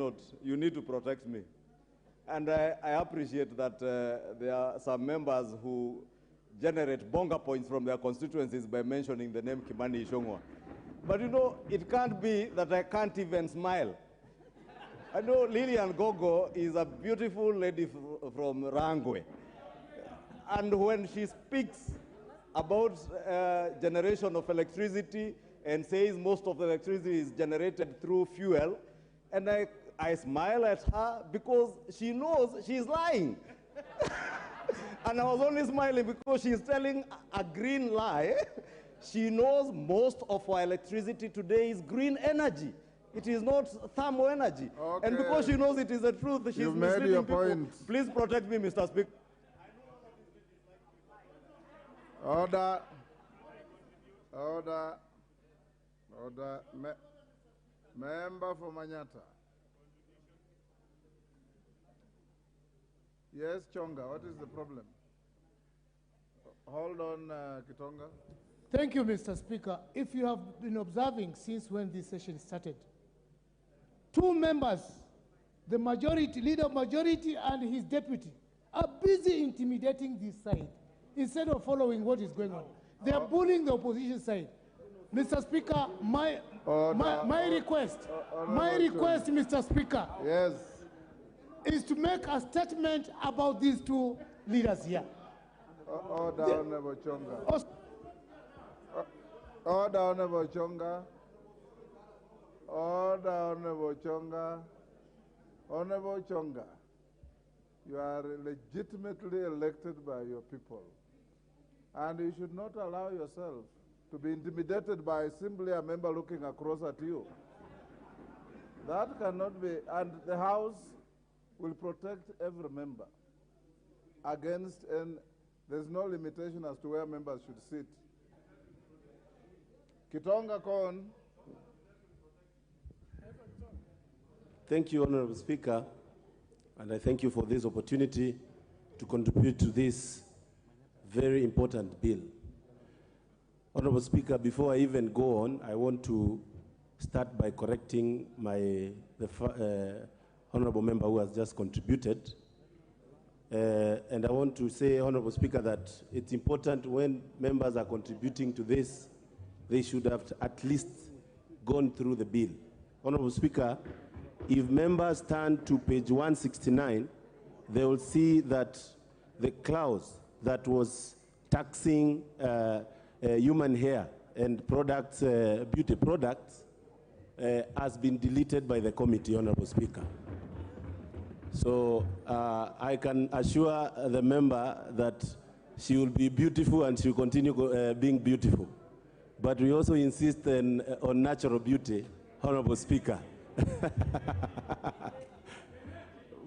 not, you need to protect me. And I appreciate that there are some members who generate bonga points from their constituencies by mentioning the name Kimani Ichung'wah. But you know, it can't be that I can't even smile. I know Lillian Gogo is a beautiful lady from Rangwe. And when she speaks about generation of electricity and says most of the electricity is generated through fuel, and I smile at her because she knows she's lying. And I was only smiling because she's telling a green lie. She knows most of our electricity today is green energy. It is not thermal energy. Okay. And because she knows it is the truth, she's misleading people. Point. Please protect me, Mr. Speaker. Order. Order. Order. Member for Manyata. Yes, Chonga, what is the problem? Hold on, Kitonga. Thank you, Mr. Speaker. If you have been observing since when this session started, two members, the majority, leader of majority and his deputy, are busy intimidating this side instead of following what is going on. They are bullying the opposition side. Mr. Speaker, my request, Mr. Speaker, yes, is to make a statement about these two leaders here. Order, Honorable Chonga. Order, Honorable Chonga. Order, Honorable Chonga. Honorable Chonga, you are legitimately elected by your people, and you should not allow yourself to be intimidated by simply a member looking across at you. That cannot be, and the House will protect every member against, and there's no limitation as to where members should sit. Kitonga Kon. Thank you, Honorable Speaker, and I thank you for this opportunity to contribute to this very important bill. Honorable Speaker, before I even go on, I want to start by correcting the honorable member who has just contributed. And I want to say, Honorable Speaker, that it's important when members are contributing to this, they should have at least gone through the bill. Honorable Speaker, if members turn to page 169, they will see that the clause that was taxing human hair and products, beauty products, has been deleted by the committee, Honorable Speaker. So I can assure the member that she will be beautiful and she will continue being beautiful. But we also insist on natural beauty, Honorable Speaker.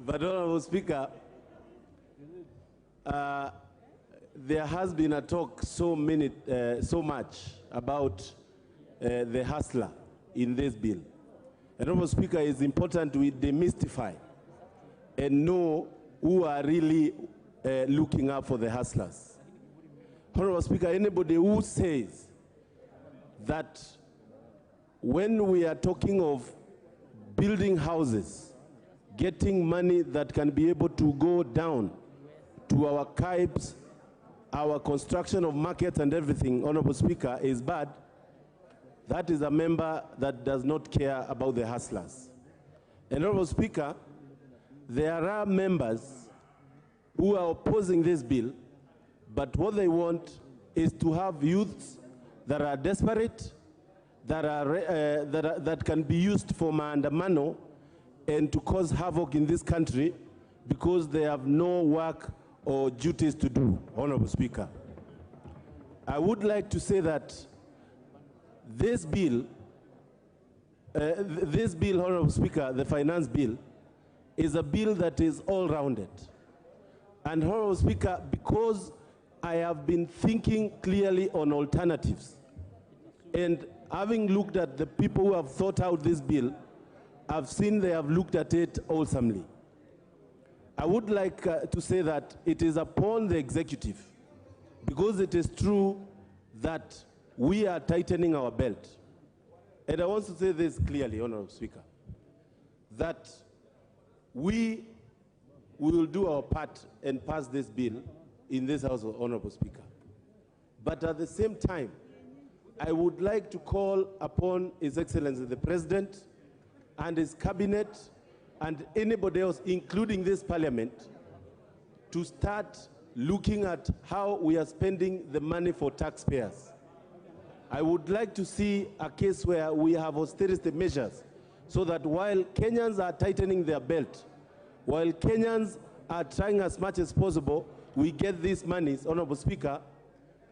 But Honorable Speaker, there has been a talk so much about the hustler in this bill. And Honorable Speaker, it's important we demystify and know who are really looking out for the hustlers. Honorable Speaker, anybody who says that when we are talking of building houses, getting money that can be able to go down to our tribes, our construction of markets and everything, Honorable Speaker, is bad, that is a member that does not care about the hustlers. And Honorable Speaker, there are members who are opposing this bill, but what they want is to have youths that are desperate, that can be used for maandamano and to cause havoc in this country because they have no work or duties to do, Honorable Speaker. I would like to say that this bill, Honorable Speaker, the finance bill, is a bill that is all-rounded. And Honorable Speaker, because I have been thinking clearly on alternatives, and having looked at the people who have thought out this bill, I've seen they have looked at it wholesomely. I would like to say that it is upon the executive, because it is true that we are tightening our belt. And I want to say this clearly, Honorable Speaker, that we will do our part and pass this bill in this House, Honorable Speaker. But at the same time, I would like to call upon His Excellency the President and his cabinet and anybody else, including this Parliament, to start looking at how we are spending the money for taxpayers. I would like to see a case where we have austerity measures so that while Kenyans are tightening their belt, while Kenyans are trying as much as possible, we get these monies, Honorable Speaker,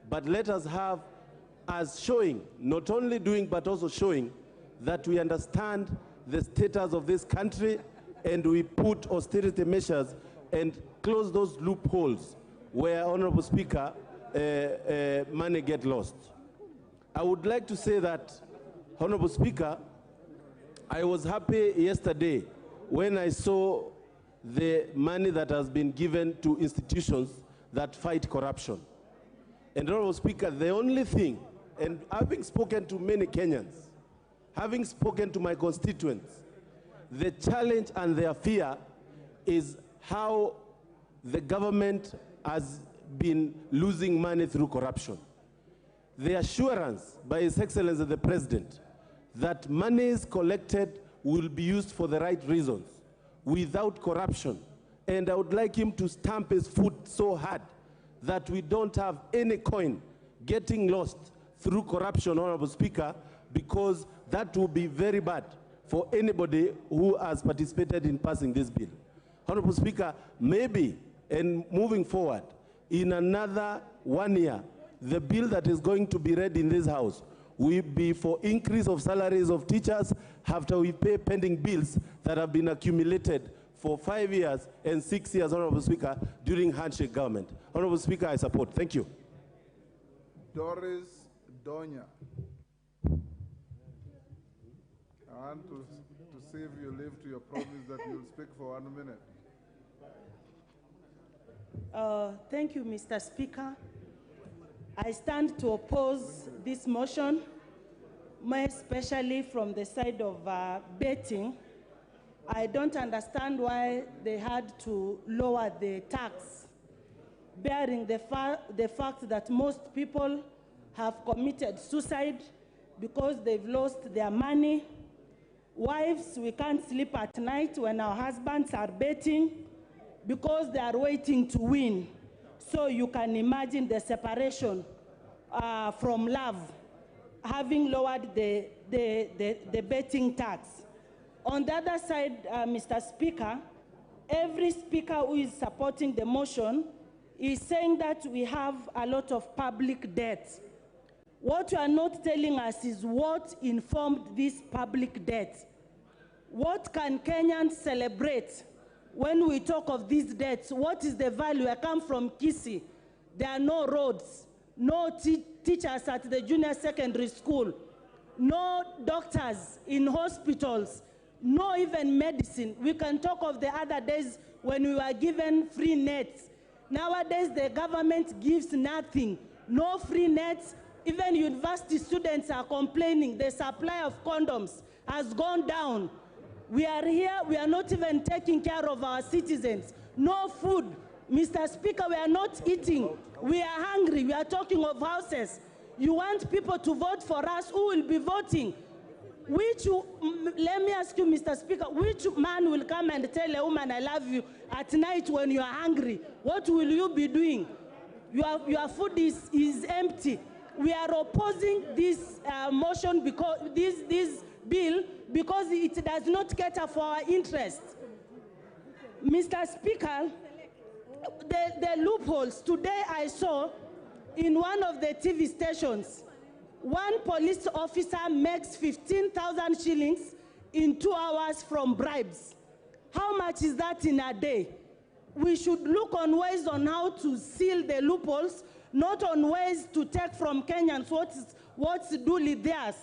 but let us have as showing, not only doing but also showing that we understand the status of this country and we put austerity measures and close those loopholes where, Honorable Speaker, money get lost. I would like to say that, Honorable Speaker, I was happy yesterday when I saw the money that has been given to institutions that fight corruption. And Honorable Speaker, the only thing, and having spoken to many Kenyans, having spoken to my constituents, the challenge and their fear is how the government has been losing money through corruption. The assurance by His Excellency the President that monies collected will be used for the right reasons, without corruption. And I would like him to stamp his foot so hard that we don't have any coin getting lost through corruption, Honorable Speaker, because that will be very bad for anybody who has participated in passing this bill. Honorable Speaker, maybe, and moving forward, in another 1 year, the bill that is going to be read in this House will be for increase of salaries of teachers after we pay pending bills that have been accumulated for 5 years and 6 years, Honorable Speaker, during handshake government. Honorable Speaker, I support. Thank you. Doris Donya. I want to see if you live to your promise that you'll speak for 1 minute. Thank you, Mr. Speaker. I stand to oppose this motion, more especially from the side of betting. I don't understand why they had to lower the tax, bearing the fact that most people have committed suicide because they've lost their money. Wives, we can't sleep at night when our husbands are betting because they are waiting to win. So you can imagine the separation from love, having lowered the betting tax. On the other side, Mr. Speaker, every speaker who is supporting the motion is saying that we have a lot of public debt. What you are not telling us is what informed this public debt. What can Kenyans celebrate when we talk of these debts? What is the value? I come from Kisii. There are no roads, no teachers at the junior secondary school, no doctors in hospitals, no even medicine. We can talk of the other days when we were given free nets. Nowadays, the government gives nothing, no free nets. Even university students are complaining the supply of condoms has gone down. We are here, we are not even taking care of our citizens. No food. Mr. Speaker, we are not eating. We are hungry. We are talking of houses. You want people to vote for us. Who will be voting? Let me ask you, Mr. Speaker, which man will come and tell a woman, I love you, at night when you are hungry? What will you be doing? Your food is empty. We are opposing this motion, because this bill, because it does not cater for our interests. Mr. Speaker, the loopholes. Today I saw in one of the TV stations, one police officer makes 15,000 shillings in 2 hours from bribes. How much is that in a day? We should look on ways on how to seal the loopholes, not on ways to take from Kenyans what's duly theirs.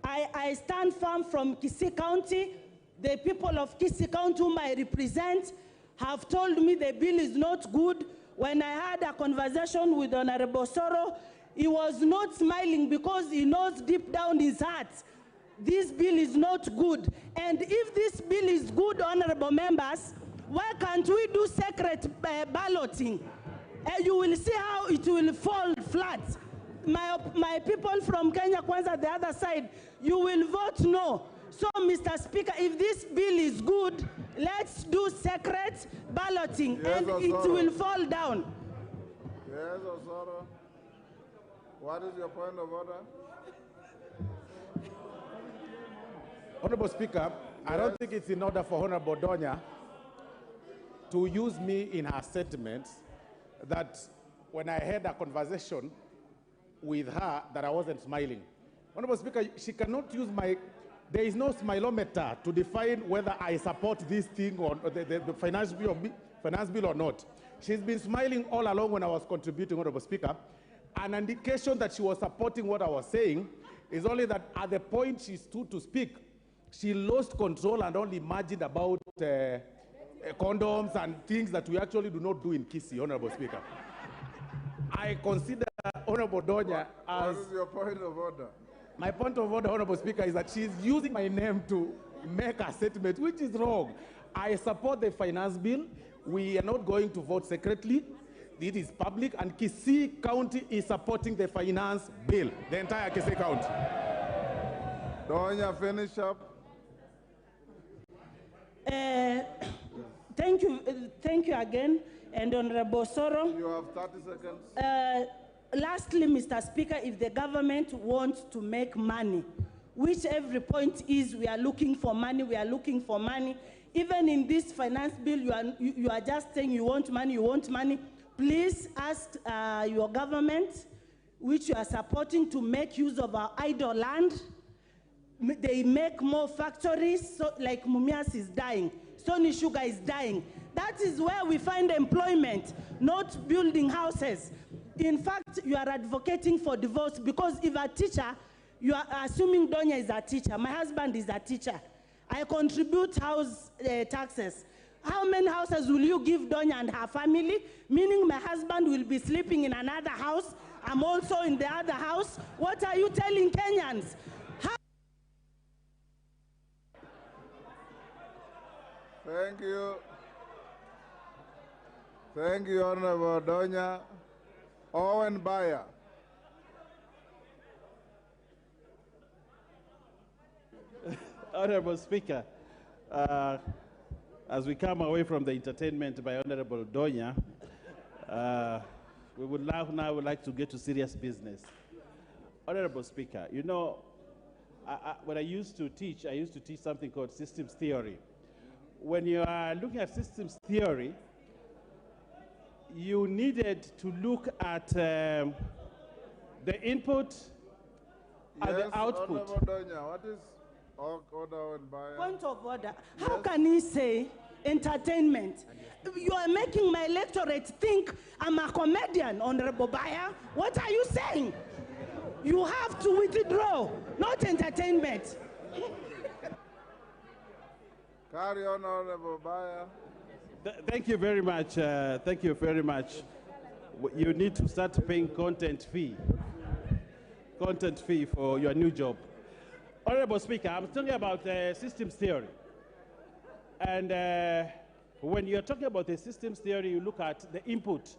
I stand firm from Kisii County. The people of Kisii County whom I represent have told me the bill is not good. When I had a conversation with Honorable Soro, he was not smiling because he knows deep down his heart this bill is not good. And if this bill is good, honorable members, why can't we do secret balloting? You will see how it will fall flat. My people from Kenya Kwanza, the other side, you will vote no. So, Mr. Speaker, if this bill is good, let's do secret balloting, Yes, and Osoro. it will fall down. Yes, Osoro. What is your point of order? Honorable Speaker, I don't think it's in order for Honorable Donya to use me in her statements that when I had a conversation with her that I wasn't smiling. Honorable Speaker, she cannot use there is no smilometer to define whether I support this thing or the finance bill or not. She's been smiling all along when I was contributing, Honorable Speaker. An indication that she was supporting what I was saying is only that at the point she stood to speak, she lost control and only imagined about condoms and things that we actually do not do in Kisii, Honorable Speaker. I consider Honorable Donya as... What is your point of order? My point of order, Honorable Speaker, is that she's using my name to make a statement, which is wrong. I support the finance bill. We are not going to vote secretly. It is public, and Kisii County is supporting the finance bill, the entire Kisii County. Donya, finish up. Thank you again, and Honorable Soro. You have 30 seconds. Lastly, Mr. Speaker, if the government wants to make money, which every point is we are looking for money, even in this finance bill, you are just saying you want money, please ask your government, which you are supporting, to make use of our idle land. They make more factories, so like Mumias is dying, Stony Sugar is dying. That is where we find employment, not building houses. In fact, you are advocating for divorce because if a teacher, you are assuming Donya is a teacher. My husband is a teacher. I contribute house taxes. How many houses will you give Donya and her family? Meaning my husband will be sleeping in another house. I'm also in the other house. What are you telling Kenyans? Thank you. Thank you, Honorable Donya. Owen Bayer. Honorable Speaker, as we come away from the entertainment by Honorable Donya, we would now like to get to serious business. Honorable Speaker, you know, when I used to teach something called systems theory. When you are looking at systems theory, you needed to look at the input and the output. Honorable Donya, what is order and Bayer? Point of order. How can he say entertainment? You are making my electorate think I'm a comedian, Honorable Bayer. What are you saying? You have to withdraw, not entertainment. Carry on, Honorable Bayer. Thank you very much. Thank you very much. You need to start paying content fee for your new job. Honorable Speaker, I'm talking about systems theory. And when you're talking about the systems theory, you look at the input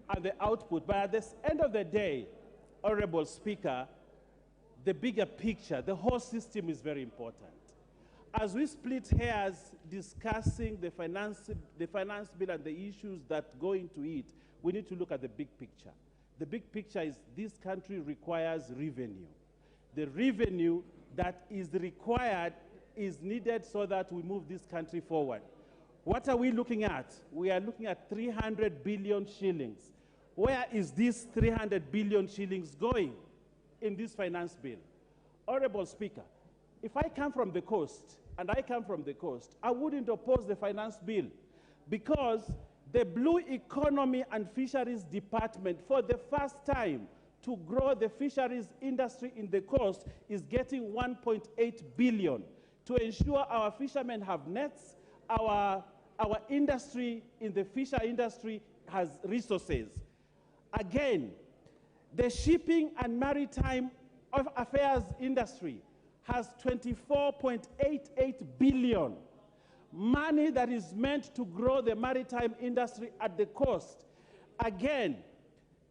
and the output. But at the end of the day, Honorable Speaker, the bigger picture, the whole system is very important. As we split hairs discussing the finance bill and the issues that go into it, we need to look at the big picture. The big picture is this country requires revenue. The revenue that is required is needed so that we move this country forward. What are we looking at? We are looking at 300 billion shillings. Where is this 300 billion shillings going in this finance bill? Honorable Speaker, if I come from the coast, and I come from the coast, I wouldn't oppose the finance bill because the Blue Economy and Fisheries Department, for the first time to grow the fisheries industry in the coast, is getting 1.8 billion to ensure our fishermen have nets, our industry in the fisher industry has resources. Again, the shipping and maritime affairs industry has 24.88 billion. Money that is meant to grow the maritime industry at the coast. Again,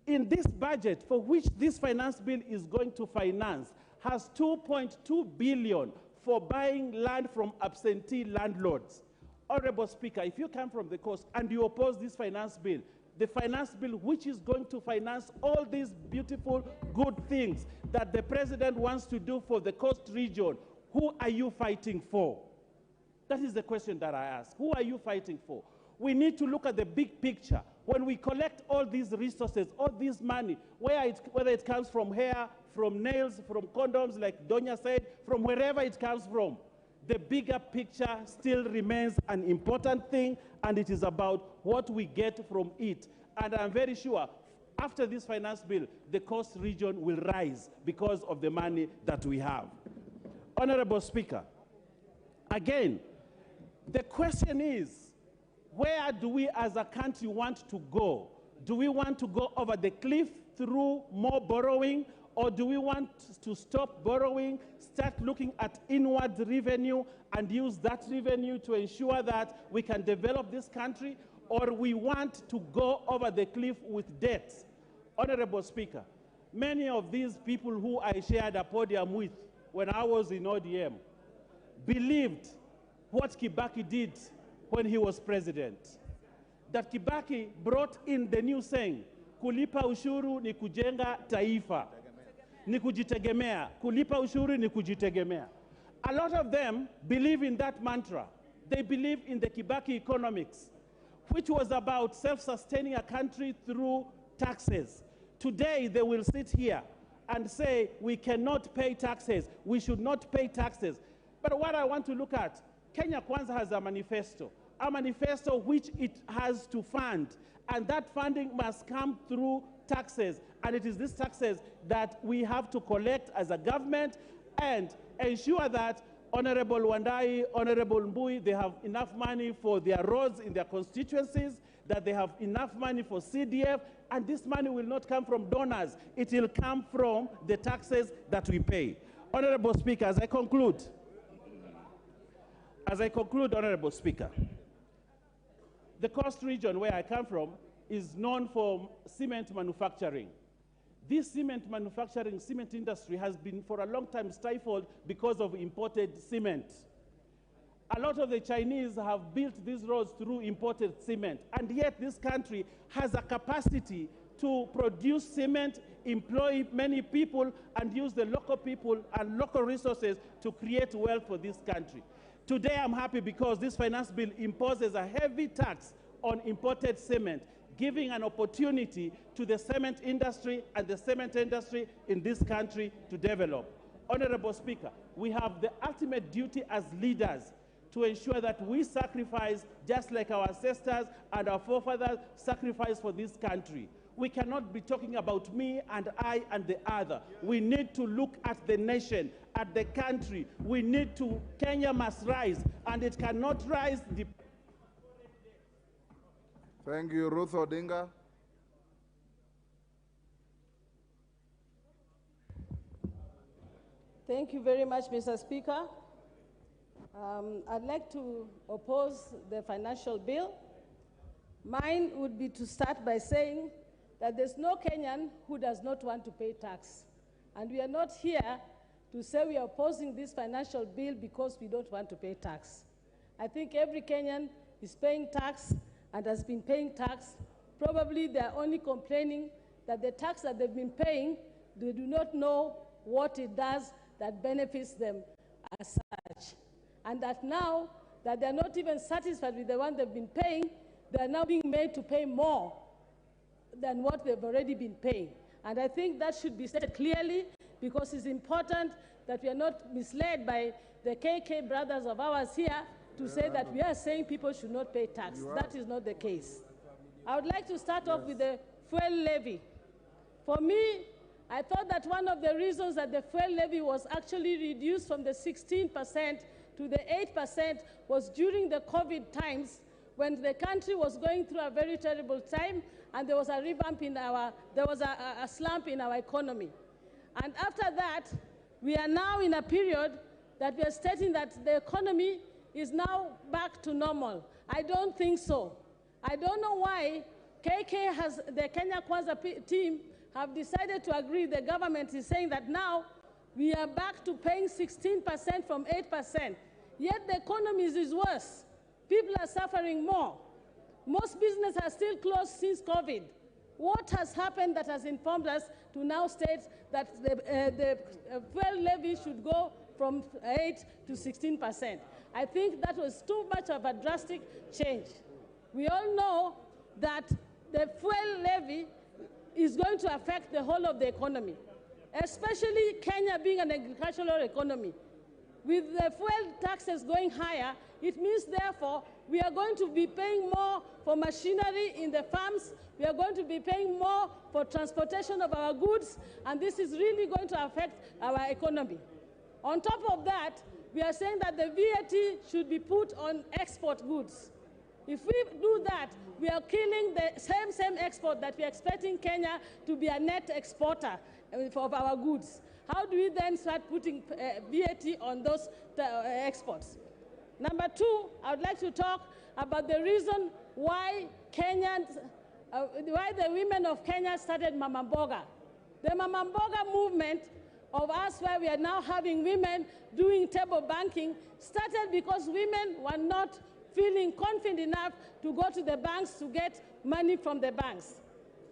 in this budget, for which this finance bill is going to finance, has 2.2 billion for buying land from absentee landlords. Honorable Speaker, if you come from the coast and you oppose this finance bill, the finance bill which is going to finance all these beautiful, good things that the president wants to do for the coast region, who are you fighting for? That is the question that I ask. Who are you fighting for? We need to look at the big picture. When we collect all these resources, all this money, whether it comes from hair, from nails, from condoms, like Donya said, from wherever it comes from, the bigger picture still remains an important thing, and it is about what we get from it. And I'm very sure after this finance bill, the coast region will rise because of the money that we have. Honorable Speaker, again, the question is, where do we as a country want to go? Do we want to go over the cliff through more borrowing, or do we want to stop borrowing, start looking at inward revenue and use that revenue to ensure that we can develop this country, or we want to go over the cliff with debts? Honorable Speaker, many of these people who I shared a podium with when I was in ODM believed what Kibaki did when he was president. That Kibaki brought in the new saying, kulipa ushuru ni kujenga taifa, ni kujitegemea, kulipa ushuru ni kujitegemea. A lot of them believe in that mantra. They believe in the Kibaki economics, which was about self-sustaining a country through taxes. Today, they will sit here and say, we cannot pay taxes, we should not pay taxes. But what I want to look at, Kenya Kwanza has a manifesto which it has to fund, and that funding must come through taxes, and it is these taxes that we have to collect as a government and ensure that Honorable Wandai, Honorable Mbui, they have enough money for their roads in their constituencies, that they have enough money for CDF, and this money will not come from donors. It will come from the taxes that we pay. Honorable Speaker, as I conclude, Honorable Speaker, the coast region where I come from is known for cement manufacturing. This cement manufacturing, cement industry has been for a long time stifled because of imported cement. A lot of the Chinese have built these roads through imported cement, and yet this country has a capacity to produce cement, employ many people, and use the local people and local resources to create wealth for this country. Today I'm happy because this finance bill imposes a heavy tax on imported cement, giving an opportunity to the cement industry and the cement industry in this country to develop. Honorable Speaker, we have the ultimate duty as leaders to ensure that we sacrifice just like our ancestors and our forefathers sacrificed for this country. We cannot be talking about me and I and the other. We need to look at the nation, at the country. We need to, Kenya must rise, and it cannot rise. Thank you, Ruth Odinga. Thank you very much, Mr. Speaker. I'd like to oppose the financial bill. Mine would be to start by saying that there's no Kenyan who does not want to pay tax. And we are not here to say we are opposing this financial bill because we don't want to pay tax. I think every Kenyan is paying tax and has been paying tax. Probably they're only complaining that the tax that they've been paying, they do not know what it does that benefits them as such. And that now that they're not even satisfied with the one they've been paying, they're now being made to pay more than what they've already been paying. And I think that should be stated clearly, because it's important that we are not misled by the KK brothers of ours here to say that we are saying people should not pay tax. That is not the case. I would like to start off with the fuel levy. For me, I thought that one of the reasons that the fuel levy was actually reduced from the 16% to the 8% was during the COVID times, when the country was going through a very terrible time, and there was a slump in our economy. And after that, we are now in a period that we are stating that the economy is now back to normal. I don't think so. I don't know why KK has, the Kenya Kwanza team have decided to agree. The government is saying that now we are back to paying 16% from 8%. Yet the economy is worse. People are suffering more. Most businesses are still closed since COVID. What has happened that has informed us to now state that the fuel levy should go from 8 to 16%? I think that was too much of a drastic change. We all know that the fuel levy is going to affect the whole of the economy, especially Kenya being an agricultural economy. With the fuel taxes going higher, it means, therefore, we are going to be paying more for machinery in the farms. We are going to be paying more for transportation of our goods, and this is really going to affect our economy. On top of that, we are saying that the VAT should be put on export goods. If we do that, we are killing the same export that we are expecting Kenya to be a net exporter of our goods. How do we then start putting VAT on those exports? Number two, I would like to talk about the reason why why the women of Kenya started Mama Mboga. The Mama Mboga movement of us, where we are now having women doing table banking, started because women were not feeling confident enough to go to the banks to get money from the banks.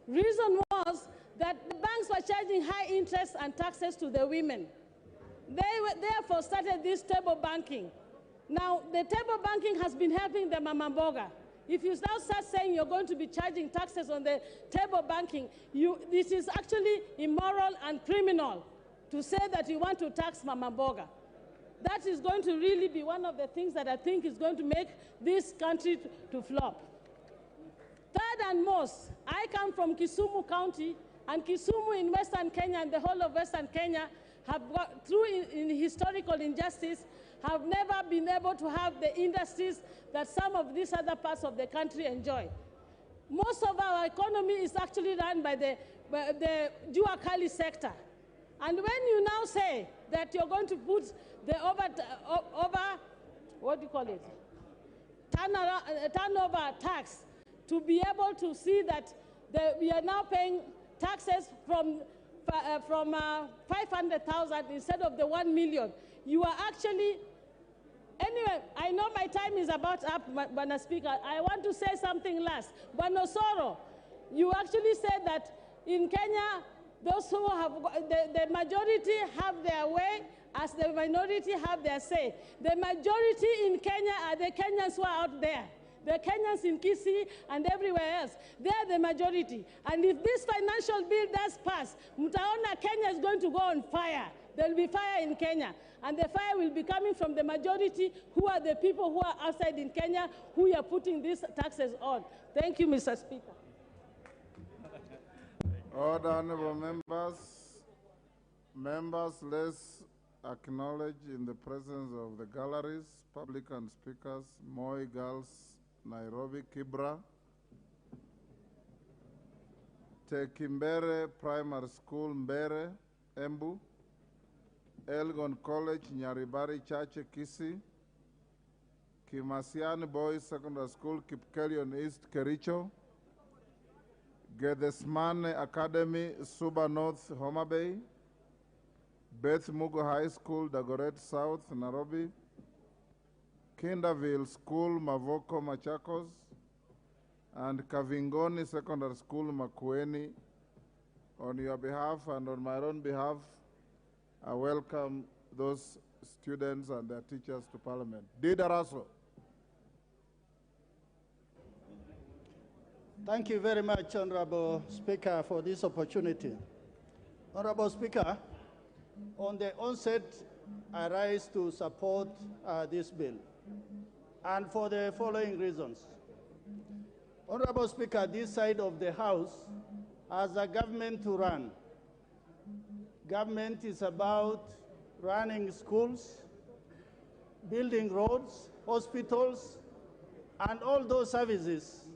Reason was that the banks were charging high interest and taxes to the women. They therefore started this table banking. Now, the table banking has been helping the Mama Mboga. If you now start saying you're going to be charging taxes on the table banking, this is actually immoral and criminal to say that you want to tax Mama Mboga. That is going to really be one of the things that I think is going to make this country to flop. Third and most, I come from Kisumu County, and Kisumu in Western Kenya and the whole of Western Kenya have got, through in historical injustice, have never been able to have the industries that some of these other parts of the country enjoy. Most of our economy is actually run by the Jua Kali sector. And when you now say that you're going to put the turnover tax to be able to see that we are now paying taxes from 500,000 instead of the 1 million, you are actually, anyway, I know my time is about up, Bwana Speaker. I want to say something last. Bwana Osoro, you actually said that in Kenya, those who have, the majority have their way as the minority have their say. The majority in Kenya are the Kenyans who are out there. The Kenyans in Kisii and everywhere else, they are the majority. And if this financial bill does pass, mtaona Kenya is going to go on fire. There will be fire in Kenya. And the fire will be coming from the majority, who are the people who are outside in Kenya, who are putting these taxes on. Thank you, Mr. Speaker. Order, honorable members. Members, let's acknowledge in the presence of the galleries, public and speakers, Moi Girls, Nairobi, Kibra, Tekimbere Primary School, Mbere, Embu, Elgon College, Nyaribari, Chache, Kisii, Kimasiani Boys Secondary School, Kipkelion East, Kericho, Gedesmane Academy, Suba North, Homa Bay, Beth Mugo High School, Dagoret South, Nairobi, Kinderville School, Mavoko, Machakos, and Kavingoni Secondary School, Makueni. On your behalf and on my own behalf, I welcome those students and their teachers to Parliament. Didaraso. Thank you very much, Honorable Speaker, for this opportunity. Honorable Speaker, on the onset, I rise to support this bill, and for the following reasons. Honorable Speaker, this side of the House has a government to run. Government is about running schools, building roads, hospitals, and all those services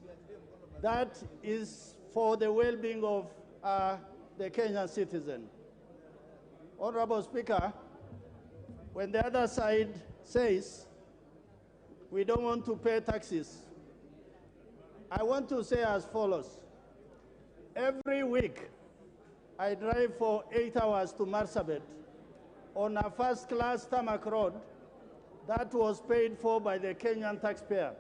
that is for the well-being of the Kenyan citizen. Honorable Speaker, when the other side says we don't want to pay taxes, I want to say as follows. Every week, I drive for 8 hours to Marsabit on a first-class tarmac road that was paid for by the Kenyan taxpayer.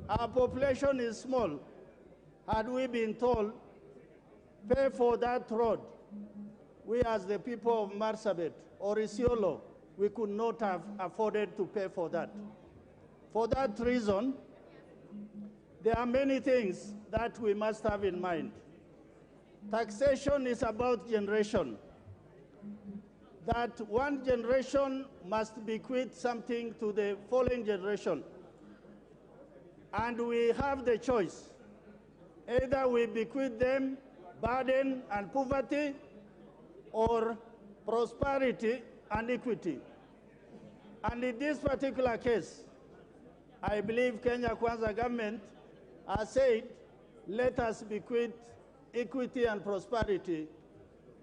Our population is small. Had we been told, pay for that road, we as the people of Marsabit or Isiolo, we could not have afforded to pay for that. For that reason, there are many things that we must have in mind. Taxation is about generation. That one generation must bequeath something to the following generation. And we have the choice. Either we bequeath them burden and poverty, or prosperity and equity. And in this particular case, I believe Kenya Kwanza government has said, let us bequeath equity and prosperity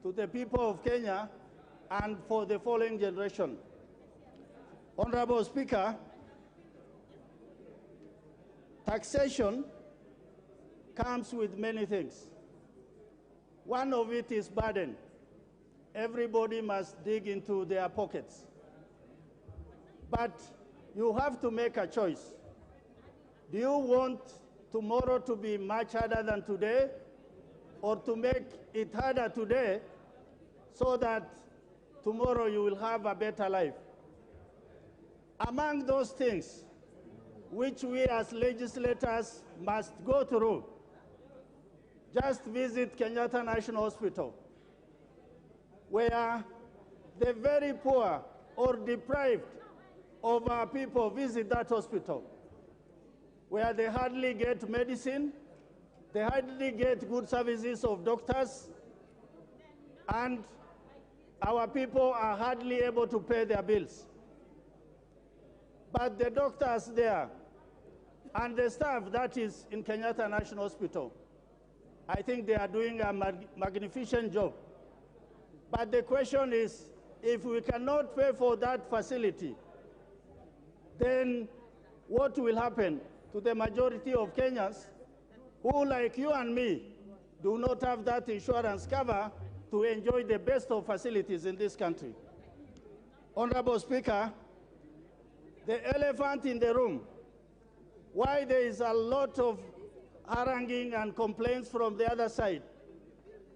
to the people of Kenya and for the following generation. Honorable Speaker, taxation comes with many things. One of it is burden. Everybody must dig into their pockets. But you have to make a choice. Do you want tomorrow to be much harder than today, or to make it harder today so that tomorrow you will have a better life? Among those things which we as legislators must go through, just visit Kenyatta National Hospital, where the very poor or deprived of our people visit that hospital, where they hardly get medicine, they hardly get good services of doctors, and our people are hardly able to pay their bills. But the doctors there and the staff that is in Kenyatta National Hospital, I think they are doing a magnificent job. But the question is, if we cannot pay for that facility, then what will happen to the majority of Kenyans who, like you and me, do not have that insurance cover to enjoy the best of facilities in this country? Honorable Speaker, the elephant in the room, why there is a lot of haranguing and complaints from the other side,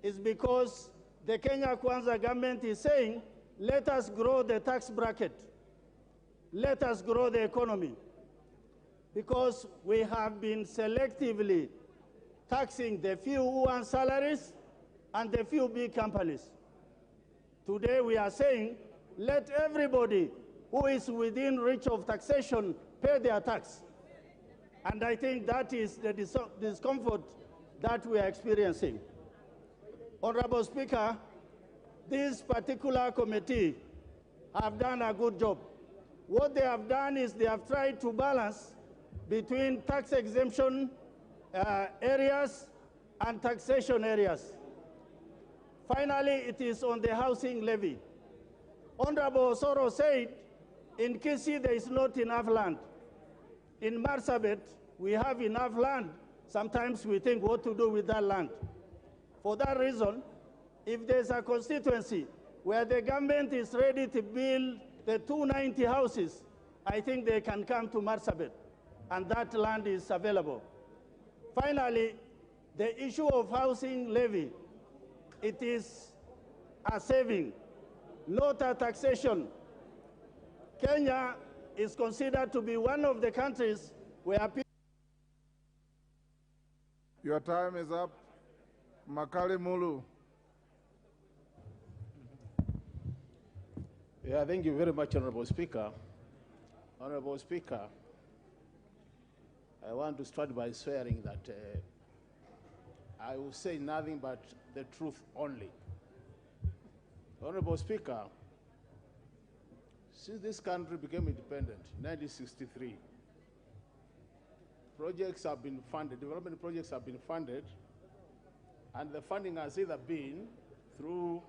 is because the Kenya Kwanza government is saying, let us grow the tax bracket. Let us grow the economy. Because we have been selectively taxing the few who earn salaries and the few big companies. Today we are saying, let everybody who is within reach of taxation pay their tax. And I think that is the discomfort that we are experiencing. Honorable Speaker, this particular committee have done a good job. What they have done is they have tried to balance between tax exemption areas and taxation areas. Finally, it is on the housing levy. Honorable Osoro said, in Kisii there is not enough land. In Marsabit, we have enough land. Sometimes we think what to do with that land. For that reason, if there's a constituency where the government is ready to build the 290 houses, I think they can come to Marsabit, and that land is available. Finally, the issue of housing levy, it is a saving, not a taxation. Kenya is considered to be one of the countries where people... Your time is up. Makali Mulu. Yeah, thank you very much, Honorable Speaker. Honorable Speaker, I want to start by swearing that I will say nothing but the truth only. Honorable Speaker, since this country became independent in 1963, projects have been funded, development projects have been funded, and the funding has either been through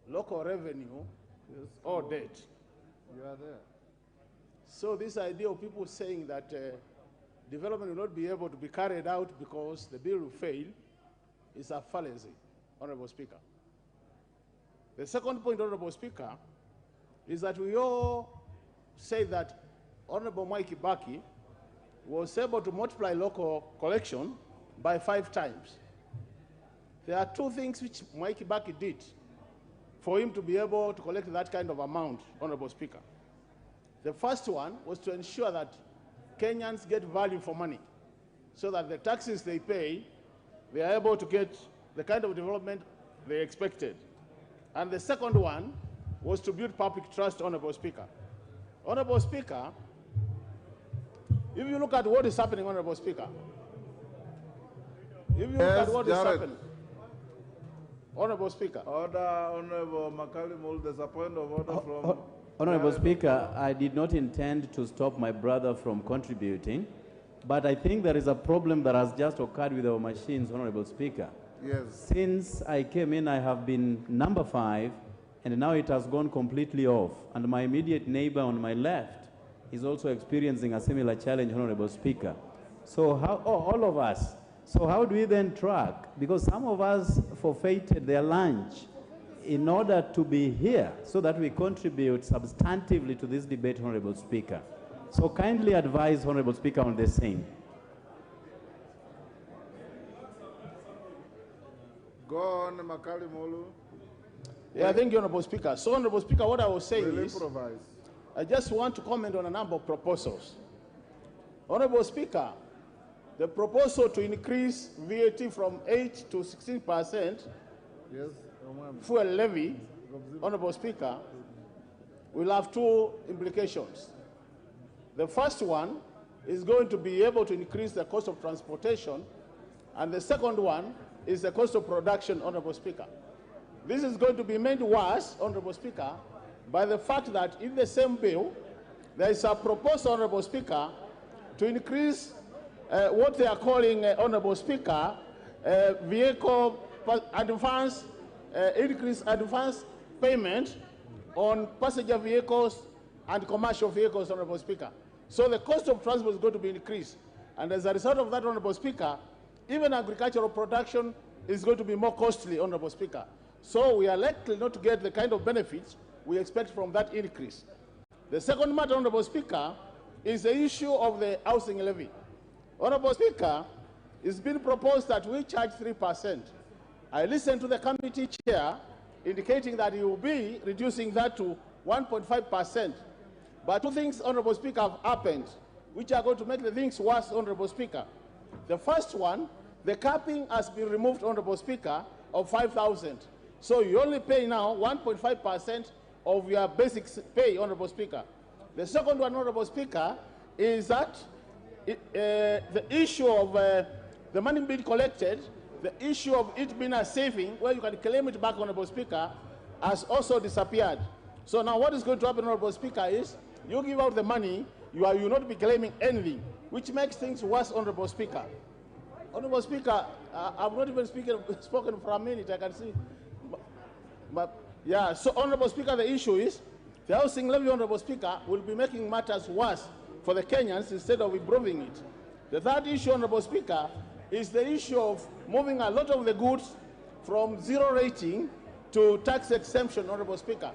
local revenue or debt. You are there. So this idea of people saying that development will not be able to be carried out because the bill will fail is a fallacy, Honorable Speaker. The second point, Honorable Speaker, is that we all say that Honorable Mike Kibaki was able to multiply local collection by 5 times. There are 2 things which Mike Kibaki did for him to be able to collect that kind of amount, Honorable Speaker. The first one was to ensure that Kenyans get value for money, so that the taxes they pay, they are able to get the kind of development they expected. And the second one was to build public trust, Honorable Speaker. Honorable Speaker, if you look at what is happening, Honorable Speaker, if you look at what is happening, Honorable Speaker. Order, Honorable Makali, there's a point of order from... Honorable Speaker, I did not intend to stop my brother from contributing, but I think there is a problem that has just occurred with our machines, Honorable Speaker. Yes. Since I came in, I have been number 5, and now it has gone completely off. And my immediate neighbor on my left is also experiencing a similar challenge, Honorable Speaker. So how, all of us, so how do we then track? Because some of us forfeited their lunch in order to be here so that we contribute substantively to this debate, Honorable Speaker. So kindly advise, Honorable Speaker, on the same. Go on, Makali Molu. Yeah, thank you, Honorable Speaker. So, Honorable Speaker, what I was saying is, improvise. I just want to comment on a number of proposals. Honorable Speaker, the proposal to increase VAT from 8 to 16%, yes, fuel levy, Honorable Speaker, will have 2 implications. The first one is going to be able to increase the cost of transportation, and the second one is the cost of production, Honorable Speaker. This is going to be made worse, Honorable Speaker, by the fact that in the same bill, there is a proposal, Honorable Speaker, to increase what they are calling, Honorable Speaker, vehicle advance, increase advance payment on passenger vehicles and commercial vehicles, Honorable Speaker. So the cost of transport is going to be increased. And as a result of that, Honorable Speaker, even agricultural production is going to be more costly, Honorable Speaker. So we are likely not to get the kind of benefits we expect from that increase. The second matter, Honorable Speaker, is the issue of the housing levy. Honorable Speaker, it's been proposed that we charge 3%. I listened to the committee chair indicating that he will be reducing that to 1.5%. But 2 things, Honorable Speaker, have happened, which are going to make the things worse, Honorable Speaker. The first one, the capping has been removed, Honorable Speaker, of 5,000. So you only pay now 1.5% of your basic pay, Honorable Speaker. The second one, Honorable Speaker, is that the issue of the money being collected, the issue of it being a saving where you can claim it back, Honorable Speaker, has also disappeared. So now what is going to happen, Honorable Speaker, is you give out the money, you will not be claiming anything, which makes things worse, Honorable Speaker. Honorable Speaker, I've not even spoken for a minute, I can see. Yeah, so Honorable Speaker, the issue is the housing levy, Honorable Speaker, will be making matters worse for the Kenyans instead of improving it. The third issue, Honorable Speaker, is the issue of moving a lot of the goods from 0 rating to tax exemption, Honorable Speaker.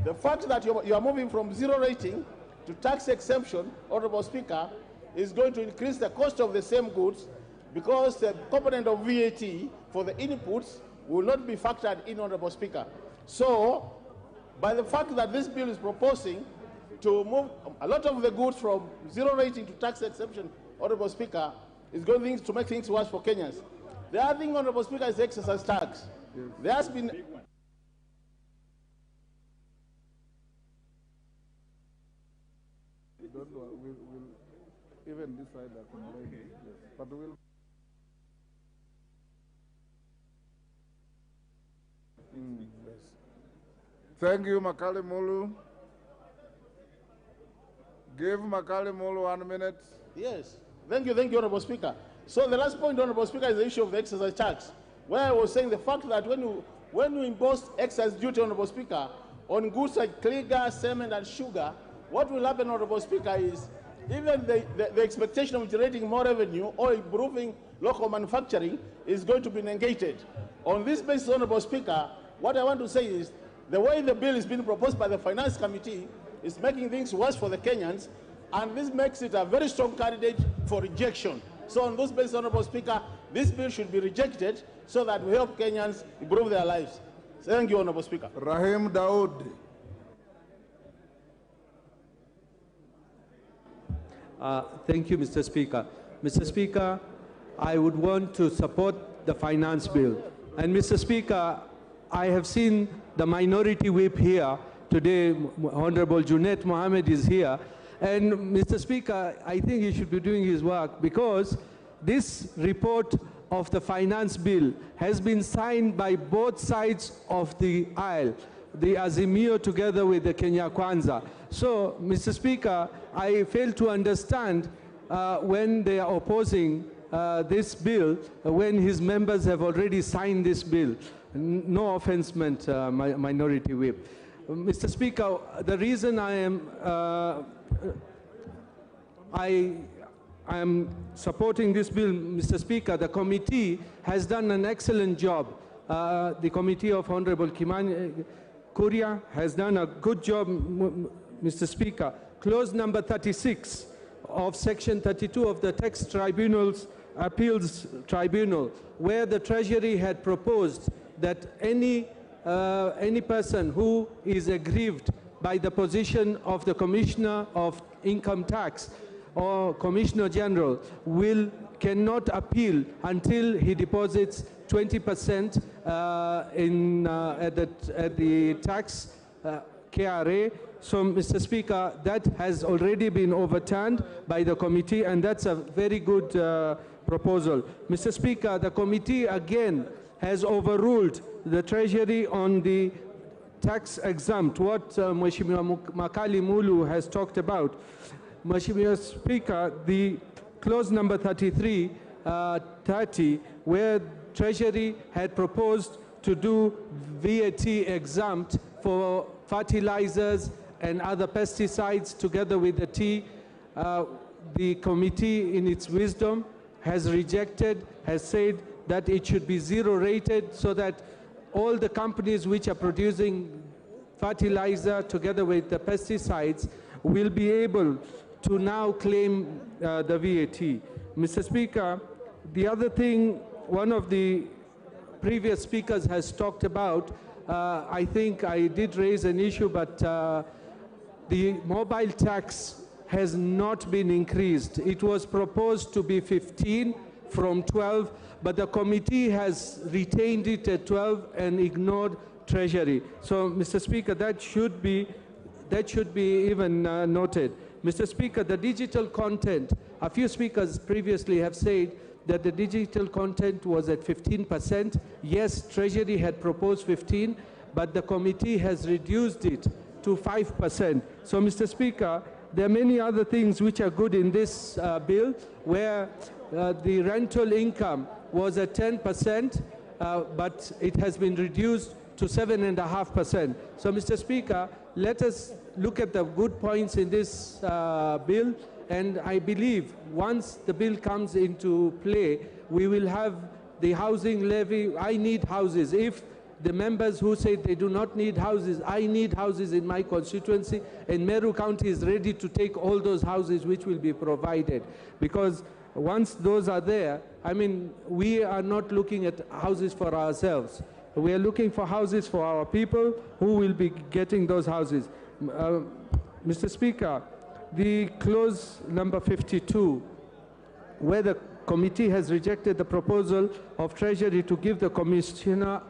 The fact that you are moving from 0 rating to tax exemption, Honorable Speaker, is going to increase the cost of the same goods because the component of VAT for the inputs will not be factored in, Honorable Speaker. So, by the fact that this bill is proposing to move a lot of the goods from 0 rating to tax exemption, Honorable Speaker, is going to make things worse for Kenyans. The other thing, Honorable Speaker, is the excise tax. Yes. There has been... We'll even decide that. Okay. Yes. But we'll... Yes. Thank you, Makali Mulu. Give Makali Mulu 1 minute. Yes. Thank you, Honorable Speaker. So the last point, Honorable Speaker, is the issue of the excise tax, where I was saying the fact that when you impose excise duty, Honorable Speaker, on goods like clinker, cement, and sugar, what will happen, Honorable Speaker, is even the expectation of generating more revenue or improving local manufacturing is going to be negated. On this basis, Honorable Speaker, what I want to say is the way the bill is being proposed by the Finance Committee is making things worse for the Kenyans, and this makes it a very strong candidate for rejection. So on those basis, Honorable Speaker, this bill should be rejected so that we help Kenyans improve their lives. Thank you, Honorable Speaker. Rahim Daud. Thank you, Mr. Speaker. Mr. Speaker, I would want to support the finance bill. And Mr. Speaker, I have seen the minority whip here today. Honorable Junet Mohammed is here. And Mr. Speaker, I think he should be doing his work because this report of the finance bill has been signed by both sides of the aisle, the AZIMIO together with the Kenya Kwanza. So, Mr. Speaker, I fail to understand when they are opposing this bill, when his members have already signed this bill. No offense meant, minority whip. Mr. Speaker, the reason I am supporting this bill, Mr. Speaker, the committee has done an excellent job. The committee of Honorable Kimani Kuria has done a good job, Mr. Speaker. Clause number 36 of Section 32 of the Tax Tribunal's Appeals Tribunal, where the Treasury had proposed that any person who is aggrieved by the position of the Commissioner of Income Tax or Commissioner General cannot appeal until he deposits 20% at the tax KRA. So, Mr. Speaker, that has already been overturned by the committee, and that's a very good proposal. Mr. Speaker, the committee again has overruled the Treasury on the tax exempt, what Mheshimiwa Makali Mulu has talked about. Mheshimiwa Speaker, the clause number 3330, where Treasury had proposed to do VAT exempt for fertilizers and other pesticides together with the tea, the committee in its wisdom has rejected, has said that it should be zero rated so that all the companies which are producing fertilizer together with the pesticides will be able to now claim the VAT. Mr. Speaker, the other thing one of the previous speakers has talked about, I think I did raise an issue, but the mobile tax has not been increased. It was proposed to be 15 from 12, but the committee has retained it at 12 and ignored Treasury. So, Mr. Speaker, that should be even noted. Mr. Speaker, the digital content, a few speakers previously have said that the digital content was at 15%. Yes, Treasury had proposed 15, but the committee has reduced it to 5%. So, Mr. Speaker, there are many other things which are good in this bill, where the rental income was at 10%, but it has been reduced to 7.5%. So, Mr. Speaker, let us look at the good points in this bill, and I believe once the bill comes into play, we will have the housing levy. I need houses. If the members who say they do not need houses, I need houses in my constituency, and Meru County is ready to take all those houses which will be provided. Because once those are there, I mean, we are not looking at houses for ourselves. We are looking for houses for our people who will be getting those houses. Mr. Speaker, the clause number 52, where the committee has rejected the proposal of Treasury to give the Commissioner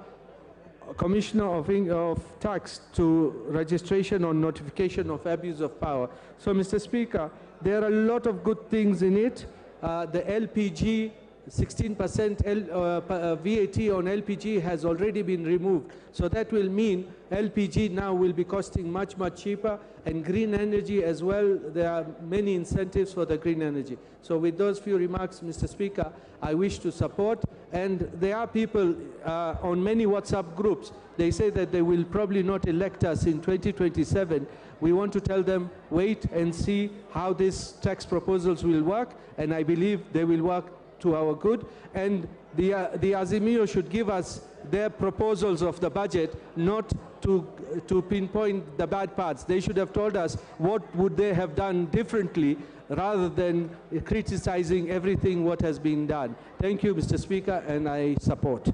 of Tax to registration on notification of abuse of power. So, Mr. Speaker, there are a lot of good things in it. The LPG 16% VAT on LPG has already been removed. So that will mean LPG now will be costing much, much cheaper, and green energy as well. There are many incentives for the green energy. So with those few remarks, Mr. Speaker, I wish to support. And there are people on many WhatsApp groups, they say that they will probably not elect us in 2027. We want to tell them, wait and see how these tax proposals will work, and I believe they will work to our good. And the AZIMIO should give us their proposals of the budget, not to pinpoint the bad parts. They should have told us what would they have done differently, rather than criticizing everything what has been done. Thank you, Mr. Speaker, and I support.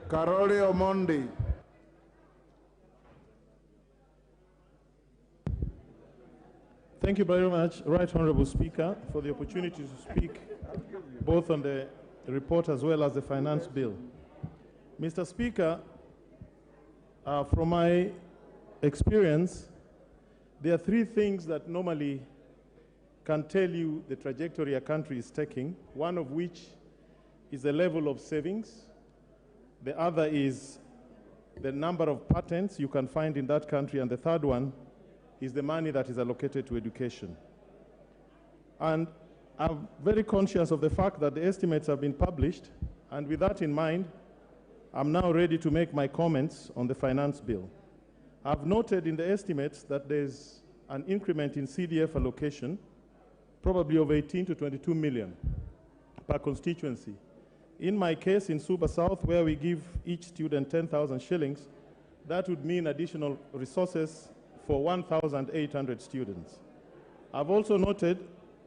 Karoli Omondi. Thank you very much, Right Honorable Speaker, for the opportunity to speak both on the report as well as the finance bill. Mr. Speaker, from my experience, there are three things that normally can tell you the trajectory a country is taking, one of which is the level of savings. The other is the number of patents you can find in that country, and the third one is the money that is allocated to education. And I'm very conscious of the fact that the estimates have been published, and with that in mind, I'm now ready to make my comments on the finance bill. I've noted in the estimates that there's an increment in CDF allocation, probably of 18 to 22 million per constituency. In my case, in Suba South, where we give each student 10,000 shillings, that would mean additional resources for 1,800 students. I've also noted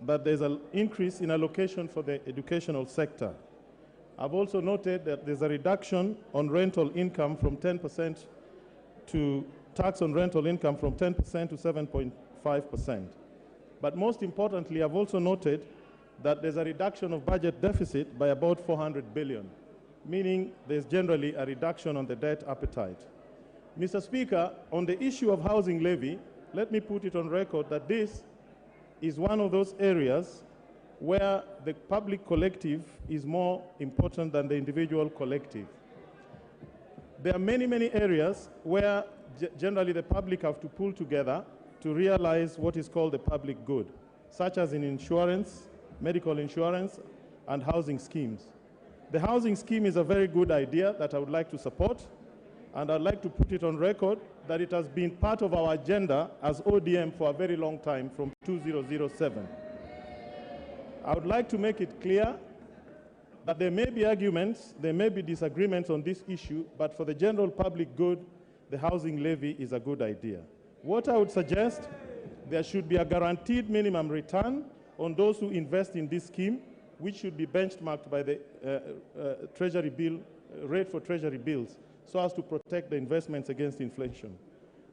that there's an increase in allocation for the educational sector. I've also noted that there's a reduction on rental income from 10% to tax on rental income from 10% to 7.5%. But most importantly, I've also noted that there's a reduction of budget deficit by about 400 billion, meaning there's generally a reduction on the debt appetite. Mr. Speaker, on the issue of housing levy, let me put it on record that this is one of those areas where the public collective is more important than the individual collective. There are many, many areas where generally the public have to pull together to realize what is called the public good, such as in insurance, medical insurance, and housing schemes. The housing scheme is a very good idea that I would like to support, and I'd like to put it on record that it has been part of our agenda as ODM for a very long time, from 2007. I would like to make it clear that there may be arguments, there may be disagreements on this issue, but for the general public good, the housing levy is a good idea. What I would suggest, there should be a guaranteed minimum return on those who invest in this scheme, which should be benchmarked by the treasury bill, rate for treasury bills, so as to protect the investments against inflation.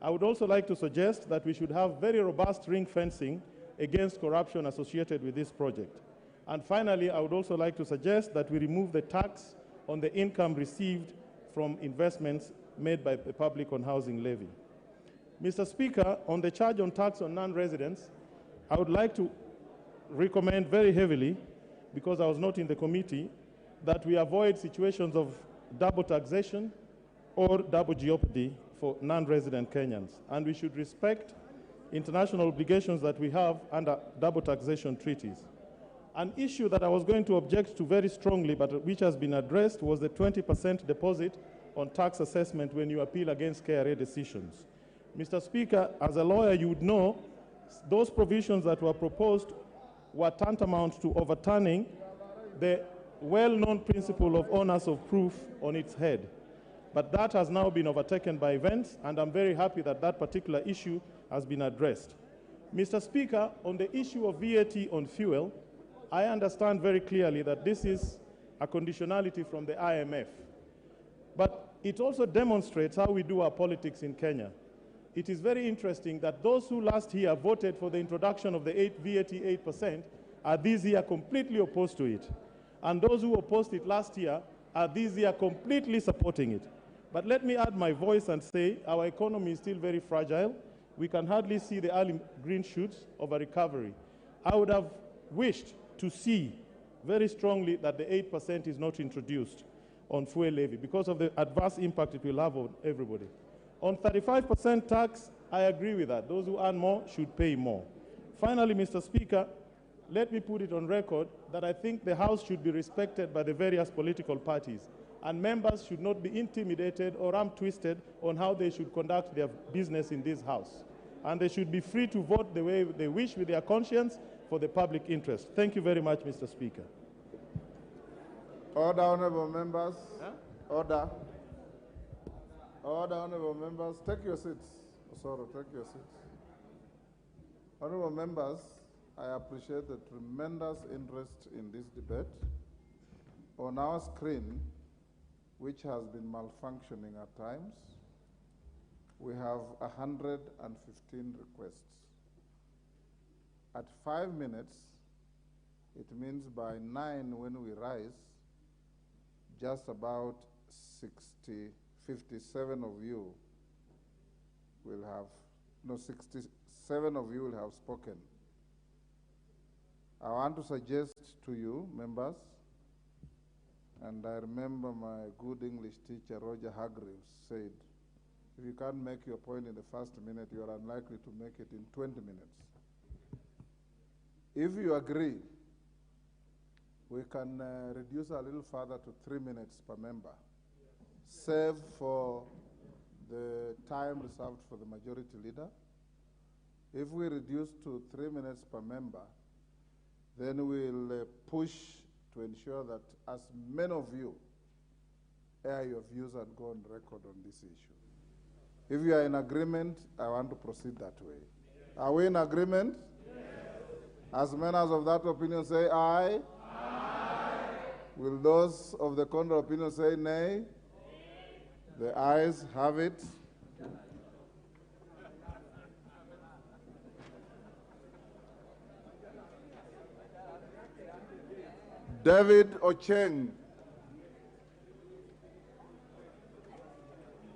I would also like to suggest that we should have very robust ring fencing against corruption associated with this project. And finally, I would also like to suggest that we remove the tax on the income received from investments made by the public on housing levy. Mr. Speaker, on the charge on tax on non-residents, I would like to recommend very heavily, because I was not in the committee, that we avoid situations of double taxation or double jeopardy for non-resident Kenyans. And we should respect international obligations that we have under double taxation treaties. An issue that I was going to object to very strongly, but which has been addressed, was the 20% deposit on tax assessment when you appeal against KRA decisions. Mr. Speaker, as a lawyer, you would know those provisions that were proposed were tantamount to overturning the well-known principle of onus of proof on its head. But that has now been overtaken by events, and I'm very happy that that particular issue has been addressed. Mr. Speaker, on the issue of VAT on fuel, I understand very clearly that this is a conditionality from the IMF. But it also demonstrates how we do our politics in Kenya. It is very interesting that those who last year voted for the introduction of the VAT 8% are this year completely opposed to it. And those who opposed it last year are this year completely supporting it. But let me add my voice and say our economy is still very fragile. We can hardly see the early green shoots of a recovery. I would have wished to see very strongly that the 8% is not introduced on fuel levy because of the adverse impact it will have on everybody. On 35% tax, I agree with that. Those who earn more should pay more. Finally, Mr. Speaker, let me put it on record that I think the House should be respected by the various political parties, and members should not be intimidated or arm-twisted on how they should conduct their business in this House. And they should be free to vote the way they wish with their conscience for the public interest. Thank you very much, Mr. Speaker. Order, honorable members. Huh? Order. Order, honorable members. Take your seats. Sorry, take your seats. Honorable members, I appreciate the tremendous interest in this debate. On our screen, which has been malfunctioning at times, we have 115 requests. At 5 minutes, it means by 9 when we rise, just about 57 of you will have, no, 67 of you will have spoken. I want to suggest to you, members, and I remember my good English teacher, Roger Hargreaves, said, if you can't make your point in the first minute, you are unlikely to make it in 20 minutes. If you agree, we can reduce a little further to 3 minutes per member, save for the time reserved for the majority leader. If we reduce to 3 minutes per member, then we'll push to ensure that as many of you air your views and go on record on this issue. If you are in agreement, I want to proceed that way. Are we in agreement? Yes. As many as of that opinion say aye. Aye. Will those of the contrary opinion say nay? The ayes have it. David Ocheng.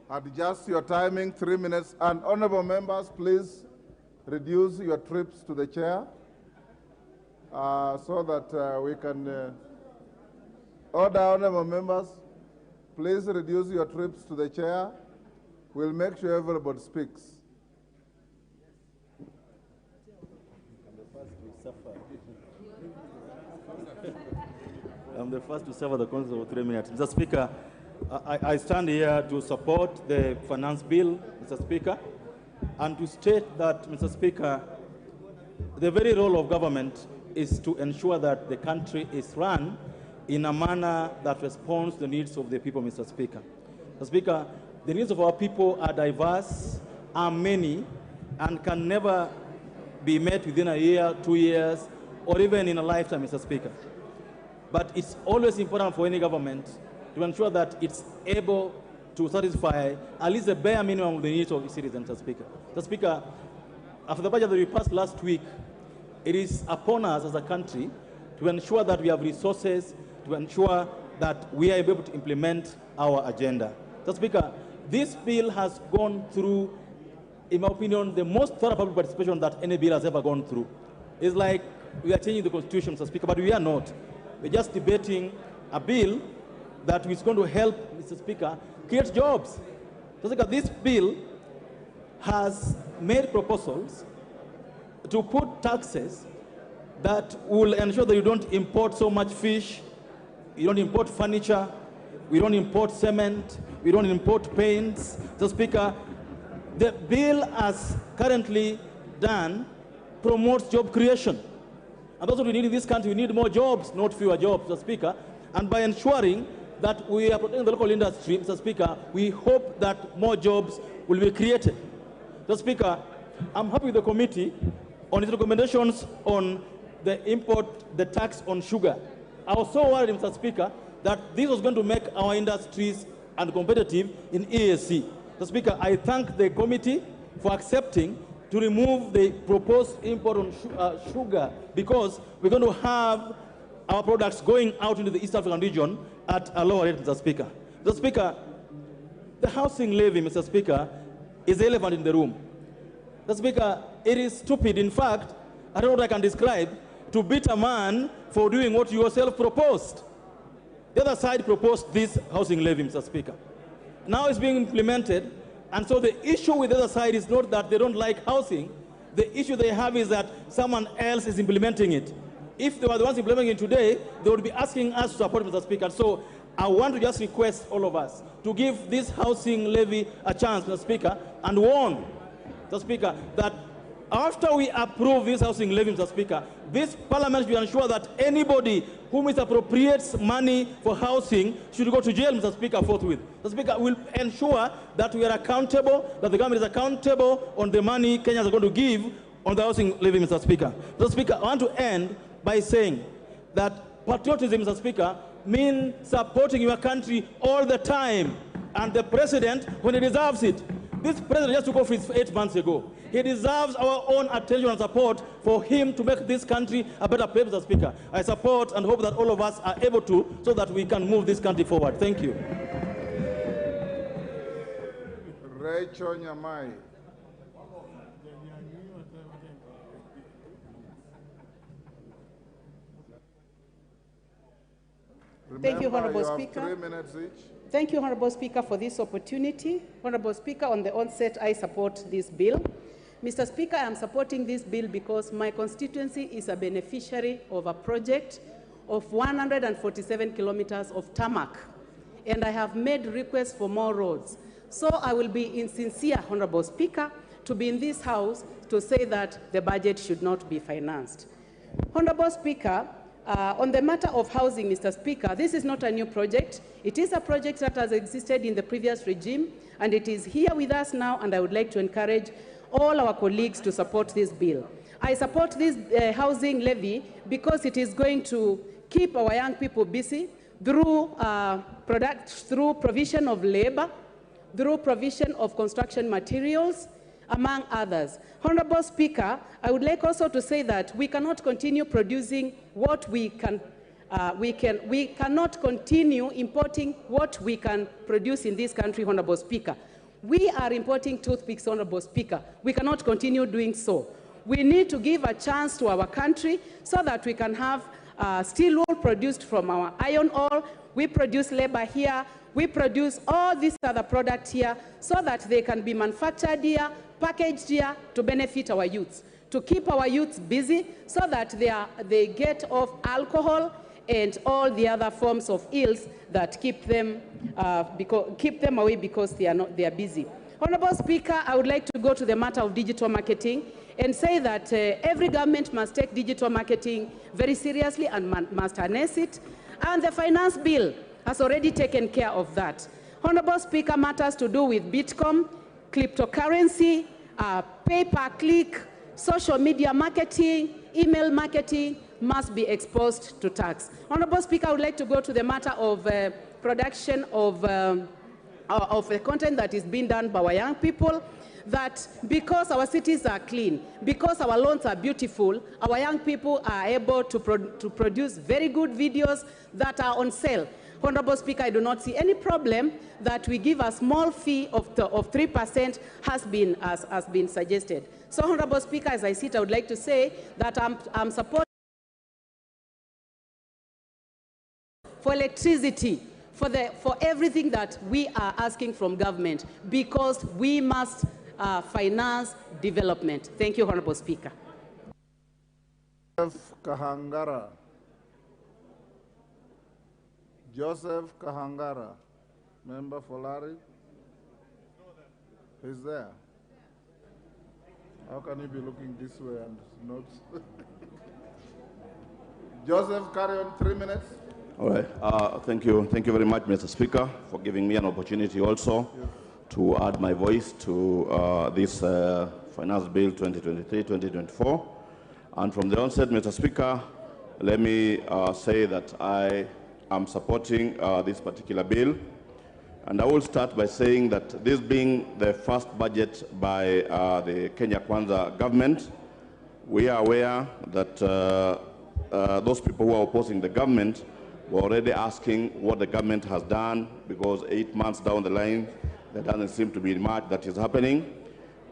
Adjust your timing, 3 minutes. And honorable members, please reduce your trips to the chair so that we can order. Honorable members, please reduce your trips to the chair. We'll make sure everybody speaks. I'm the first to suffer the consequences of 3 minutes. Mr. Speaker, I stand here to support the finance bill, Mr. Speaker, and to state that, Mr. Speaker, the very role of government is to ensure that the country is run in a manner that responds to the needs of the people, Mr. Speaker. Mr. Speaker, the needs of our people are diverse, are many, and can never be met within a year, 2 years, or even in a lifetime, Mr. Speaker. But it's always important for any government to ensure that it's able to satisfy at least the bare minimum of the needs of its citizens, Mr. Speaker. Mr. Speaker, after the budget that we passed last week, it is upon us as a country to ensure that we have resources, to ensure that we are able to implement our agenda. Mr. Speaker, this bill has gone through, in my opinion, the most thorough public participation that any bill has ever gone through. It's like we are changing the Constitution, Mr. Speaker, but we are not. We're just debating a bill that is going to help, Mr. Speaker, create jobs. Mr. Speaker, this bill has made proposals to put taxes that will ensure that you don't import so much fish, you don't import furniture, we don't import cement, we don't import paints. Mr. Speaker, the bill as currently done promotes job creation. And that's what we need in this country. We need more jobs, not fewer jobs, Mr. Speaker. And by ensuring that we are protecting the local industry, Mr. Speaker, we hope that more jobs will be created. Mr. Speaker, I'm happy with the committee on its recommendations on the tax on sugar. I was so worried, Mr. Speaker, that this was going to make our industries uncompetitive in EAC. Mr. Speaker, I thank the committee for accepting to remove the proposed import on sugar, because we're going to have our products going out into the East African region at a lower rate, Mr. Speaker. Mr. Speaker, the housing levy, Mr. Speaker, is the elephant in the room. Mr. Speaker, it is stupid. In fact, I don't know what I can describe to beat a man for doing what you yourself proposed. The other side proposed this housing levy, Mr. Speaker. Now it's being implemented, and so the issue with the other side is not that they don't like housing. The issue they have is that someone else is implementing it. If they were the ones implementing it today, they would be asking us to support, Mr. Speaker. So I want to just request all of us to give this housing levy a chance, Mr. Speaker, and warn, Mr. Speaker, that after we approve this housing levy, Mr. Speaker, this parliament will ensure that anybody who misappropriates money for housing should go to jail, Mr. Speaker, forthwith. Mr. Speaker, will ensure that we are accountable, that the government is accountable on the money Kenyans are going to give on the housing levy, Mr. Speaker. Mr. Speaker, I want to end by saying that patriotism, Mr. Speaker, means supporting your country all the time, and the president when he deserves it. This president just took office 8 months ago. He deserves our own attention and support for him to make this country a better place, Mr. Speaker. I support and hope that all of us are able to, so that we can move this country forward. Thank you. Rachel Nyamai. Thank you, Honorable you Speaker. Have 3 minutes each. Thank you, Honorable Speaker, for this opportunity. Honorable Speaker, on the onset, I support this bill. Mr. Speaker, I am supporting this bill because my constituency is a beneficiary of a project of 147 kilometers of tarmac, and I have made requests for more roads. So I will be insincere, Honorable Speaker, to be in this House to say that the budget should not be financed. Honorable Speaker, on the matter of housing, Mr. Speaker, this is not a new project. It is a project that has existed in the previous regime, and it is here with us now, and I would like to encourage all our colleagues to support this bill. I support this housing levy because it is going to keep our young people busy through through provision of labor, through provision of construction materials, among others. Honorable Speaker, I would like also to say that we cannot continue producing what we can. We cannot continue importing what we can produce in this country, Honorable Speaker. We are importing toothpicks, Honorable Speaker. We cannot continue doing so. We need to give a chance to our country so that we can have steel wool produced from our iron ore. We produce labor here. We produce all these other products here so that they can be manufactured here, packaged here to benefit our youths, to keep our youths busy so that they get off alcohol and all the other forms of ills that keep them away because they are busy. Honorable Speaker, I would like to go to the matter of digital marketing and say that every government must take digital marketing very seriously and must harness it, and the finance bill has already taken care of that. Honorable Speaker, matters to do with Bitcoin, cryptocurrency, pay-per-click, social media marketing, email marketing must be exposed to tax. Honorable Speaker, I would like to go to the matter of production of the content that is being done by our young people, that because our cities are clean, because our lawns are beautiful, our young people are able to produce very good videos that are on sale. Honorable Speaker, I do not see any problem that we give a small fee of 3% has been suggested. So, Honorable Speaker, as I sit, I would like to say that I'm supporting for electricity, for everything that we are asking from government, because we must finance development. Thank you, Honorable Speaker. Kahangara. Joseph Kahangara, member for Larry. He's there. How can you be looking this way and not? Joseph, carry on, 3 minutes. All right. Thank you very much, Mr. Speaker, for giving me an opportunity also to add my voice to this Finance Bill 2023-2024. And from the onset, Mr. Speaker, let me say that I am supporting this particular bill. And I will start by saying that this being the first budget by the Kenya Kwanza government, we are aware that those people who are opposing the government were already asking what the government has done, because 8 months down the line, there doesn't seem to be much that is happening.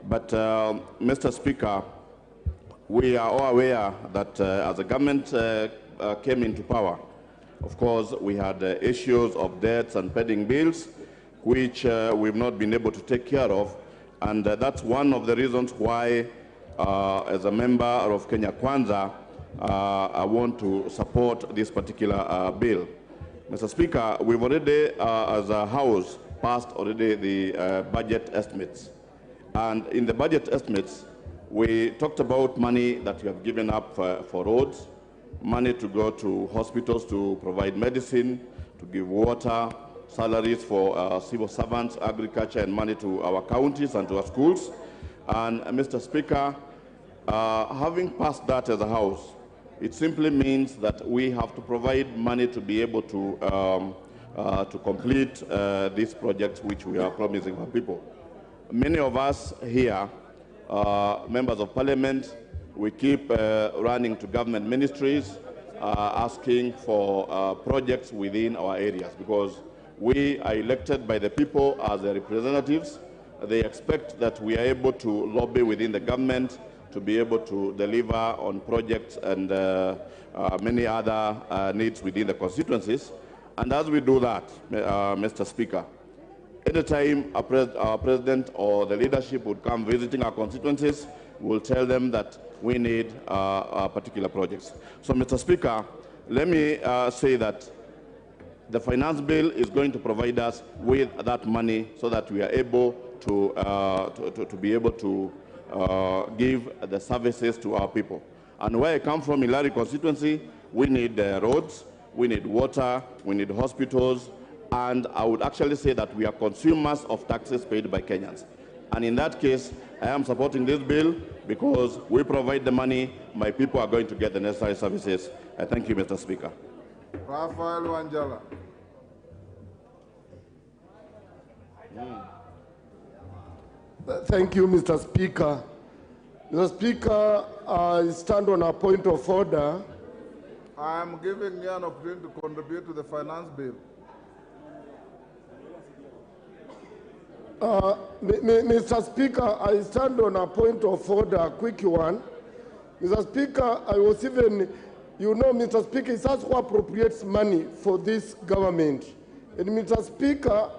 But Mr. Speaker, we are all aware that as the government came into power, of course, we had issues of debts and pending bills, which we've not been able to take care of. And that's one of the reasons why, as a member of Kenya Kwanza, I want to support this particular bill. Mr. Speaker, we've already, as a House, passed already the budget estimates. And in the budget estimates, we talked about money that we have given up for roads, money to go to hospitals to provide medicine, to give water, salaries for civil servants, agriculture, and money to our counties and to our schools. And Mr. Speaker, having passed that as a House, it simply means that we have to provide money to be able to complete these projects which we are promising for people. Many of us here, members of parliament, we keep running to government ministries, asking for projects within our areas, because we are elected by the people as their representatives. They expect that we are able to lobby within the government to be able to deliver on projects and many other needs within the constituencies. And as we do that, Mr. Speaker, anytime our president or the leadership would come visiting our constituencies, we'll tell them that we need particular projects. So, Mr. Speaker, let me say that the finance bill is going to provide us with that money so that we are able to be able to give the services to our people. And where I come from, in Larry constituency, we need roads, we need water, we need hospitals, and I would actually say that we are consumers of taxes paid by Kenyans. And in that case, I am supporting this bill because we provide the money, my people are going to get the necessary services. I thank you, Mr. Speaker. Rafael Wanjala. Thank you, Mr. Speaker. Mr. Speaker, I stand on a point of order. I am giving you an opportunity to contribute to the finance bill. Mr. Speaker, I stand on a point of order, a quick one. Mr. Speaker, I was even, you know, Mr. Speaker, it's us who appropriates money for this government. And Mr. Speaker,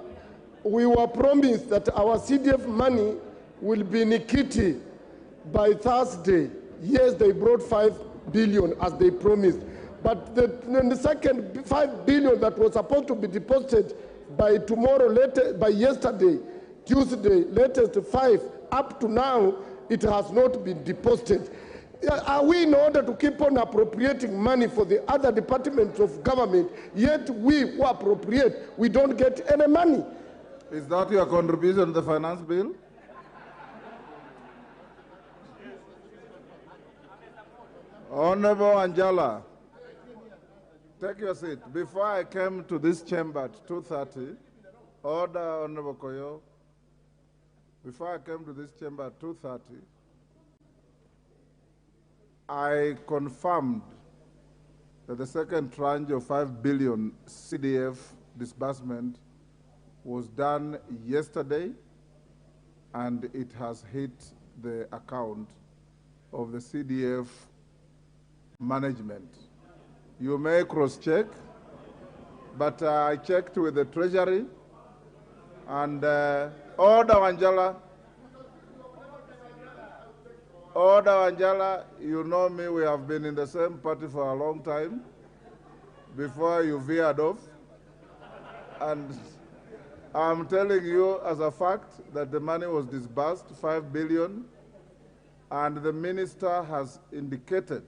we were promised that our CDF money will be in Kitty by Thursday. Yes, they brought 5 billion as they promised. But the second 5 billion that was supposed to be deposited by tomorrow, by yesterday, Tuesday, latest 5, up to now, it has not been deposited. Are we in order to keep on appropriating money for the other departments of government, yet we who appropriate, we don't get any money? Is that your contribution to the finance bill? Honorable Anjala, take your seat. Before I came to this chamber at 2:30, order, Honorable Koyo. Before I came to this chamber at 2:30, I confirmed that the second tranche of 5 billion CDF disbursement was done yesterday, and it has hit the account of the CDF management. You may cross-check, but I checked with the Treasury, and Order Wanjala, you know me, we have been in the same party for a long time, before you veered off, and I'm telling you as a fact that the money was disbursed, 5 billion, and the minister has indicated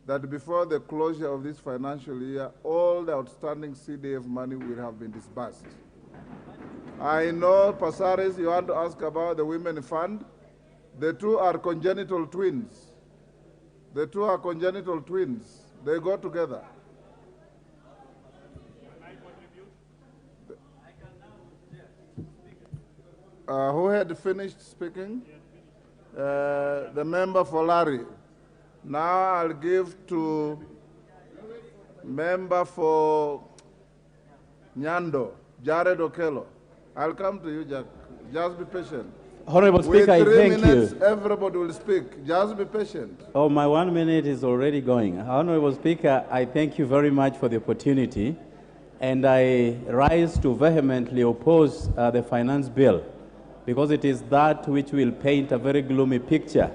that before the closure of this financial year, all the outstanding CDF money will have been disbursed. I know, Pasaris, you want to ask about the Women Fund. The two are congenital twins. The two are congenital twins. They go together. Who had finished speaking? The member for Larry. Now I'll give to member for Nyando, Jared Okello. I'll come to you, Jack. Just be patient. Honorable Speaker, I With 3 thank minutes, you. everybody will speak. Just be patient. Oh, my 1 minute is already going. Honorable Speaker, I thank you very much for the opportunity, and I rise to vehemently oppose the finance bill, because it is that which will paint a very gloomy picture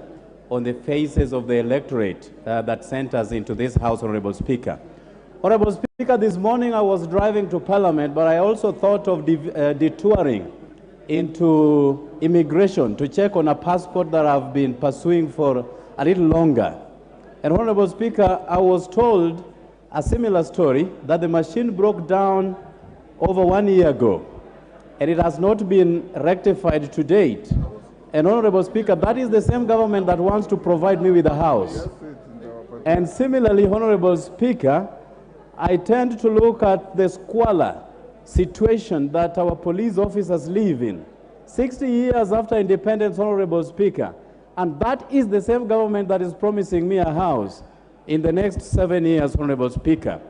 on the faces of the electorate that sent us into this House, Honorable Speaker. Honorable Speaker, this morning I was driving to Parliament, but I also thought of detouring into immigration to check on a passport that I've been pursuing for a little longer. And Honorable Speaker, I was told a similar story, that the machine broke down over 1 year ago, and it has not been rectified to date. And Honorable Speaker, that is the same government that wants to provide me with a house. And similarly, Honorable Speaker, I tend to look at the squalor situation that our police officers live in 60 years after independence, Honorable Speaker, and that is the same government that is promising me a house in the next 7 years, Honorable Speaker.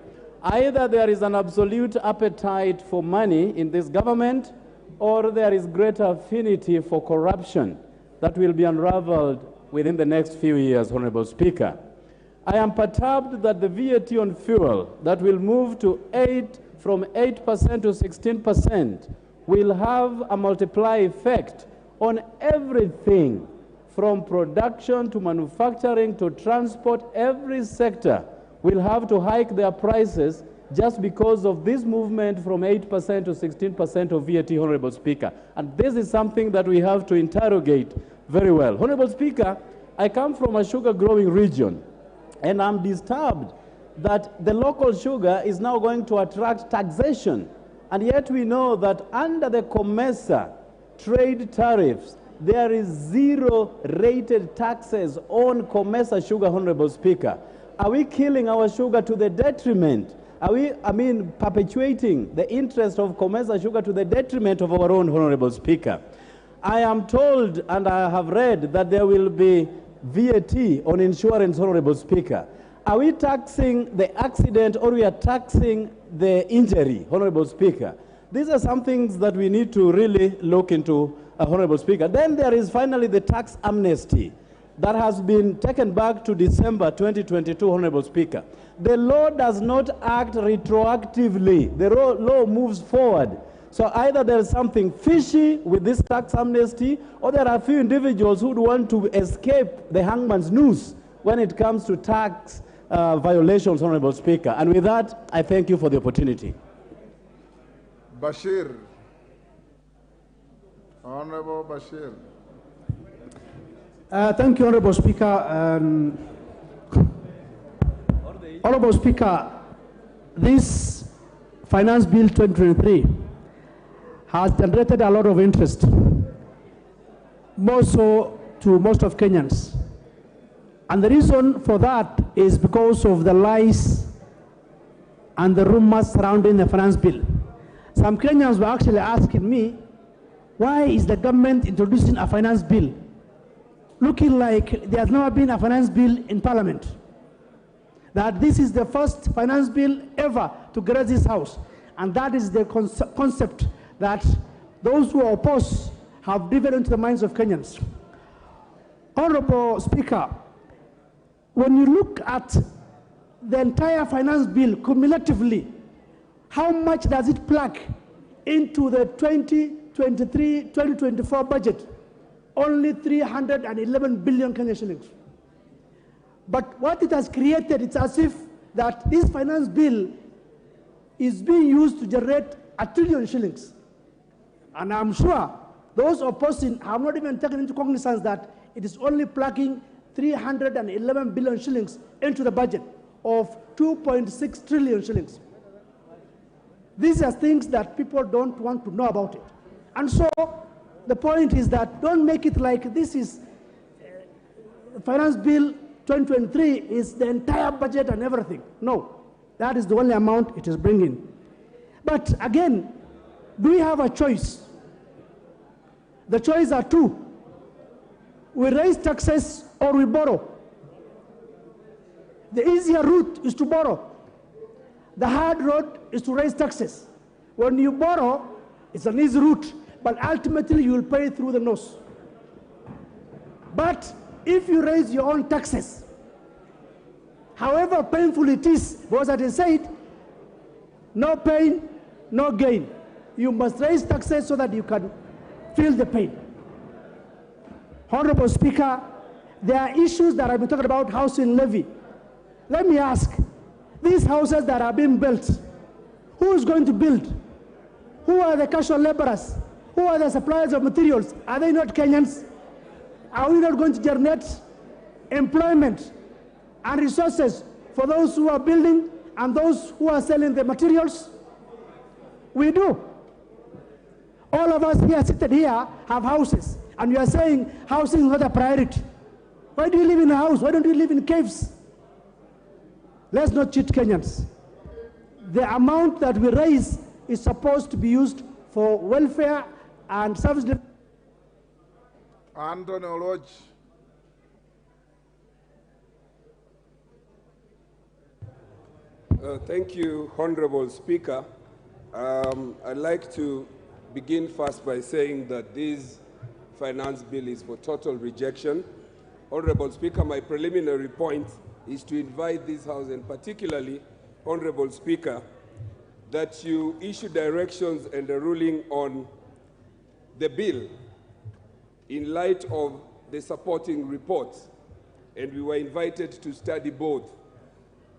Either there is an absolute appetite for money in this government, or there is greater affinity for corruption that will be unraveled within the next few years, Honorable Speaker. I am perturbed that the VAT on fuel that will move from 8% to 16% will have a multiply effect on everything from production to manufacturing to transport. Every sector will have to hike their prices just because of this movement from 8% to 16% of VAT, Honorable Speaker. And this is something that we have to interrogate very well. Honorable Speaker, I come from a sugar growing region, and I'm disturbed that the local sugar is now going to attract taxation. And yet we know that under the COMESA trade tariffs, there is 0 rated taxes on COMESA sugar, Honorable Speaker. Are we killing our sugar to the detriment? Are we, perpetuating the interest of COMESA sugar to the detriment of our own, Honorable Speaker? I am told, and I have read, that there will be VAT on insurance, Honorable Speaker. Are we taxing the accident, or we are taxing the injury, Honorable Speaker? These are some things that we need to really look into, Honorable Speaker. Then there is finally the tax amnesty that has been taken back to December 2022, Honorable Speaker. The law does not act retroactively. The law moves forward. So either there is something fishy with this tax amnesty, or there are a few individuals who would want to escape the hangman's noose when it comes to tax violations, Honorable Speaker. And with that, I thank you for the opportunity. Bashir. Honorable Bashir. Thank you, Honorable Speaker. Honorable Speaker, this Finance Bill 2023 has generated a lot of interest, more so to most of Kenyans. And the reason for that is because of the lies and the rumors surrounding the finance bill. Some Kenyans were actually asking me, why is the government introducing a finance bill looking like there has never been a finance bill in Parliament? That this is the first finance bill ever to grace this House. And that is the concept that those who oppose have driven into the minds of Kenyans. Honorable Speaker, when you look at the entire finance bill cumulatively, how much does it plug into the 2023-2024 budget? Only 311 billion Kenyan shillings. But what it has created, it's as if that this finance bill is being used to generate 1 trillion shillings. And I'm sure those opposing have not even taken into cognizance that it is only plugging 311 billion shillings into the budget of 2.6 trillion shillings. These are things that people don't want to know about it. And so the point is that don't make it like this is Finance Bill 2023 is the entire budget and everything. No, that is the only amount it is bringing. But again, do we have a choice? The choices are two. We raise taxes or we borrow. The easier route is to borrow. The hard road is to raise taxes. When you borrow, it's an easy route, but ultimately you will pay through the nose. But if you raise your own taxes, however painful it is, because as I said, no pain, no gain. You must raise taxes so that you can feel the pain. Honorable Speaker, there are issues that I've been talking about, housing levy. Let me ask, these houses that are being built, who is going to build? Who are the casual laborers? Who are the suppliers of materials? Are they not Kenyans? Are we not going to generate employment and resources for those who are building and those who are selling the materials? We do. All of us here seated here have houses, and you are saying housing is not a priority. Why do you live in a house? Why don't you live in caves? Let's not cheat Kenyans. The amount that we raise is supposed to be used for welfare and service. Anthony Oloch. Thank you, Honorable Speaker. I'd like to begin first by saying that this finance bill is for total rejection. Honorable Speaker, my preliminary point is to invite this House, and particularly, Honorable Speaker, that you issue directions and a ruling on the bill in light of the supporting reports, and we were invited to study both.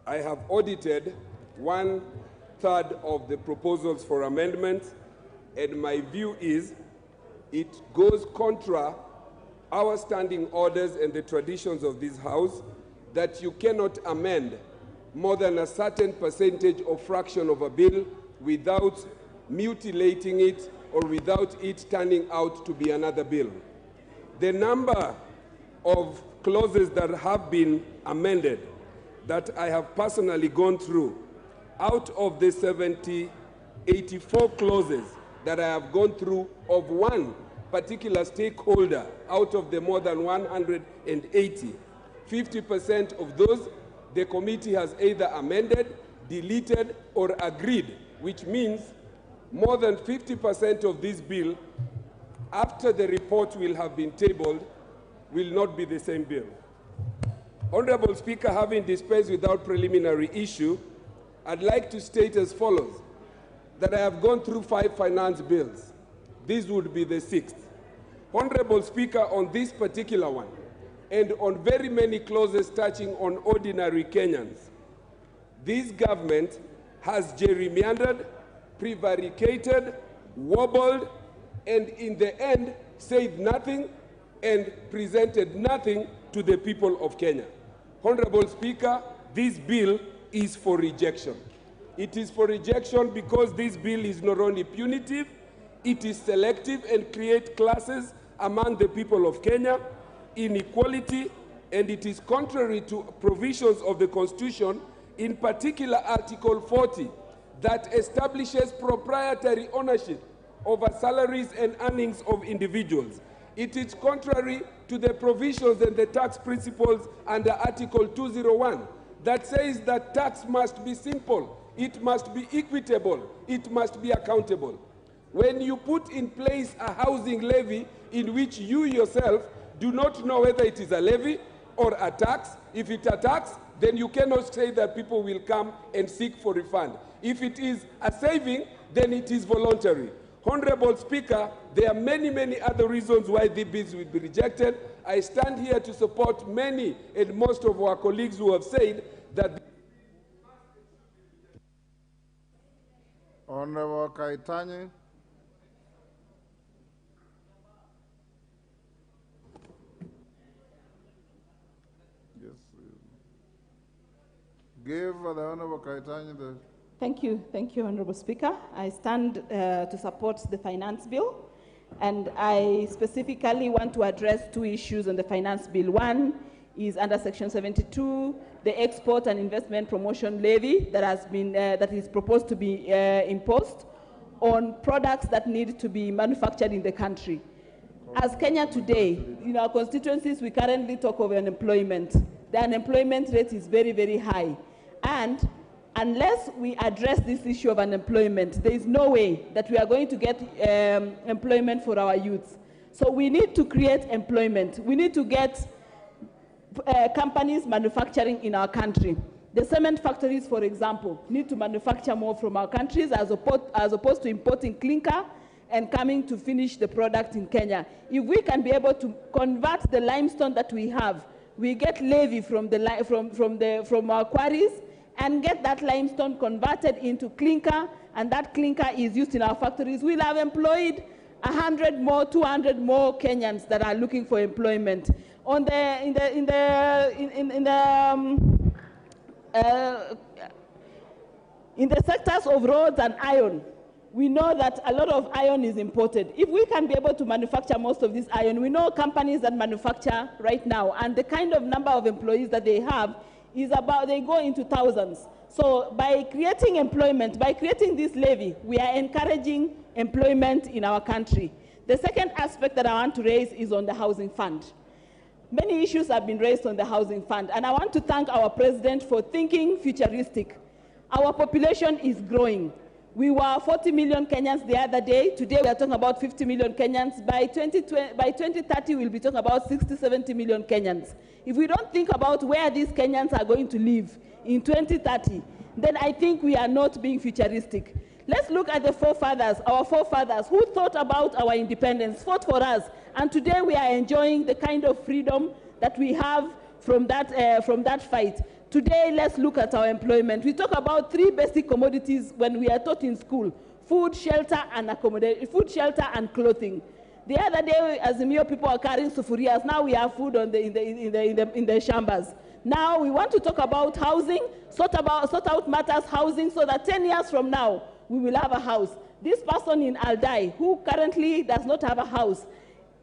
I have audited 1/3 of the proposals for amendments, and my view is it goes contra our standing orders and the traditions of this House that you cannot amend more than a certain percentage or fraction of a bill without mutilating it or without it turning out to be another bill. The number of clauses that have been amended that I have personally gone through, out of the 84 clauses that I have gone through of one particular stakeholder out of the more than 180, 50% of those the committee has either amended, deleted, or agreed, which means more than 50% of this bill, after the report will have been tabled, will not be the same bill. Honorable Speaker, having dispensed without preliminary issue, I'd like to state as follows, that I have gone through 5 finance bills. This would be the 6th. Honorable Speaker, on this particular one, and on very many clauses touching on ordinary Kenyans, this government has gerrymandered, prevaricated, wobbled, and in the end said nothing and presented nothing to the people of Kenya. Honorable Speaker, this bill is for rejection. It is for rejection because this bill is not only punitive, it is selective and creates classes among the people of Kenya, inequality, and it is contrary to provisions of the Constitution, in particular Article 40, that establishes proprietary ownership over salaries and earnings of individuals. It is contrary to the provisions and the tax principles under Article 201 that says that tax must be simple, it must be equitable, it must be accountable. When you put in place a housing levy in which you yourself do not know whether it is a levy or a tax, if it's a tax, then you cannot say that people will come and seek for refund. If it is a saving, then it is voluntary. Honorable Speaker, there are many, many other reasons why the bills will be rejected. I stand here to support many and most of our colleagues who have said that. Honorable Kaitani. Yes. Give the Honorable Kaitani the... Thank you, Honorable Speaker. I stand to support the finance bill, and I specifically want to address 2 issues on the finance bill. One is under Section 72, the export and investment promotion levy that is proposed to be imposed on products that need to be manufactured in the country. As Kenya today, in our constituencies, we currently talk of unemployment. The unemployment rate is very, very high, and unless we address this issue of unemployment, there is no way that we are going to get employment for our youths. So we need to create employment. We need to get companies manufacturing in our country. The cement factories, for example, need to manufacture more from our countries as opposed to importing clinker and coming to finish the product in Kenya. If we can be able to convert the limestone that we have, we get levy from our quarries and get that limestone converted into clinker, and that clinker is used in our factories, we'll have employed 100 more, 200 more Kenyans that are looking for employment. In the sectors of roads and iron, we know that a lot of iron is imported. If we can be able to manufacture most of this iron, we know companies that manufacture right now, and the kind of number of employees that they have is about, they go into thousands. So by creating employment, by creating this levy, we are encouraging employment in our country. The second aspect that I want to raise is on the housing fund. Many issues have been raised on the housing fund, and I want to thank our president for thinking futuristic. Our population is growing. We were 40 million Kenyans the other day. Today we are talking about 50 million Kenyans. By 2030, we'll be talking about 60, 70 million Kenyans. If we don't think about where these Kenyans are going to live in 2030, then I think we are not being futuristic. Let's look at the forefathers, our forefathers, who thought about our independence, fought for us, and today we are enjoying the kind of freedom that we have from that fight. Today, let's look at our employment. We talk about 3 basic commodities when we are taught in school: food, shelter, and accommodation. Food, shelter, and clothing. The other day, AZIMIO people are carrying sufurias. Now we have food in the shambas. Now we want to talk about housing, sort out matters housing, so that 10 years from now we will have a house. This person in Aldai, who currently does not have a house,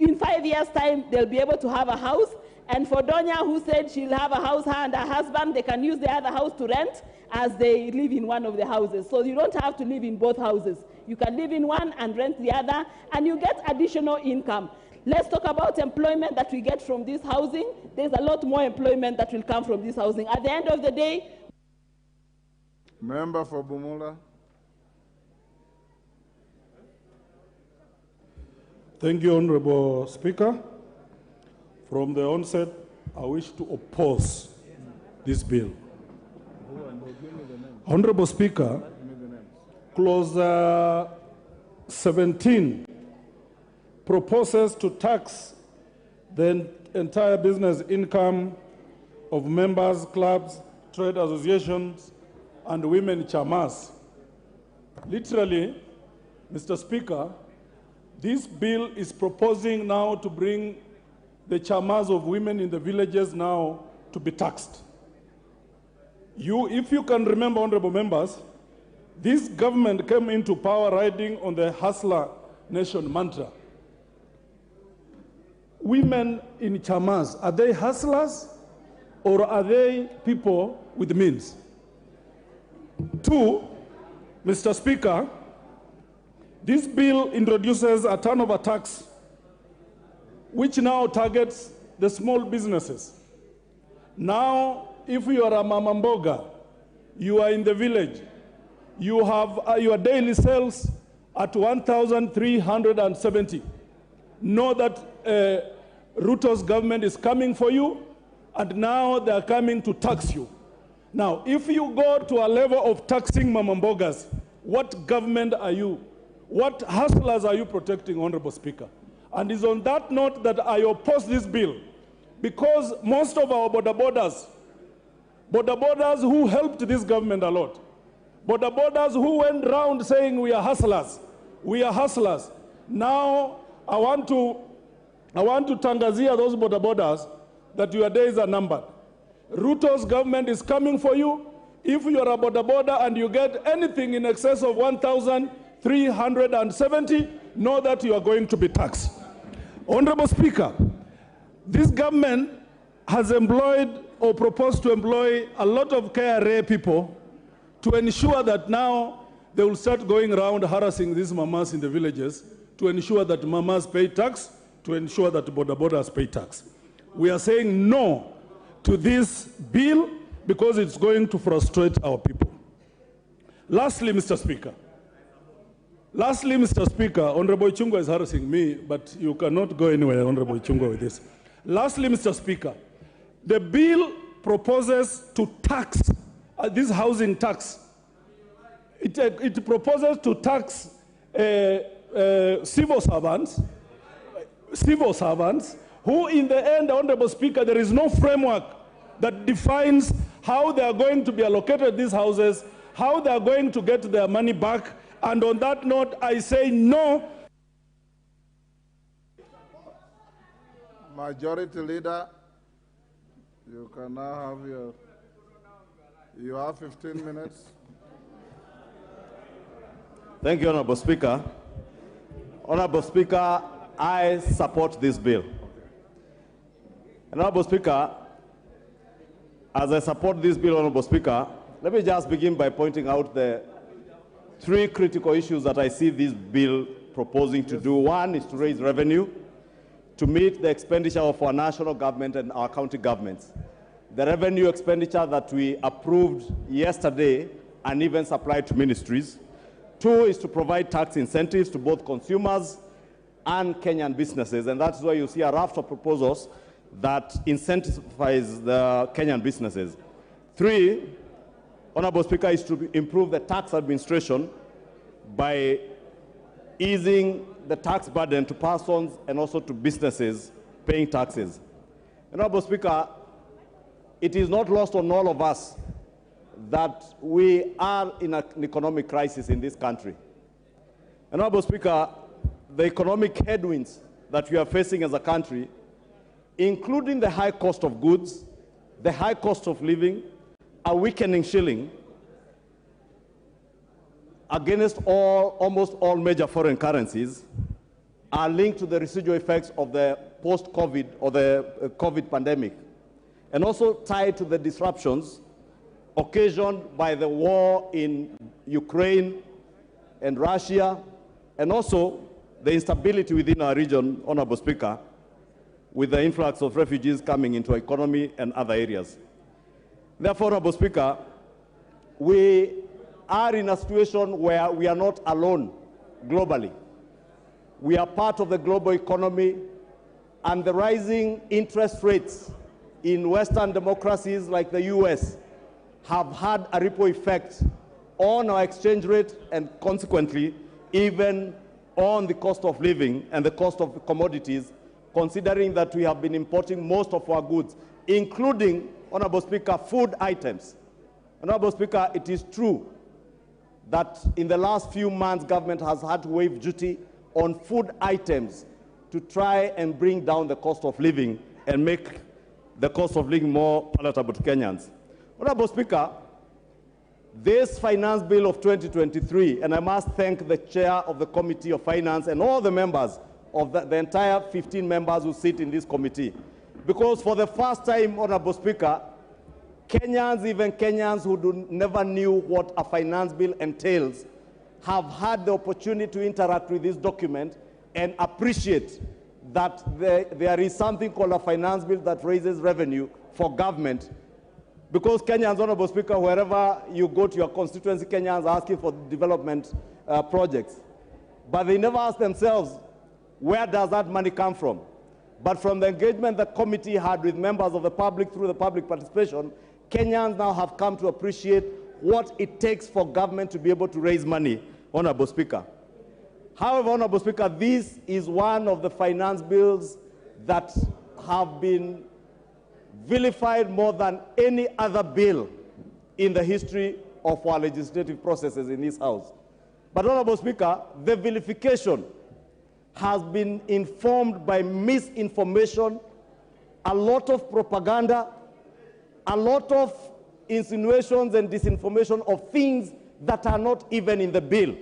in 5 years' time they'll be able to have a house. And for Donya, who said she'll have a house, her and her husband, they can use the other house to rent as they live in one of the houses. So you don't have to live in both houses. You can live in one and rent the other, and you get additional income. Let's talk about employment that we get from this housing. There's a lot more employment that will come from this housing. At the end of the day... Member for Bumula. Thank you, Honorable Speaker. From the onset, I wish to oppose this bill. Honorable Speaker, Clause 17 proposes to tax the entire business income of members, clubs, trade associations, and women chamas. Literally, Mr. Speaker, this bill is proposing now to bring the chamas of women in the villages now to be taxed. If you can remember, honorable members, this government came into power riding on the hustler nation mantra. Women in chamas, are they hustlers or are they people with means? 2, Mr. Speaker, this bill introduces a turnover tax which now targets the small businesses. Now, if you are a mama mboga, you are in the village, you have your daily sales at 1,370. Know that Ruto's government is coming for you, and now they are coming to tax you. Now, if you go to a level of taxing mama mbogas, what government are you? What hustlers are you protecting, Honorable Speaker? And it's on that note that I oppose this bill, because most of our border-borders who helped this government a lot, border-borders who went around saying we are hustlers, Now I want to tangazia those border-borders that your days are numbered. Ruto's government is coming for you. If you are a border-border and you get anything in excess of 1,370, know that you are going to be taxed. Honorable Speaker, this government has employed or proposed to employ a lot of KRA people to ensure that now they will start going around harassing these mamas in the villages to ensure that mamas pay tax, to ensure that border-borders pay tax. We are saying no to this bill because it's going to frustrate our people. Lastly, Mr. Speaker, Lastly, Mr. Speaker, Honorable Chungwa is harassing me, but you cannot go anywhere, Honorable Chungwa, with this. Lastly, Mr. Speaker, the bill proposes to tax this housing tax. It proposes to tax civil servants who, in the end, Honorable Speaker, there is no framework that defines how they are going to be allocated these houses, how they are going to get their money back. And on that note, I say no. Majority Leader, you can now have you have 15 minutes. Thank you, Honorable Speaker. Honorable Speaker, I support this bill. Honorable Speaker, as I support this bill, Honorable Speaker, let me just begin by pointing out the three critical issues that I see this bill proposing to do. One is to raise revenue to meet the expenditure of our national government and our county governments. The revenue expenditure that we approved yesterday and even supplied to ministries. Two is to provide tax incentives to both consumers and Kenyan businesses, and that's why you see a raft of proposals that incentivize the Kenyan businesses. Three, Honorable Speaker, is to improve the tax administration by easing the tax burden to persons and also to businesses paying taxes. Honorable Speaker, it is not lost on all of us that we are in an economic crisis in this country. Honorable Speaker, the economic headwinds that we are facing as a country, including the high cost of goods, the high cost of living, a weakening shilling against almost all major foreign currencies, are linked to the residual effects of the post-COVID or the COVID pandemic, and also tied to the disruptions occasioned by the war in Ukraine and Russia, and also the instability within our region, Honorable Speaker, with the influx of refugees coming into our economy and other areas. Therefore, Honorable Speaker, we are in a situation where we are not alone globally. We are part of the global economy, and the rising interest rates in Western democracies like the US have had a ripple effect on our exchange rate and consequently even on the cost of living and the cost of commodities, considering that we have been importing most of our goods, including, Honorable Speaker, food items. Honorable Speaker, it is true that in the last few months, government has had to waive duty on food items to try and bring down the cost of living and make the cost of living more palatable to Kenyans. Honorable Speaker, this finance bill of 2023, and I must thank the chair of the Committee of Finance and all the members of the entire 15 members who sit in this committee, because for the first time, Honorable Speaker, Kenyans, even Kenyans who never knew what a finance bill entails, have had the opportunity to interact with this document and appreciate that there is something called a finance bill that raises revenue for government. Because Kenyans, Honorable Speaker, wherever you go to your constituency, Kenyans are asking for development projects. But they never ask themselves, where does that money come from? But from the engagement the committee had with members of the public through the public participation, Kenyans now have come to appreciate what it takes for government to be able to raise money, Honorable Speaker. However, Honorable Speaker, this is one of the finance bills that have been vilified more than any other bill in the history of our legislative processes in this House. But, Honorable Speaker, the vilification has been informed by misinformation, a lot of propaganda, a lot of insinuations and disinformation of things that are not even in the bill.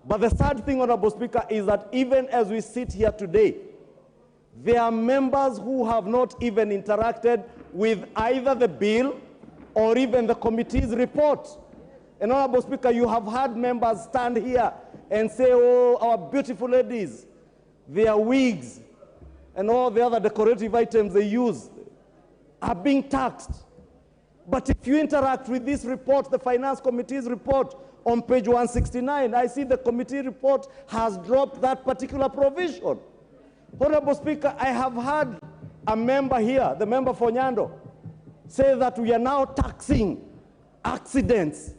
But the sad thing, Honorable Speaker, is that even as we sit here today, there are members who have not even interacted with either the bill or even the committee's report. And Honorable Speaker, you have had members stand here and say, oh, our beautiful ladies, their wigs and all the other decorative items they use are being taxed. But if you interact with this report, the Finance Committee's report On page 169, I see the committee report has dropped that particular provision. Honorable Speaker, I have had a member here, the member for Nyando, say that we are now taxing accidents,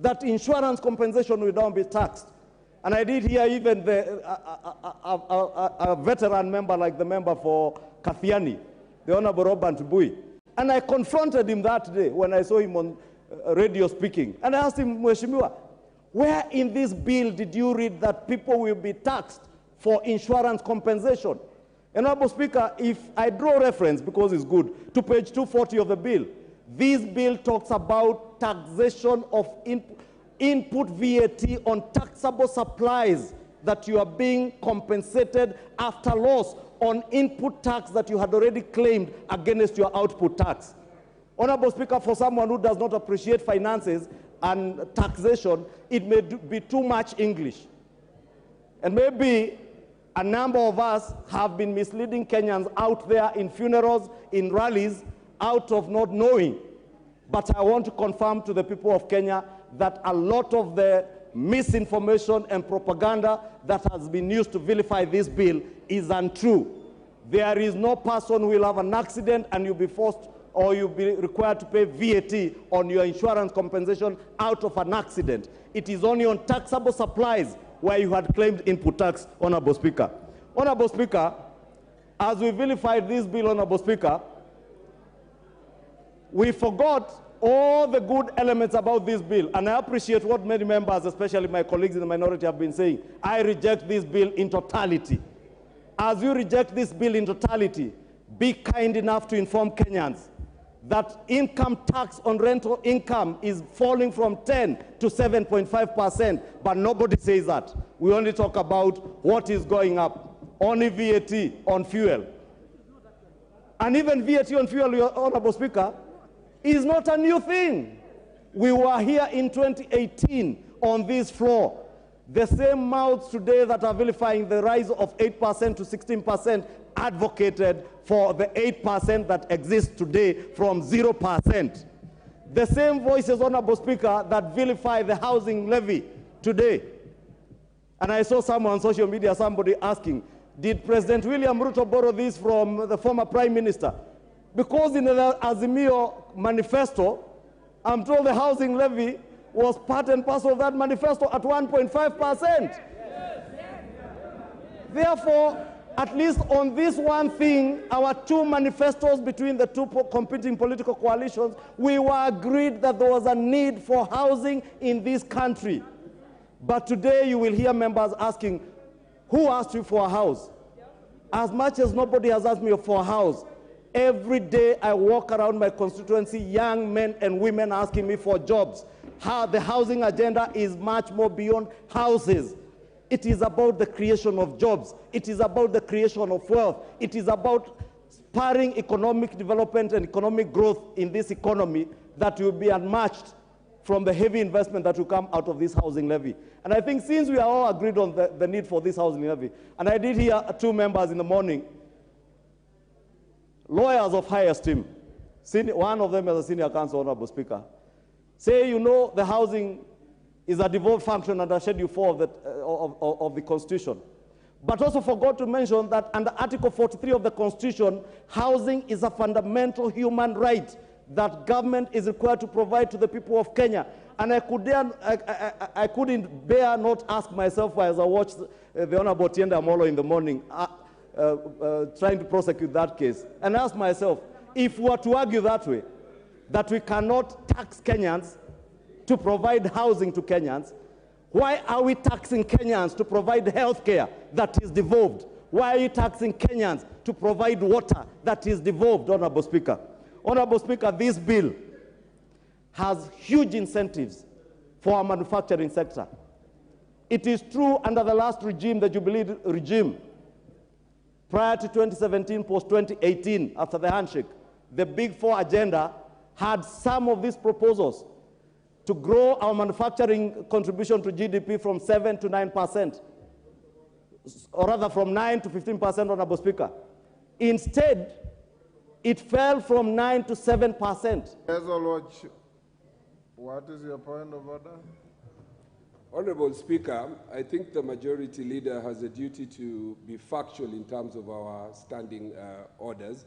that insurance compensation will now be taxed. And I did hear even a veteran member like the member for Kathiani, the Honorable Robert Bui. And I confronted him that day when I saw him on radio speaking. And I asked him, Mheshimiwa, where in this bill did you read that people will be taxed for insurance compensation? And Honorable Speaker, if I draw reference, because it's good, to page 240 of the bill, this bill talks about taxation of input VAT on taxable supplies that you are being compensated after loss on input tax that you had already claimed against your output tax. Honorable Speaker, for someone who does not appreciate finances and taxation, it may be too much English. And maybe a number of us have been misleading Kenyans out there in funerals, in rallies, out of not knowing. But I want to confirm to the people of Kenya that a lot of the misinformation and propaganda that has been used to vilify this bill is untrue. There is no person who will have an accident and you'll be forced or you'll be required to pay VAT on your insurance compensation out of an accident. It is only on taxable supplies where you had claimed input tax, Honorable Speaker. Honorable Speaker, as we vilified this bill, Honorable Speaker, we forgot all the good elements about this bill, and I appreciate what many members, especially my colleagues in the minority, have been saying. I reject this bill in totality. As you reject this bill in totality, be kind enough to inform Kenyans that income tax on rental income is falling from 10 to 7.5%, but nobody says that. We only talk about what is going up, only VAT on fuel. And even VAT on fuel, Your Honorable Speaker, is not a new thing. We were here in 2018 on this floor. The same mouths today that are vilifying the rise of 8% to 16% advocated for the 8% that exists today from 0%. The same voices, Honorable Speaker, that vilify the housing levy today. And I saw someone on social media, somebody asking, did President William Ruto borrow this from the former Prime Minister? Because in the AZIMIO manifesto, I'm told the housing levy was part and parcel of that manifesto at 1.5%. Therefore, at least on this one thing, our two manifestos between the two competing political coalitions, we were agreed that there was a need for housing in this country. But today you will hear members asking, who asked you for a house? As much as nobody has asked me for a house, every day I walk around my constituency, young men and women asking me for jobs. How the housing agenda is much more beyond houses. It is about the creation of jobs. It is about the creation of wealth. It is about spurring economic development and economic growth in this economy that will be unmatched from the heavy investment that will come out of this housing levy. And I think since we are all agreed on the need for this housing levy, and I did hear two members in the morning, lawyers of high esteem, one of them is a senior counsel, Honorable Speaker, say, you know, the housing is a devolved function under Schedule 4 of the Constitution. But also forgot to mention that under Article 43 of the Constitution, housing is a fundamental human right that government is required to provide to the people of Kenya. And I couldn't bear not ask myself as I watched the Honorable Tienda Amolo in the morning trying to prosecute that case, and ask myself, if we were to argue that way, that we cannot tax Kenyans to provide housing to Kenyans, why are we taxing Kenyans to provide health care that is devolved? Why are you taxing Kenyans to provide water that is devolved, Honorable Speaker? Honorable Speaker, this bill has huge incentives for our manufacturing sector. It is true under the last regime, the Jubilee regime, prior to 2017, post-2018, after the handshake, the Big Four agenda had some of these proposals to grow our manufacturing contribution to GDP from 7 to 9%, or rather from 9 to 15%, Honorable Speaker. Instead, it fell from 9 to 7%. What is your point of order? Honorable Speaker, I think the majority leader has a duty to be factual in terms of our standing orders.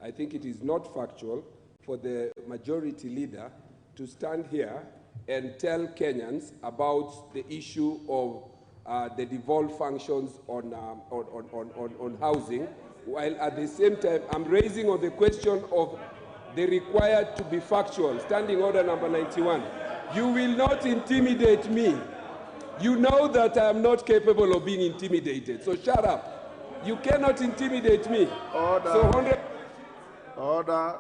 I think it is not factual for the majority leader to stand here and tell Kenyans about the issue of the devolved functions on housing, while at the same time I'm raising on the question of the required to be factual. Standing order number 91. You will not intimidate me. You know that I am not capable of being intimidated, so shut up. You cannot intimidate me. Order. So, Order.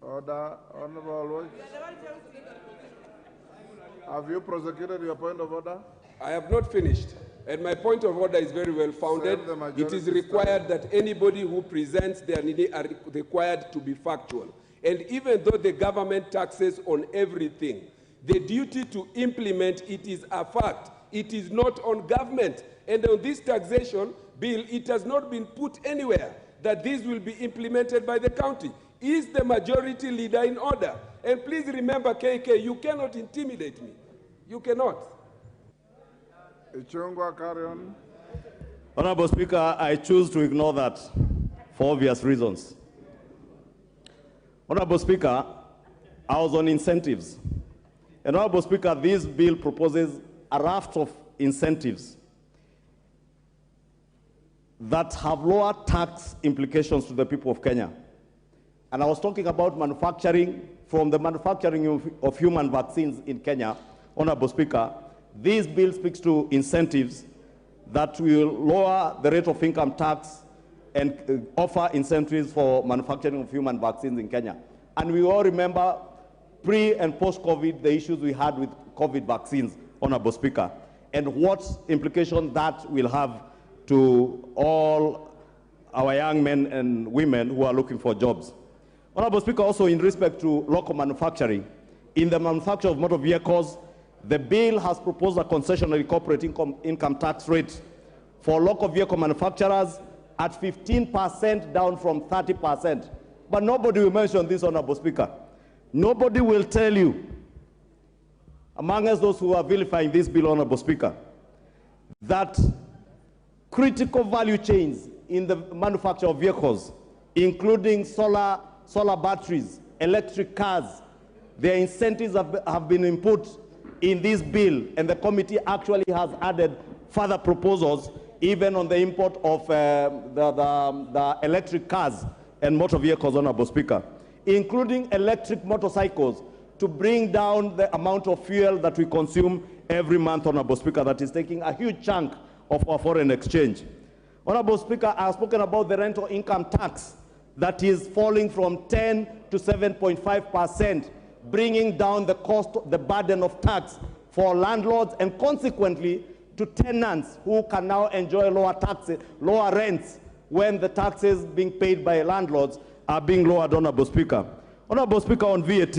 Order. Honorable. Have you prosecuted your point of order? I have not finished. And my point of order is very well founded. It is required that anybody who presents their need are required to be factual. And even though the government taxes on everything, the duty to implement it is a fact. It is not on government. And on this taxation bill, it has not been put anywhere that this will be implemented by the county. Is the majority leader in order? And please remember, KK, you cannot intimidate me. You cannot. Ichungwa, carry on. Honorable Speaker, I choose to ignore that for obvious reasons. Honorable Speaker, I was on incentives. And Honorable Speaker, this bill proposes a raft of incentives that have lower tax implications to the people of Kenya. And I was talking about manufacturing, from the manufacturing of human vaccines in Kenya. Honorable Speaker, this bill speaks to incentives that will lower the rate of income tax and offer incentives for manufacturing of human vaccines in Kenya. And we all remember pre and post-COVID, the issues we had with COVID vaccines, Honorable Speaker, and what implication that will have to all our young men and women who are looking for jobs. Honorable Speaker, also in respect to local manufacturing, in the manufacture of motor vehicles, the bill has proposed a concessionary corporate income tax rate for local vehicle manufacturers at 15%, down from 30%. But nobody will mention this, Honorable Speaker. Nobody will tell you, among us those who are vilifying this bill, Honorable Speaker, that critical value chains in the manufacture of vehicles, including solar batteries, electric cars, their incentives have been input in this bill, and the committee actually has added further proposals even on the import of the electric cars and motor vehicles, Honorable Speaker, including electric motorcycles, to bring down the amount of fuel that we consume every month, Honorable Speaker, that is taking a huge chunk of our foreign exchange. Honorable Speaker, I have spoken about the rental income tax that is falling from 10 to 7.5%, bringing down the cost, the burden of tax for landlords, and consequently to tenants who can now enjoy lower taxes, lower rents, when the taxes being paid by landlords are being lowered, Honorable Speaker. Honorable Speaker, on VAT,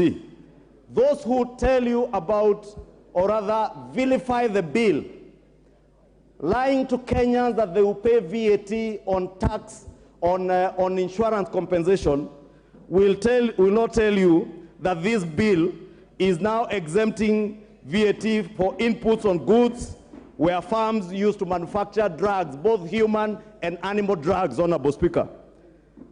those who tell you about, or rather vilify the bill, lying to Kenyans that they will pay VAT on tax, on insurance compensation, will not tell you that this bill is now exempting VAT for inputs on goods where farms used to manufacture drugs, both human and animal drugs, Honorable Speaker.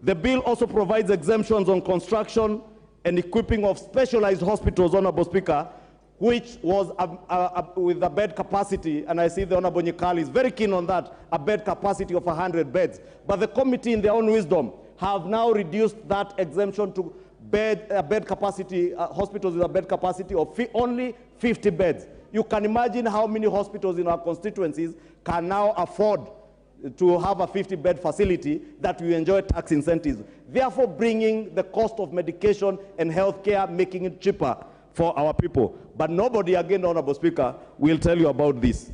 The bill also provides exemptions on construction and equipping of specialized hospitals, Honorable Speaker, which was with a bed capacity, and I see the Honorable Nyikali is very keen on that, a bed capacity of 100 beds. But the committee, in their own wisdom, have now reduced that exemption to bed capacity, hospitals with a bed capacity of only 50 beds. You can imagine how many hospitals in our constituencies can now afford to have a 50-bed facility that will enjoy tax incentives, therefore bringing the cost of medication and health care, making it cheaper for our people. But nobody, again, Honorable Speaker, will tell you about this.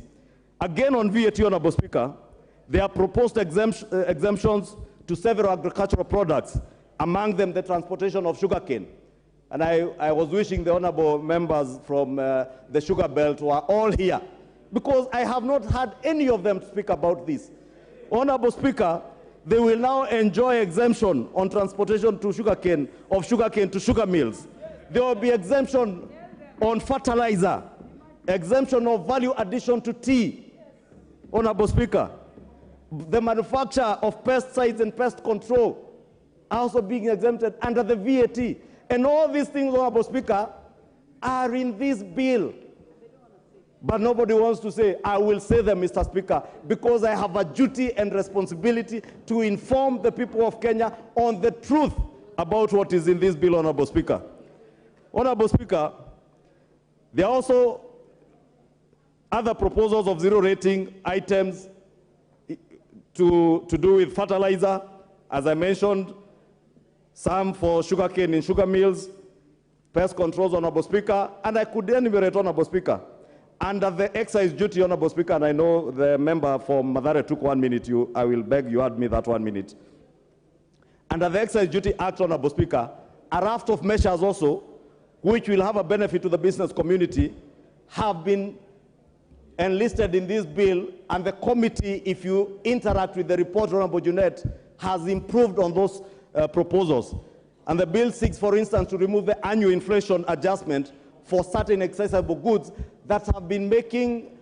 Again, on VAT, Honorable Speaker, there are proposed exemptions to several agricultural products, among them the transportation of sugarcane. And I was wishing the honorable members from the sugar belt were all here, because I have not had any of them speak about this. Honorable Speaker, they will now enjoy exemption on transportation to sugarcane, of sugarcane to sugar mills. There will be exemption on fertilizer exemption of value addition to tea, Honorable Speaker. The manufacture of pesticides and pest control are also being exempted under the VAT. And all these things, Honorable Speaker, are in this bill. But nobody wants to say, I will say them, Mr. Speaker, because I have a duty and responsibility to inform the people of Kenya on the truth about what is in this bill, Honorable Speaker. Honorable Speaker, there are also other proposals of zero rating items to do with fertilizer, as I mentioned, some for sugarcane in sugar mills, pest controls, Honorable Speaker, and I could enumerate, Honorable Speaker. Under the excise duty, Honorable Speaker, and I know the member from Mathare took 1 minute, I will beg you add me that 1 minute. Under the Excise Duty Act, Honorable Speaker, a raft of measures also, which will have a benefit to the business community, have been enlisted in this bill, and the committee, if you interact with the report, Honorable Junet, has improved on those proposals. And the bill seeks, for instance, to remove the annual inflation adjustment for certain accessible goods that have been making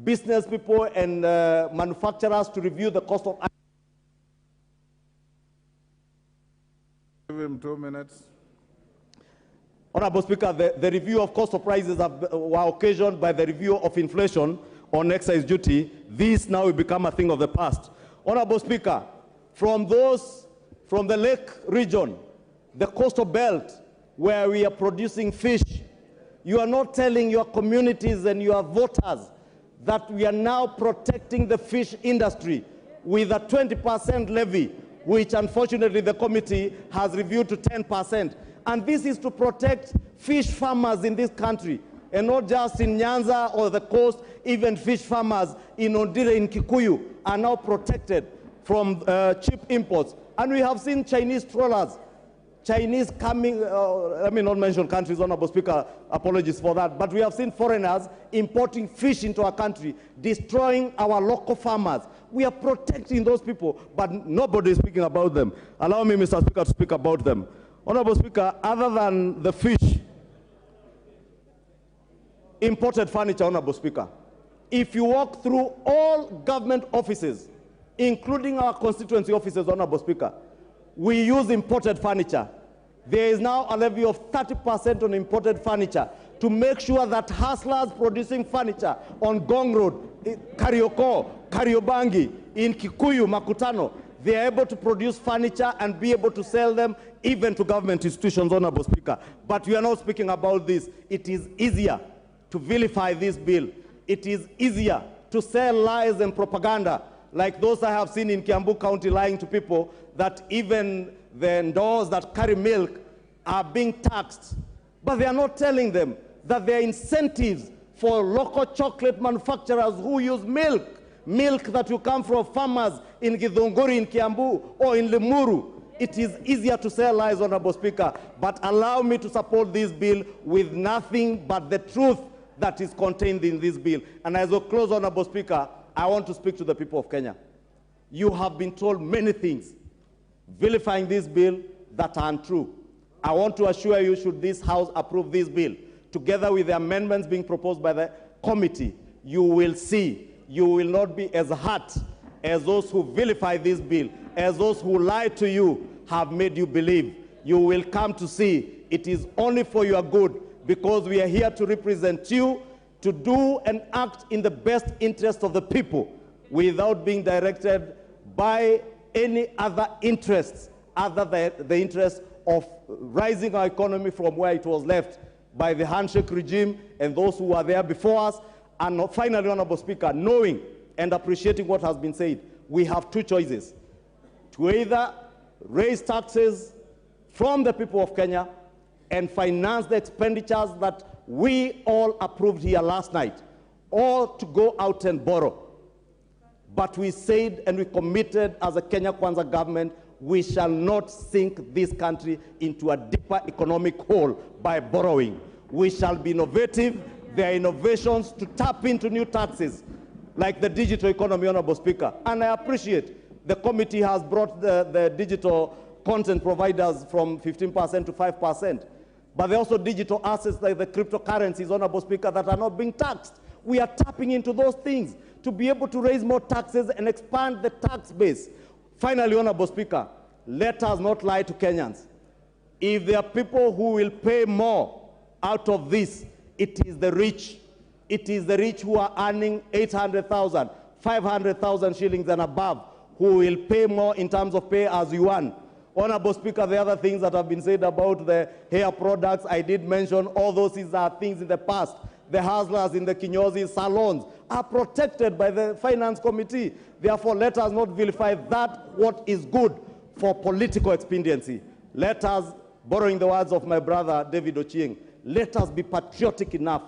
business people and manufacturers to review the cost of. Give him 2 minutes. Honorable Speaker, the review of cost of prices were occasioned by the review of inflation on excise duty. This now will become a thing of the past. Honorable Speaker, from the lake region, the coastal belt, where we are producing fish, you are not telling your communities and your voters that we are now protecting the fish industry with a 20% levy, which unfortunately the committee has reviewed to 10%. And this is to protect fish farmers in this country, and not just in Nyanza or the coast. Even fish farmers in Ondire, in Kikuyu, are now protected from cheap imports. And we have seen Chinese trawlers, Chinese coming, let me not mention countries, Honorable Speaker, apologies for that, but we have seen foreigners importing fish into our country, destroying our local farmers. We are protecting those people, but nobody is speaking about them. Allow me, Mr. Speaker, to speak about them. Honorable Speaker, other than the fish, imported furniture, Honorable Speaker, if you walk through all government offices, including our constituency offices, Honorable Speaker, we use imported furniture. There is now a levy of 30% on imported furniture to make sure that hustlers producing furniture on Gong Road, Karioko, Kariobangi, in Kikuyu, Makutano, they are able to produce furniture and be able to sell them even to government institutions, Honorable Speaker. But we are not speaking about this. It is easier to vilify this bill. It is easier to sell lies and propaganda, like those I have seen in Kiambu County, lying to people that even the stores that carry milk are being taxed. But they are not telling them that there are incentives for local chocolate manufacturers who use milk that will come from farmers in Githunguri, in Kiambu, or in Limuru. It is easier to sell lies, Honorable Speaker, but allow me to support this bill with nothing but the truth that is contained in this bill. And as we close, Honorable Speaker, I want to speak to the people of Kenya. You have been told many things vilifying this bill that are untrue. I want to assure you, should this House approve this bill, together with the amendments being proposed by the committee, you will see, you will not be as hurt as those who vilify this bill, as those who lie to you have made you believe. You will come to see it is only for your good, because we are here to represent you, to do and act in the best interest of the people without being directed by any other interests other than the interest of rising our economy from where it was left by the handshake regime and those who were there before us. And finally, Honorable Speaker, knowing and appreciating what has been said, we have two choices: to either raise taxes from the people of Kenya and finance the expenditures that we all approved here last night, or to go out and borrow. But we said and we committed as a Kenya Kwanza government, we shall not sink this country into a deeper economic hole by borrowing. We shall be innovative. There are innovations to tap into new taxes, like the digital economy, Honorable Speaker. And I appreciate the committee has brought the digital content providers from 15% to 5%. But there are also digital assets like the cryptocurrencies, Honorable Speaker, that are not being taxed. We are tapping into those things to be able to raise more taxes and expand the tax base. Finally, Honorable Speaker, let us not lie to Kenyans. If there are people who will pay more out of this, it is the rich. It is the rich who are earning 800,000, 500,000 shillings and above who will pay more in terms of pay as you earn. Honorable Speaker, the other things that have been said about the hair products, I did mention all those are things in the past. The hustlers in the kinyozi salons are protected by the Finance Committee. Therefore, let us not vilify that what is good for political expediency. Let us, borrowing the words of my brother David Ochieng, let us be patriotic enough.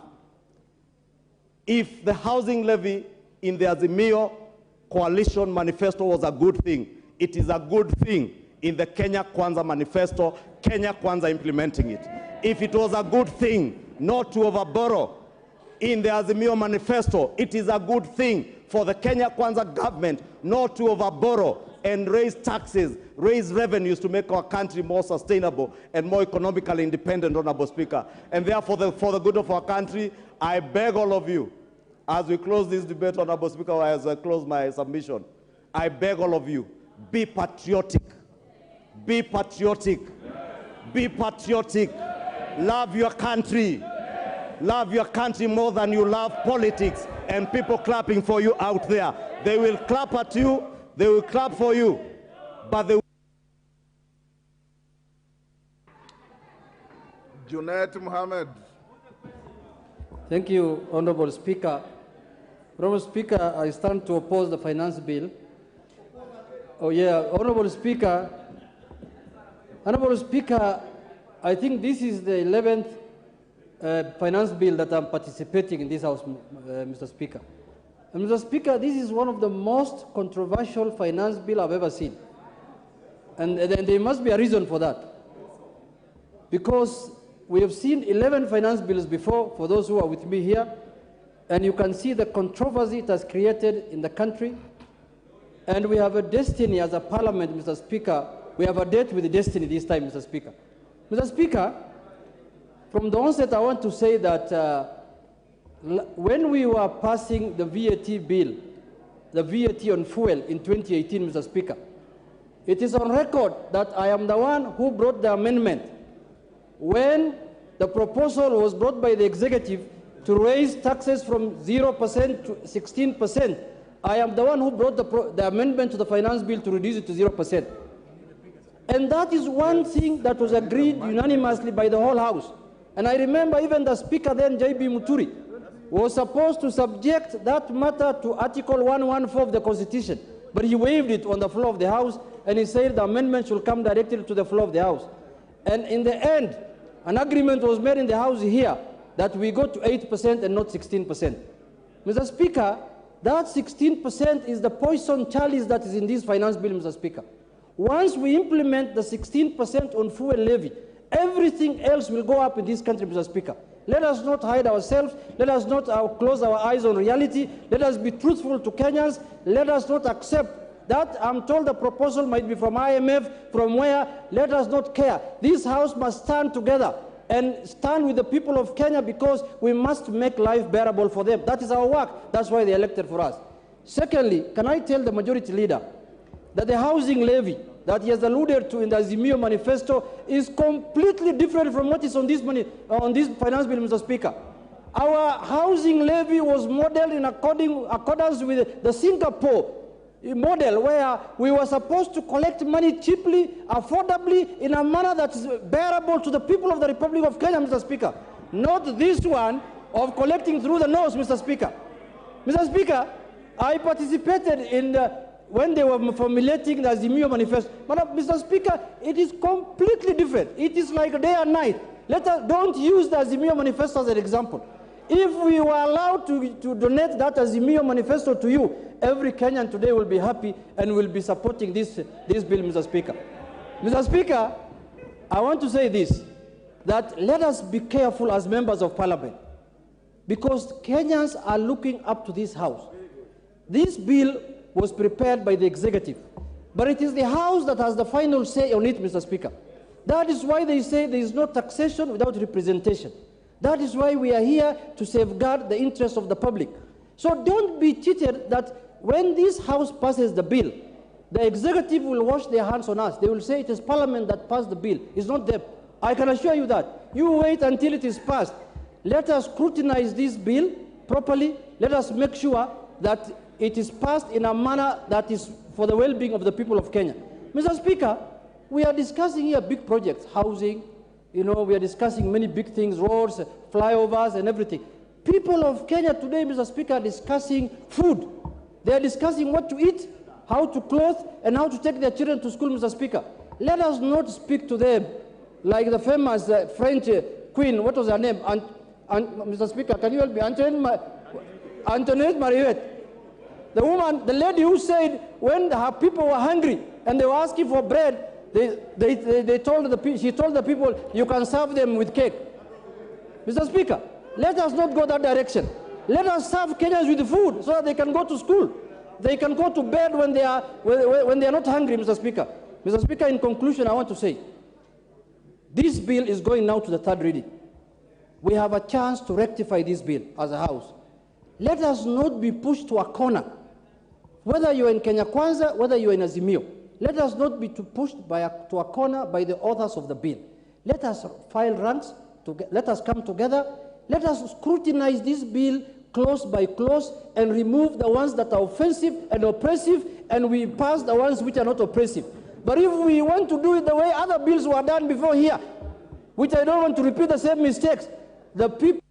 If the housing levy in the AZIMIO coalition manifesto was a good thing, it is a good thing in the Kenya Kwanza manifesto, Kenya Kwanza implementing it. If it was a good thing not to overborrow in the AZIMIO manifesto, it is a good thing for the Kenya Kwanza government not to overborrow and raise taxes, raise revenues to make our country more sustainable and more economically independent, Honorable Speaker. And therefore, for the good of our country, I beg all of you, as we close this debate, Honorable Speaker, as I close my submission, I beg all of you, be patriotic. Be patriotic. Be patriotic. Love your country. Love your country more than you love politics and people clapping for you out there. They will clap at you, they will clap for you, but they will... Junaid Mohammed. Thank you, Honorable Speaker. Honorable Speaker, I stand to oppose the finance bill. Oh yeah, Honorable Speaker, I think this is the 11th finance bill that I'm participating in this House, Mr. Speaker. And Mr. Speaker, this is one of the most controversial finance bill I've ever seen. And there must be a reason for that. Because we have seen 11 finance bills before, for those who are with me here, and you can see the controversy it has created in the country. And we have a destiny as a parliament, Mr. Speaker. We have a date with the destiny this time, Mr. Speaker. Mr. Speaker, from the onset, I want to say that when we were passing the VAT bill, the VAT on fuel in 2018, Mr. Speaker, it is on record that I am the one who brought the amendment when the proposal was brought by the executive to raise taxes from 0% to 16%. I am the one who brought the amendment to the finance bill to reduce it to 0%. And that is one thing that was agreed unanimously by the whole House. And I remember even the Speaker then, J.B. Muturi, was supposed to subject that matter to Article 114 of the Constitution, but he waived it on the floor of the House, and he said the amendment should come directly to the floor of the House. And in the end, an agreement was made in the House here that we go to 8% and not 16%. Mr. Speaker, that 16% is the poison chalice that is in this finance bill, Mr. Speaker. Once we implement the 16% on fuel levy, everything else will go up in this country, Mr. Speaker. Let us not hide ourselves. Let us not close our eyes on reality. Let us be truthful to Kenyans. Let us not accept that. I'm told the proposal might be from IMF, from where. Let us not care. This House must stand together and stand with the people of Kenya, because we must make life bearable for them. That is our work. That's why they elected for us. Secondly, can I tell the majority leader that the housing levy that he has alluded to in the AZIMIO manifesto is completely different from what is on this finance bill, Mr. Speaker. Our housing levy was modeled in accordance with the Singapore model, where we were supposed to collect money cheaply, affordably, in a manner that is bearable to the people of the Republic of Kenya, Mr. Speaker. Not this one of collecting through the nose, Mr. Speaker. Mr. Speaker, I participated in when they were formulating the AZIMIO manifesto. But Mr. Speaker, it is completely different. It is like day and night. Don't use the AZIMIO manifesto as an example. If we were allowed to donate that AZIMIO manifesto to you, every Kenyan today will be happy and will be supporting this bill, Mr. Speaker. Mr. Speaker, I want to say this, that let us be careful as members of parliament, because Kenyans are looking up to this House. This bill was prepared by the executive, but it is the House that has the final say on it, Mr. Speaker. That is why they say there is no taxation without representation. That is why we are here to safeguard the interests of the public. So don't be cheated that when this House passes the bill, the executive will wash their hands on us. They will say it is Parliament that passed the bill. It's not them. I can assure you that. You wait until it is passed. Let us scrutinize this bill properly. Let us make sure that it is passed in a manner that is for the well-being of the people of Kenya. Mr. Speaker, we are discussing here big projects, housing, we are discussing many big things, roads, flyovers, and everything. People of Kenya today, Mr. Speaker, are discussing food. They are discussing what to eat, how to clothe, and how to take their children to school, Mr. Speaker. Let us not speak to them like the famous French queen, what was her name? Mr. Speaker, can you help me? Antoinette Mariette. The woman, the lady who said when her people were hungry and they were asking for bread, she told the people, you can serve them with cake. Mr. Speaker, let us not go that direction. Let us serve Kenyans with food so that they can go to school. They can go to bed when they are not hungry, Mr. Speaker. Mr. Speaker, in conclusion, I want to say, this bill is going now to the third reading. We have a chance to rectify this bill as a House. Let us not be pushed to a corner. Whether you're in Kenya Kwanza, whether you're in AZIMIO, let us not be pushed to a corner by the authors of the bill. Let us file ranks, let us come together, let us scrutinize this bill clause by clause and remove the ones that are offensive and oppressive, and we pass the ones which are not oppressive. But if we want to do it the way other bills were done before here, which I don't want to repeat the same mistakes, the people...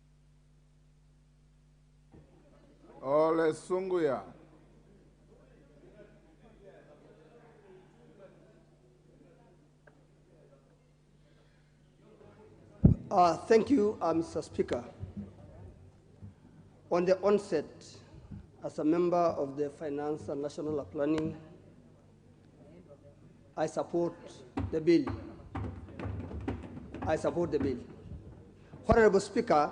Ole Sunguya. Thank you, Mr. Speaker. On the onset, as a member of the Finance and National Planning, I support the bill. I support the bill. Honorable Speaker,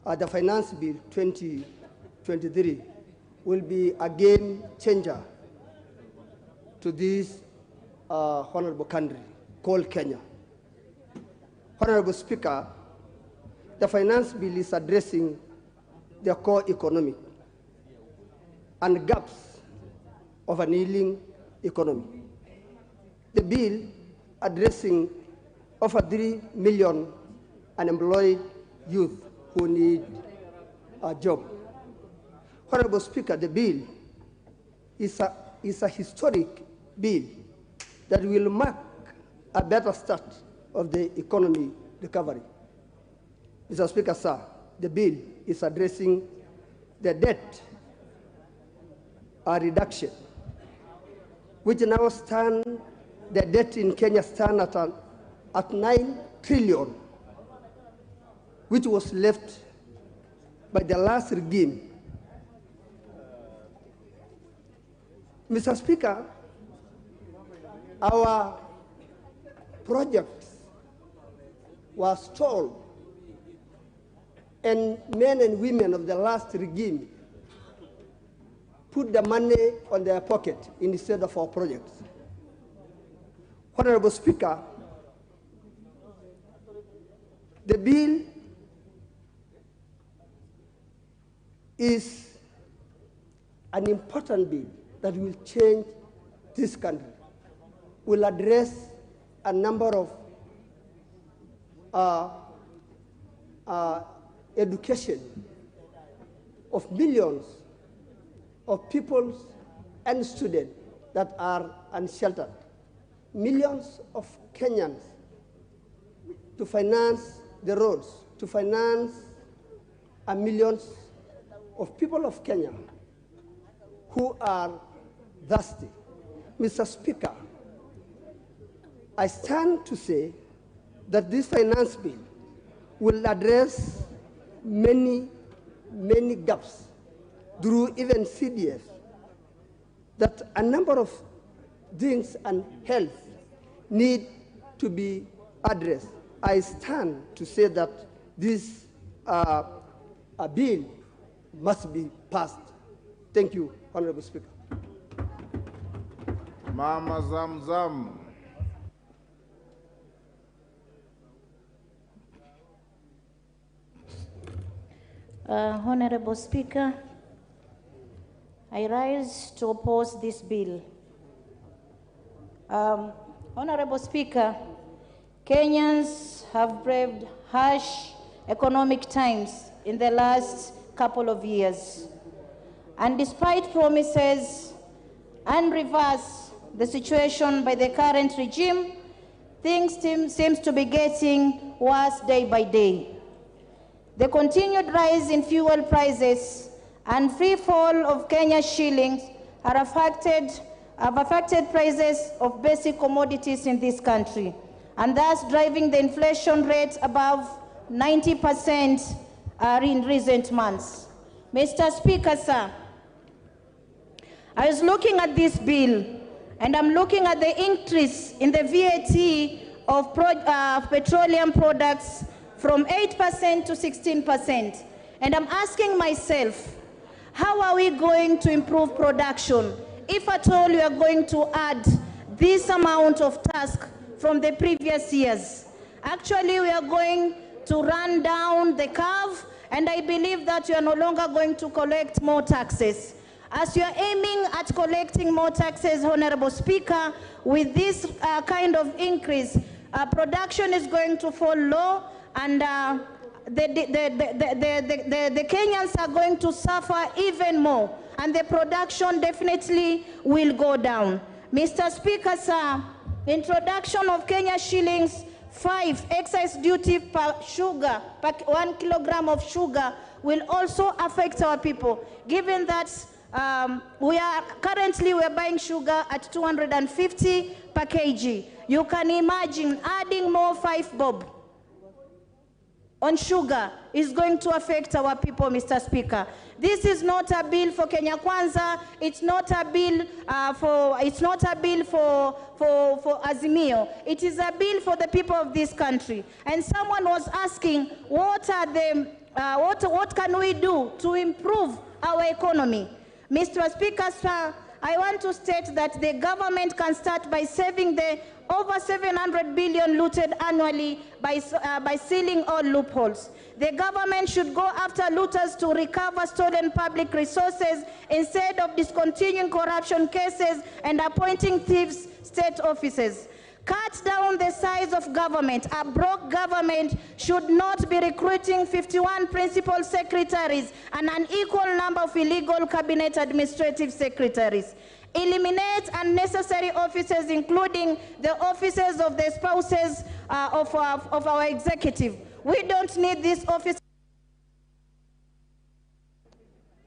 the Finance Bill 2023 will be a game changer to this honorable country called Kenya. Honorable Speaker, the Finance Bill is addressing the core economy and gaps of an ailing economy. The bill addressing over 3 million unemployed youth who need a job. Honorable Speaker, the bill is a historic bill that will mark a better start of the economy recovery. Mr. Speaker, sir, the bill is addressing the debt reduction, which now the debt in Kenya stand at 9 trillion, which was left by the last regime. Mr. Speaker, our projects were stalled, and men and women of the last regime put the money on their pocket instead of our projects. Honorable Speaker, the bill is an important bill that will change this country, will address a number of education of millions of people and students that are unsheltered. Millions of Kenyans to finance the roads, to finance millions of people of Kenya who are thirsty. Mr. Speaker, I stand to say that this finance bill will address many gaps through even CDF, that a number of things and health need to be addressed. I stand to say that this bill must be passed. Thank you, Honorable Speaker. Mama Zamzam. Honorable Speaker, I rise to oppose this bill. Honorable Speaker, Kenyans have braved harsh economic times in the last couple of years. And despite promises and reverse the situation by the current regime, things seems to be getting worse day by day. The continued rise in fuel prices and free fall of Kenya's shillings have affected prices of basic commodities in this country, and thus driving the inflation rate above 90% in recent months. Mr. Speaker, sir, I was looking at this bill, and I'm looking at the increase in the VAT of petroleum products from 8% to 16%. And I'm asking myself, how are we going to improve production if at all we are going to add this amount of task from the previous years? Actually, we are going to run down the curve, and I believe that we are no longer going to collect more taxes. As you are aiming at collecting more taxes, Honorable Speaker, with this kind of increase, production is going to fall low, and the Kenyans are going to suffer even more, and the production definitely will go down. Mr. Speaker, sir, introduction of Kenya shillings 5 excise duty per sugar, per 1 kilogram of sugar, will also affect our people, given that currently we're buying sugar at 250 per kg. You can imagine adding more 5 bob on sugar is going to affect our people, Mr. Speaker. This is not a bill for Kenya Kwanza. It's not a bill for AZIMIO. It is a bill for the people of this country. And someone was asking, what can we do to improve our economy? Mr. Speaker, sir, I want to state that the government can start by saving the over 700 billion looted annually by sealing all loopholes. The government should go after looters to recover stolen public resources instead of discontinuing corruption cases and appointing thieves state officers. Cut down the size of government. A broke government should not be recruiting 51 principal secretaries and an equal number of illegal cabinet administrative secretaries. Eliminate unnecessary offices, including the offices of the spouses of our executive. We don't need this office.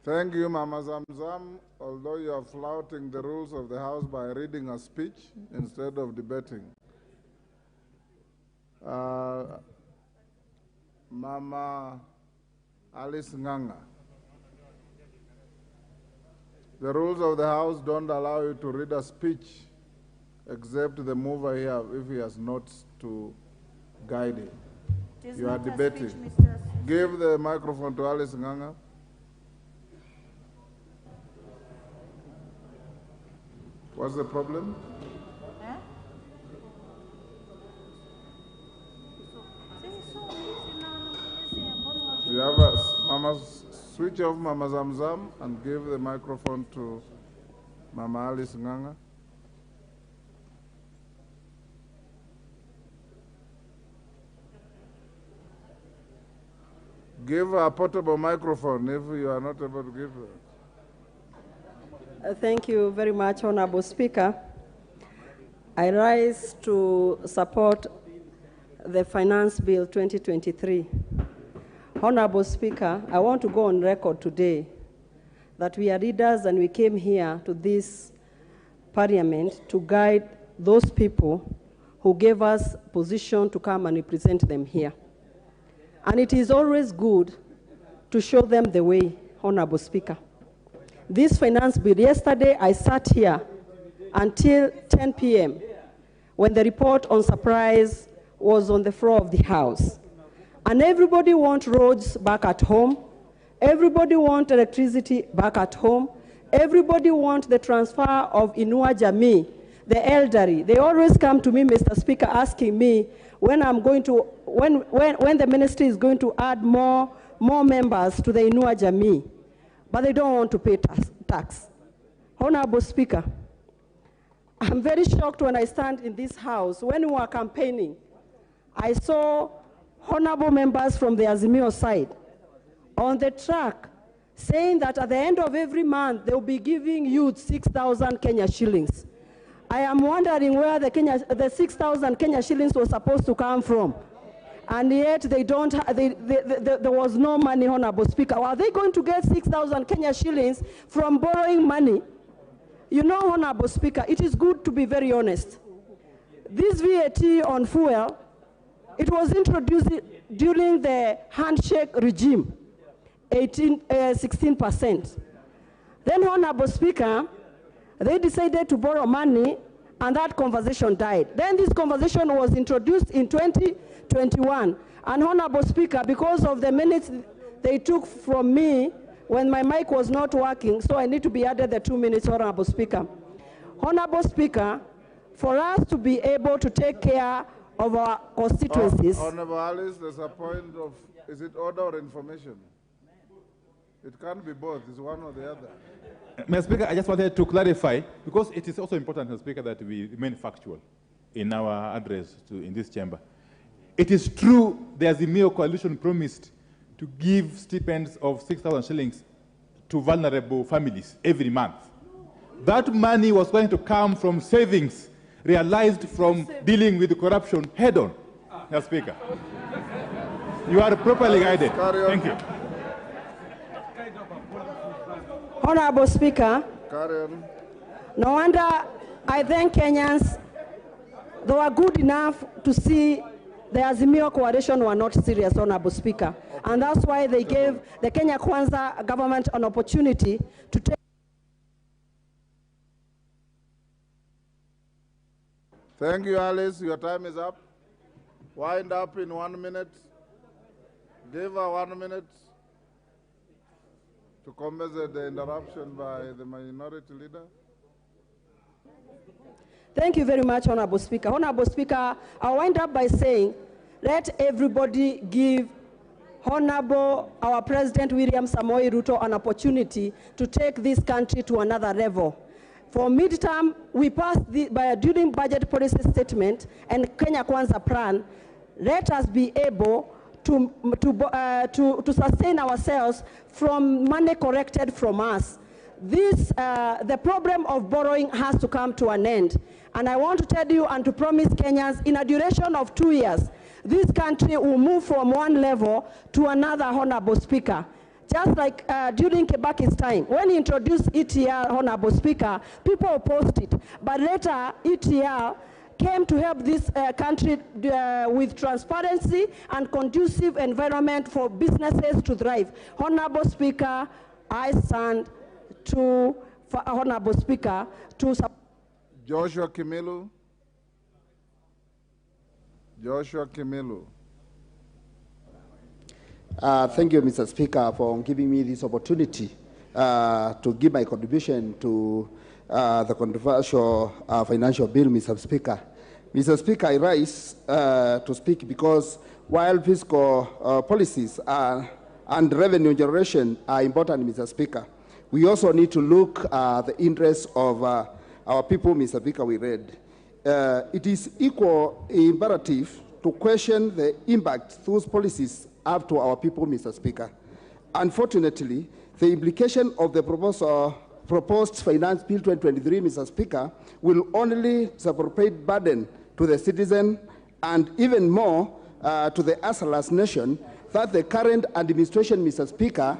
Thank you, Mama Zamzam. Although you are flouting the rules of the House by reading a speech instead of debating. Mama Alice Nganga. The rules of the House don't allow you to read a speech except the mover here, if he has notes to guide him. You are debating. Give the microphone to Alice Nganga. What's the problem? You have Mama, switch off Mama Zamzam and give the microphone to Mama Alice Nganga. Give her a portable microphone if you are not able to give her. Thank you very much, Honorable Speaker. I rise to support the Finance Bill 2023. Honorable Speaker, I want to go on record today that we are leaders and we came here to this parliament to guide those people who gave us position to come and represent them here. And it is always good to show them the way, Honorable Speaker. This finance bill, yesterday I sat here until 10 p.m. when the report on surprise was on the floor of the House. And everybody wants roads back at home. Everybody wants electricity back at home. Everybody wants the transfer of Inua Jamii, the elderly. They always come to me, Mr. Speaker, asking me when I'm going to, when the ministry is going to add more more members to the Inua Jamii, but they don't want to pay tax. Honorable Speaker, I'm very shocked when I stand in this house. When we were campaigning, I saw honorable members from the AZIMIO side on the track saying that at the end of every month, they'll be giving youth 6,000 Kenya shillings. I am wondering where the 6,000 Kenya shillings was supposed to come from. And yet they don't, there was no money, Honorable Speaker. Are they going to get 6,000 Kenya shillings from borrowing money? You know, Honorable Speaker, it is good to be very honest. This VAT on fuel, it was introduced during the handshake regime, 16%. Then, Honorable Speaker, they decided to borrow money, and that conversation died. Then this conversation was introduced in 2021. And Honorable Speaker, because of the minutes they took from me when my mic was not working, so I need to be added the 2 minutes, Honorable Speaker. Honorable Speaker, for us to be able to take care of our constituencies. Honorable Alice, there's a point of, is it order or information? It can't be both, it's one or the other. Mr. Speaker, I just wanted to clarify, because it is also important, Mr. Speaker, that we remain factual in our address in this chamber. It is true the AZIMIO coalition promised to give stipends of 6,000 shillings to vulnerable families every month. That money was going to come from savings realized from dealing with corruption head-on, Mr. Speaker. You are properly guided. Thank you. Honorable Speaker, no wonder I thank Kenyans. They were good enough to see the AZIMIO coalition were not serious, Honorable Speaker. And that's why they gave the Kenya Kwanza government an opportunity to take. Thank you, Alice. Your time is up. Wind up in 1 minute. Give her 1 minute to compensate the interruption by the minority leader. Thank you very much, Honorable Speaker. Honorable Speaker, I'll wind up by saying, let everybody give Honorable, our President William Samoei Ruto, an opportunity to take this country to another level. For midterm, we passed during budget policy statement and Kenya Kwanza plan. Let us be able to sustain ourselves from money collected from us. The problem of borrowing has to come to an end. And I want to tell you and to promise Kenyans, in a duration of 2 years, this country will move from one level to another, Honorable Speaker. Just like during Kibaki's time, when he introduced ETL, Honorable Speaker, people opposed it. But later, ETL came to help this country with transparency and conducive environment for businesses to thrive. Honorable Speaker, I stand to, Honorable Speaker, to support. Joshua Kimilu. Joshua Kimilu. Thank you, Mr. Speaker, for giving me this opportunity to give my contribution to the controversial financial bill, Mr. Speaker. Mr. Speaker, I rise to speak because while fiscal policies and revenue generation are important, Mr. Speaker, we also need to look at the interests of our people, Mr. Speaker, we read. It is equal imperative to question the impact those policies have to our people, Mr. Speaker. Unfortunately, the implication of the proposed Finance Bill 2023, Mr. Speaker, will only separate burden to the citizen and even more to the Asalas nation that the current administration, Mr. Speaker,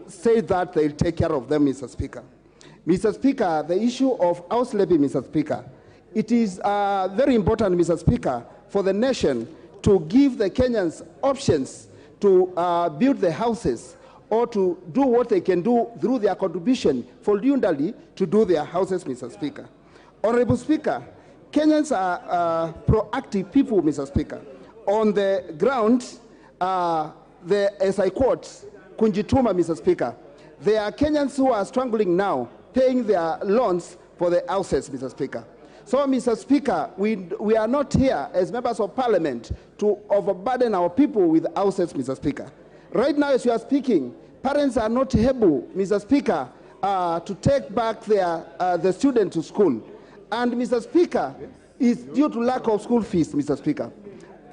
say that they'll take care of them, Mr. Speaker. Mr. Speaker, the issue of house levy, Mr. Speaker, it is very important, Mr. Speaker, for the nation to give the Kenyans options to build the houses or to do what they can do through their contribution voluntarily to do their houses, Mr. Speaker. Honorable Speaker, Kenyans are proactive people, Mr. Speaker. On the ground, as I quote, Kunjituma, Mr. Speaker, there are Kenyans who are struggling now, paying their loans for the houses, Mr. Speaker. So, Mr. Speaker, we are not here as members of parliament to overburden our people with houses, Mr. Speaker. Right now, as you are speaking, parents are not able, Mr. Speaker, to take back the student to school. And, Mr. Speaker, it's due to lack of school fees, Mr. Speaker.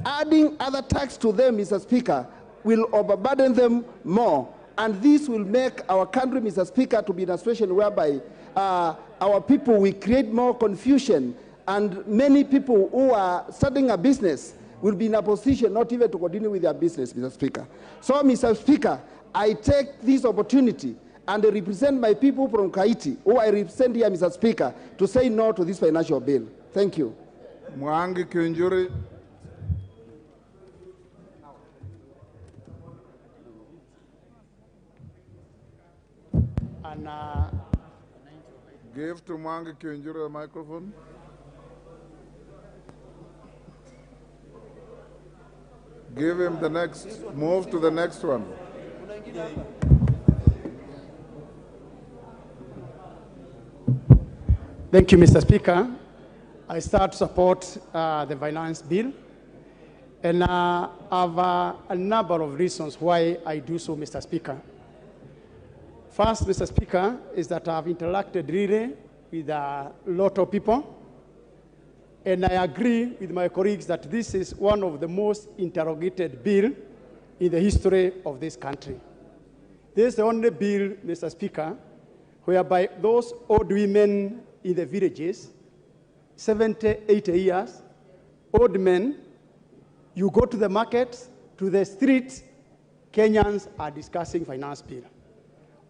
Adding other tax to them, Mr. Speaker, will overburden them more. And this will make our country, Mr. Speaker, to be in a situation whereby our people will create more confusion, and many people who are starting a business will be in a position not even to continue with their business, Mr. Speaker. So, Mr. Speaker, I take this opportunity and represent my people from Haiti, who I represent here, Mr. Speaker, to say no to this financial bill. Thank you. Mwangi Kiunjuri. And give to Mwangi Kiunjuri the microphone. Give him the next, move to the next one. thank you, Mr. Speaker. I start to support the finance bill. And I have a number of reasons why I do so, Mr. Speaker. First, Mr. Speaker, is that I've interacted really with a lot of people. And I agree with my colleagues that this is one of the most interrogated bills in the history of this country. This is the only bill, Mr. Speaker, whereby those old women in the villages, 70, 80 years, old men, you go to the market, to the streets, Kenyans are discussing finance bill.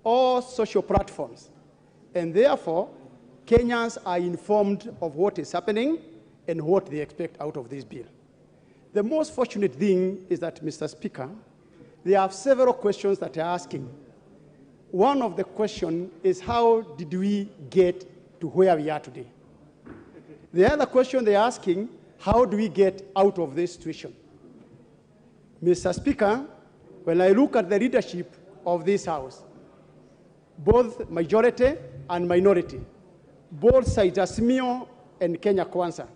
All social platforms. And therefore, Kenyans are informed of what is happening and what they expect out of this bill. The most fortunate thing is that, Mr. Speaker, there are several questions that they are asking. One of the questions is, how did we get to where we are today? The other question they're asking, how do we get out of this situation? Mr. Speaker, when I look at the leadership of this House, both majority and minority, both sides, AZIMIO and Kenya Kwanza,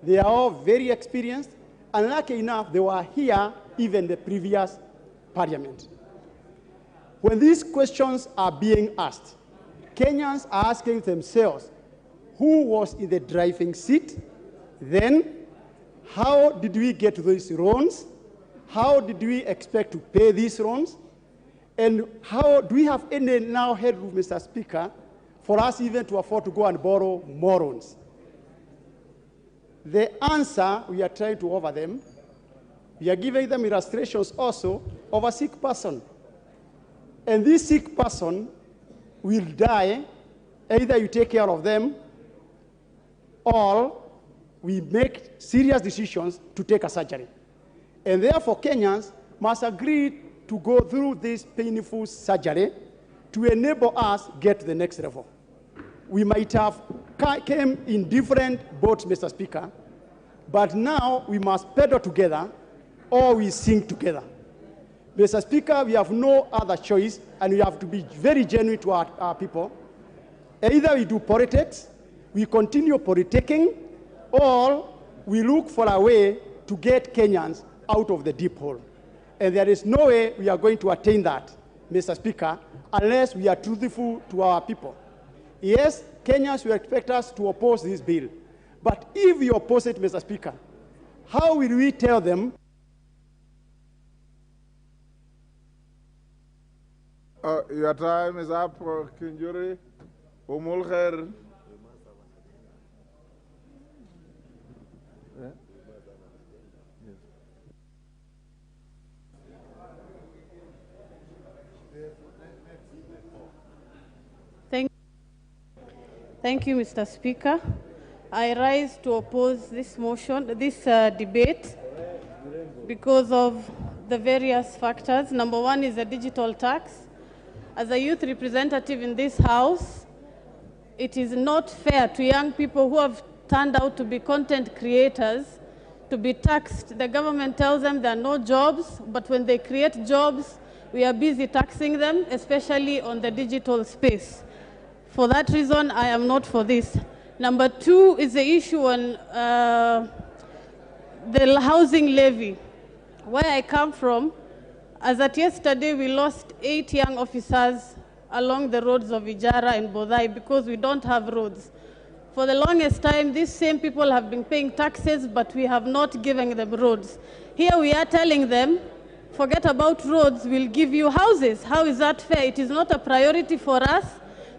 they are all very experienced, and lucky enough, they were here even the previous parliament. When these questions are being asked, Kenyans are asking themselves, who was in the driving seat? Then, how did we get these loans? How did we expect to pay these loans? And how do we have any now headroom, Mr. Speaker, for us even to afford to go and borrow more loans? The answer we are trying to offer them, we are giving them illustrations also of a sick person. And this sick person will die, either you take care of them, or we make serious decisions to take a surgery. And therefore, Kenyans must agree to go through this painful surgery to enable us to get to the next level. We might have came in different boats, Mr. Speaker, but now we must pedal together or we sink together. Mr. Speaker, we have no other choice, and we have to be very genuine to our people. Either we do politics, we continue politicking, or we look for a way to get Kenyans out of the deep hole. And there is no way we are going to attain that, Mr. Speaker, unless we are truthful to our people. Yes, Kenyans will expect us to oppose this bill. But if we oppose it, Mr. Speaker, how will we tell them? Your time is up, Kinjuri. Umul Khair. Thank you, Mr. Speaker. I rise to oppose this motion, this debate, because of the various factors. Number one is the digital tax. As a youth representative in this House, it is not fair to young people who have turned out to be content creators to be taxed. The government tells them there are no jobs, but when they create jobs, we are busy taxing them, especially on the digital space. For that reason, I am not for this. Number two is the issue on the housing levy. Where I come from, As at yesterday, we lost 8 young officers along the roads of Ijara and Bodai because we don't have roads. For the longest time, these same people have been paying taxes, but we have not given them roads. Here we are telling them, forget about roads, we'll give you houses. How is that fair? It is not a priority for us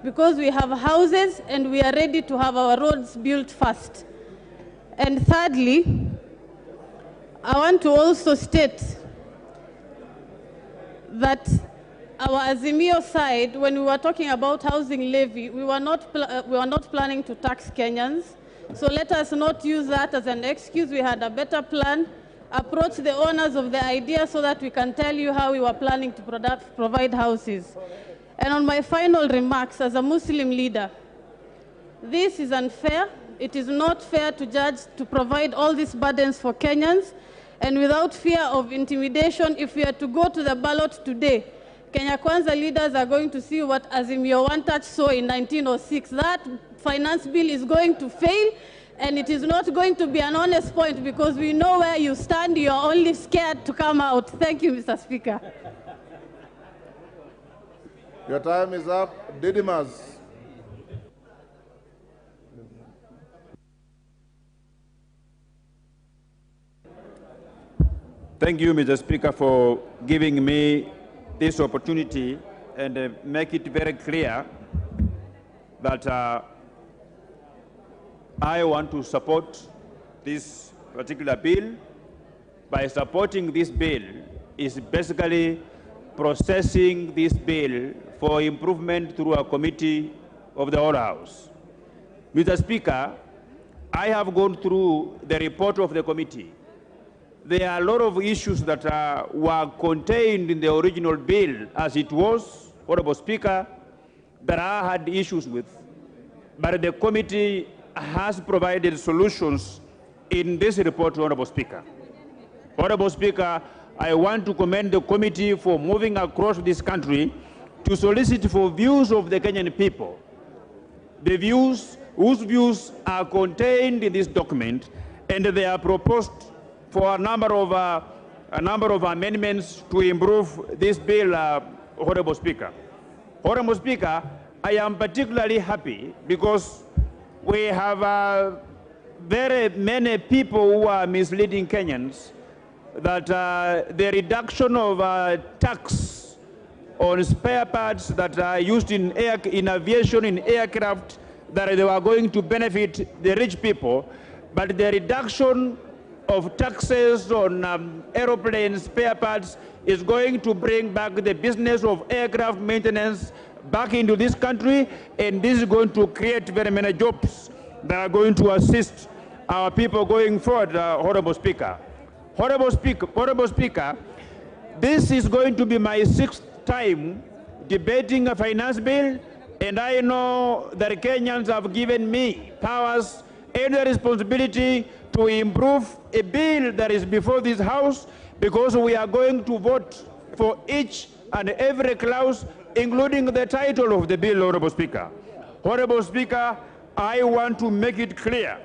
because we have houses and we are ready to have our roads built first. And thirdly, I want to also state that our AZIMIO side, when we were talking about housing levy, we were not planning to tax Kenyans. So let us not use that as an excuse. We had a better plan. Approach the owners of the idea so that we can tell you how we were planning to provide houses. And on my final remarks, as a Muslim leader, this is unfair. It is not fair to provide all these burdens for Kenyans. And without fear of intimidation, if we are to go to the ballot today, Kenya Kwanza leaders are going to see what AZIMIO One Touch saw in 1906. That finance bill is going to fail, and it is not going to be an honest point because we know where you stand. You are only scared to come out. Thank you, Mr. Speaker. Your time is up. Didymus. Thank you, Mr. Speaker, for giving me this opportunity and make it very clear that I want to support this particular bill. By supporting this bill is basically processing this bill for improvement through a committee of the whole House. Mr. Speaker, I have gone through the report of the committee. There are a lot of issues that were contained in the original bill as it was, Honorable Speaker, that I had issues with. But the committee has provided solutions in this report, Honorable Speaker. Honorable Speaker, I want to commend the committee for moving across this country to solicit for views of the Kenyan people. The views, whose views are contained in this document, and they are proposed for a number of amendments to improve this bill, Honorable Speaker. Honorable Speaker, I am particularly happy because we have very many people who are misleading Kenyans that the reduction of tax on spare parts that are used in aviation, in aircraft, that they were going to benefit the rich people, but the reduction of taxes on aeroplane spare parts is going to bring back the business of aircraft maintenance back into this country, and this is going to create very many jobs that are going to assist our people going forward, Honorable Speaker. Honorable Speaker, this is going to be my 6th time debating a finance bill, and I know that Kenyans have given me powers and the responsibility to improve a bill that is before this House, because we are going to vote for each and every clause, including the title of the bill, Honorable Speaker. Honorable Speaker, I want to make it clear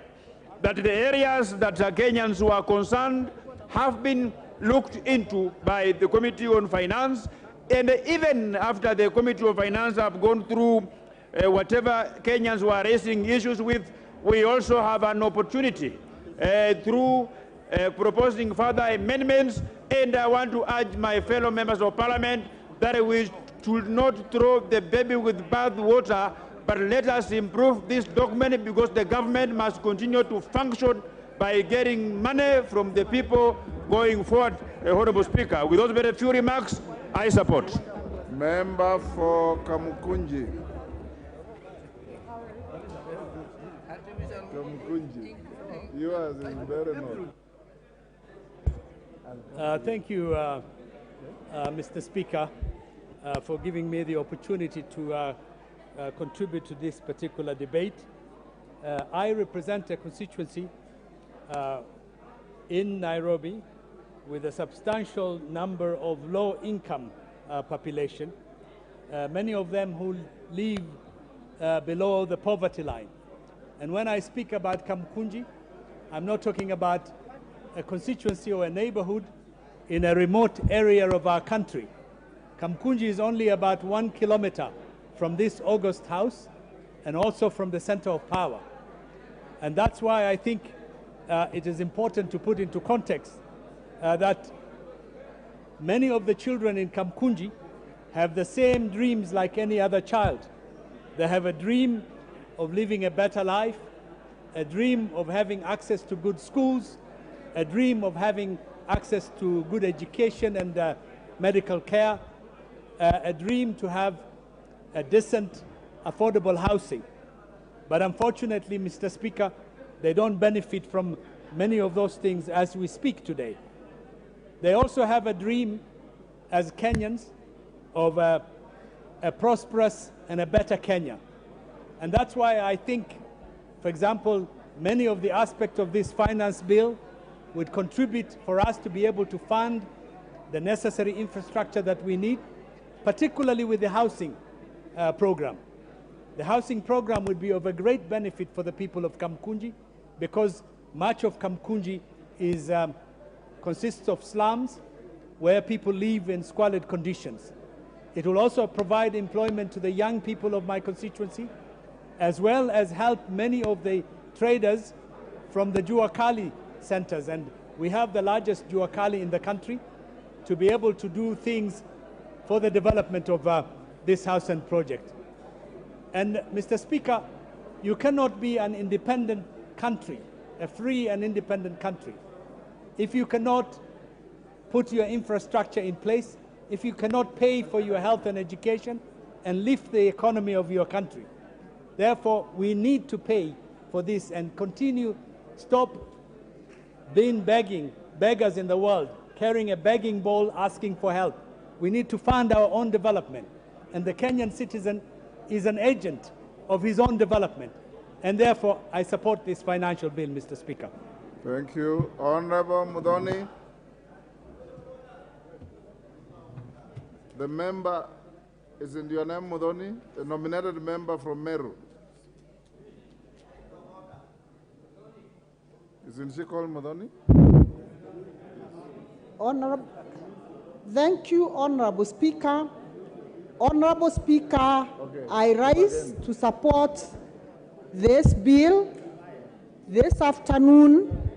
that the areas that Kenyans who are concerned have been looked into by the Committee on Finance, and even after the Committee on Finance have gone through whatever Kenyans were raising issues with, we also have an opportunity through proposing further amendments, and I want to urge my fellow members of Parliament that we should not throw the baby with bath water, but let us improve this document, because the government must continue to function by getting money from the people going forward, Honorable Speaker. With those very few remarks, I support. Member for Kamukunji. Kamukunji. Yours is very much. Thank you, Mr. Speaker, for giving me the opportunity to contribute to this particular debate. I represent a constituency in Nairobi with a substantial number of low-income population, many of them who live below the poverty line. And when I speak about Kamukunji, I'm not talking about a constituency or a neighborhood. in a remote area of our country. Kamkunji is only about 1 kilometer from this August House and also from the center of power. And that's why I think it is important to put into context that many of the children in Kamkunji have the same dreams like any other child. They have a dream of living a better life, a dream of having access to good schools, a dream of having access to good education and medical care, a dream to have a decent, affordable housing. But unfortunately, Mr. Speaker, they don't benefit from many of those things as we speak today. They also have a dream as Kenyans of a prosperous and a better Kenya. And that's why I think, for example, many of the aspects of this finance bill would contribute for us to be able to fund the necessary infrastructure that we need, particularly with the housing program. The housing program would be of a great benefit for the people of Kamkunji because much of Kamkunji is, consists of slums where people live in squalid conditions. It will also provide employment to the young people of my constituency, as well as help many of the traders from the Juakali centers. And we have the largest Juakali in the country to be able to do things for the development of this housing project. And Mr. Speaker, you cannot be an independent country, a free and independent country, if you cannot put your infrastructure in place, if you cannot pay for your health and education and lift the economy of your country. Therefore, we need to pay for this and stop being beggars in the world, carrying a begging bowl, asking for help. We need to fund our own development. And the Kenyan citizen is an agent of his own development. And therefore, I support this financial bill, Mr. Speaker. Thank you. Honorable Mudhoni. The member, is in your name Mudhoni? The nominated member from Meru. Isn't she called Mudhoni? Honorable, thank you, Honorable Speaker. Honorable Speaker, okay. I rise to support this bill this afternoon.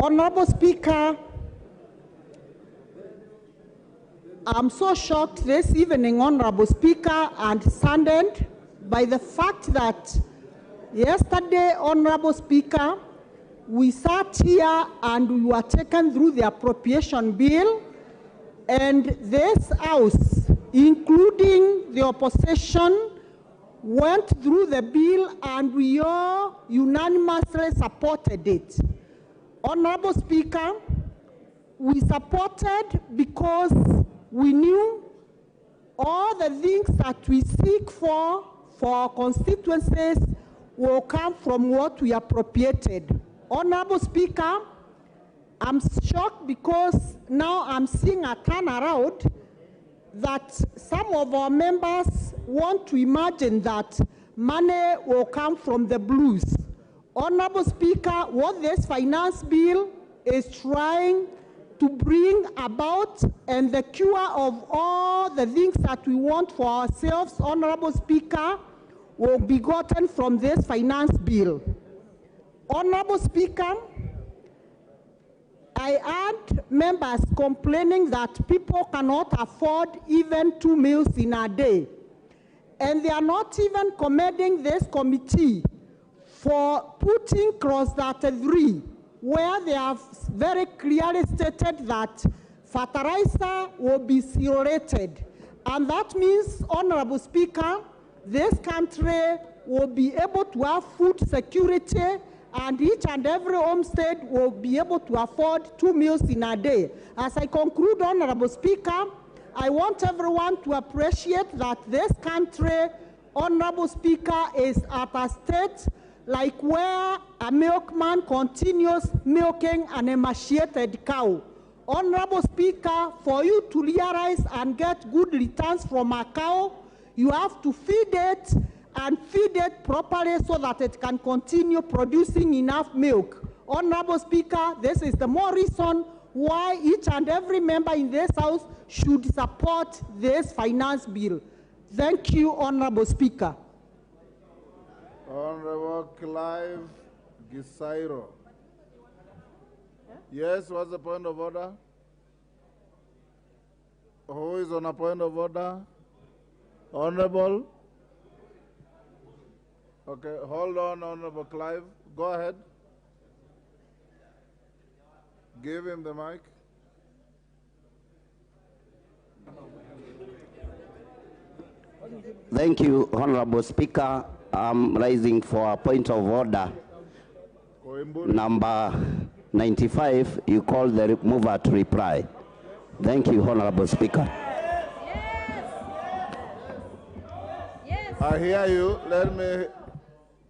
Honorable Speaker, I'm so shocked this evening, Honorable Speaker, and saddened by the fact that yesterday, Honorable Speaker, we sat here and we were taken through the appropriation bill, and this House, including the opposition, went through the bill and we all unanimously supported it. Honorable Speaker, we supported because we knew all the things that we seek for our constituencies will come from what we appropriated. Honorable Speaker, I'm shocked because now I'm seeing a turnaround that some of our members want to imagine that money will come from the blues. Honorable Speaker, what this finance bill is trying to bring about and the cure of all the things that we want for ourselves, Honorable Speaker, will be gotten from this finance bill. Honorable Speaker, I heard members complaining that people cannot afford even 2 meals in a day. And they are not even commending this committee for putting clause 33, where they have very clearly stated that fertilizer will be zero-rated. And that means, Honorable Speaker, this country will be able to have food security, and each and every homestead will be able to afford 2 meals in a day. As I conclude, Honorable Speaker, I want everyone to appreciate that this country, Honorable Speaker, is at a state like where a milkman continues milking an emaciated cow. Honorable Speaker, for you to realize and get good returns from a cow, you have to feed it and feed it properly so that it can continue producing enough milk. Honorable Speaker, this is the more reason why each and every member in this House should support this finance bill. Thank you, Honorable Speaker. Honorable Clive Gisairo. Yes, what's the point of order? Who is on a point of order? Honorable? Okay, hold on, Honorable Clive. Go ahead. Give him the mic. Thank you, Honorable Speaker. I'm rising for a point of order. Number 95, you call the mover to reply. Thank you, Honorable Speaker. I hear you. Let me,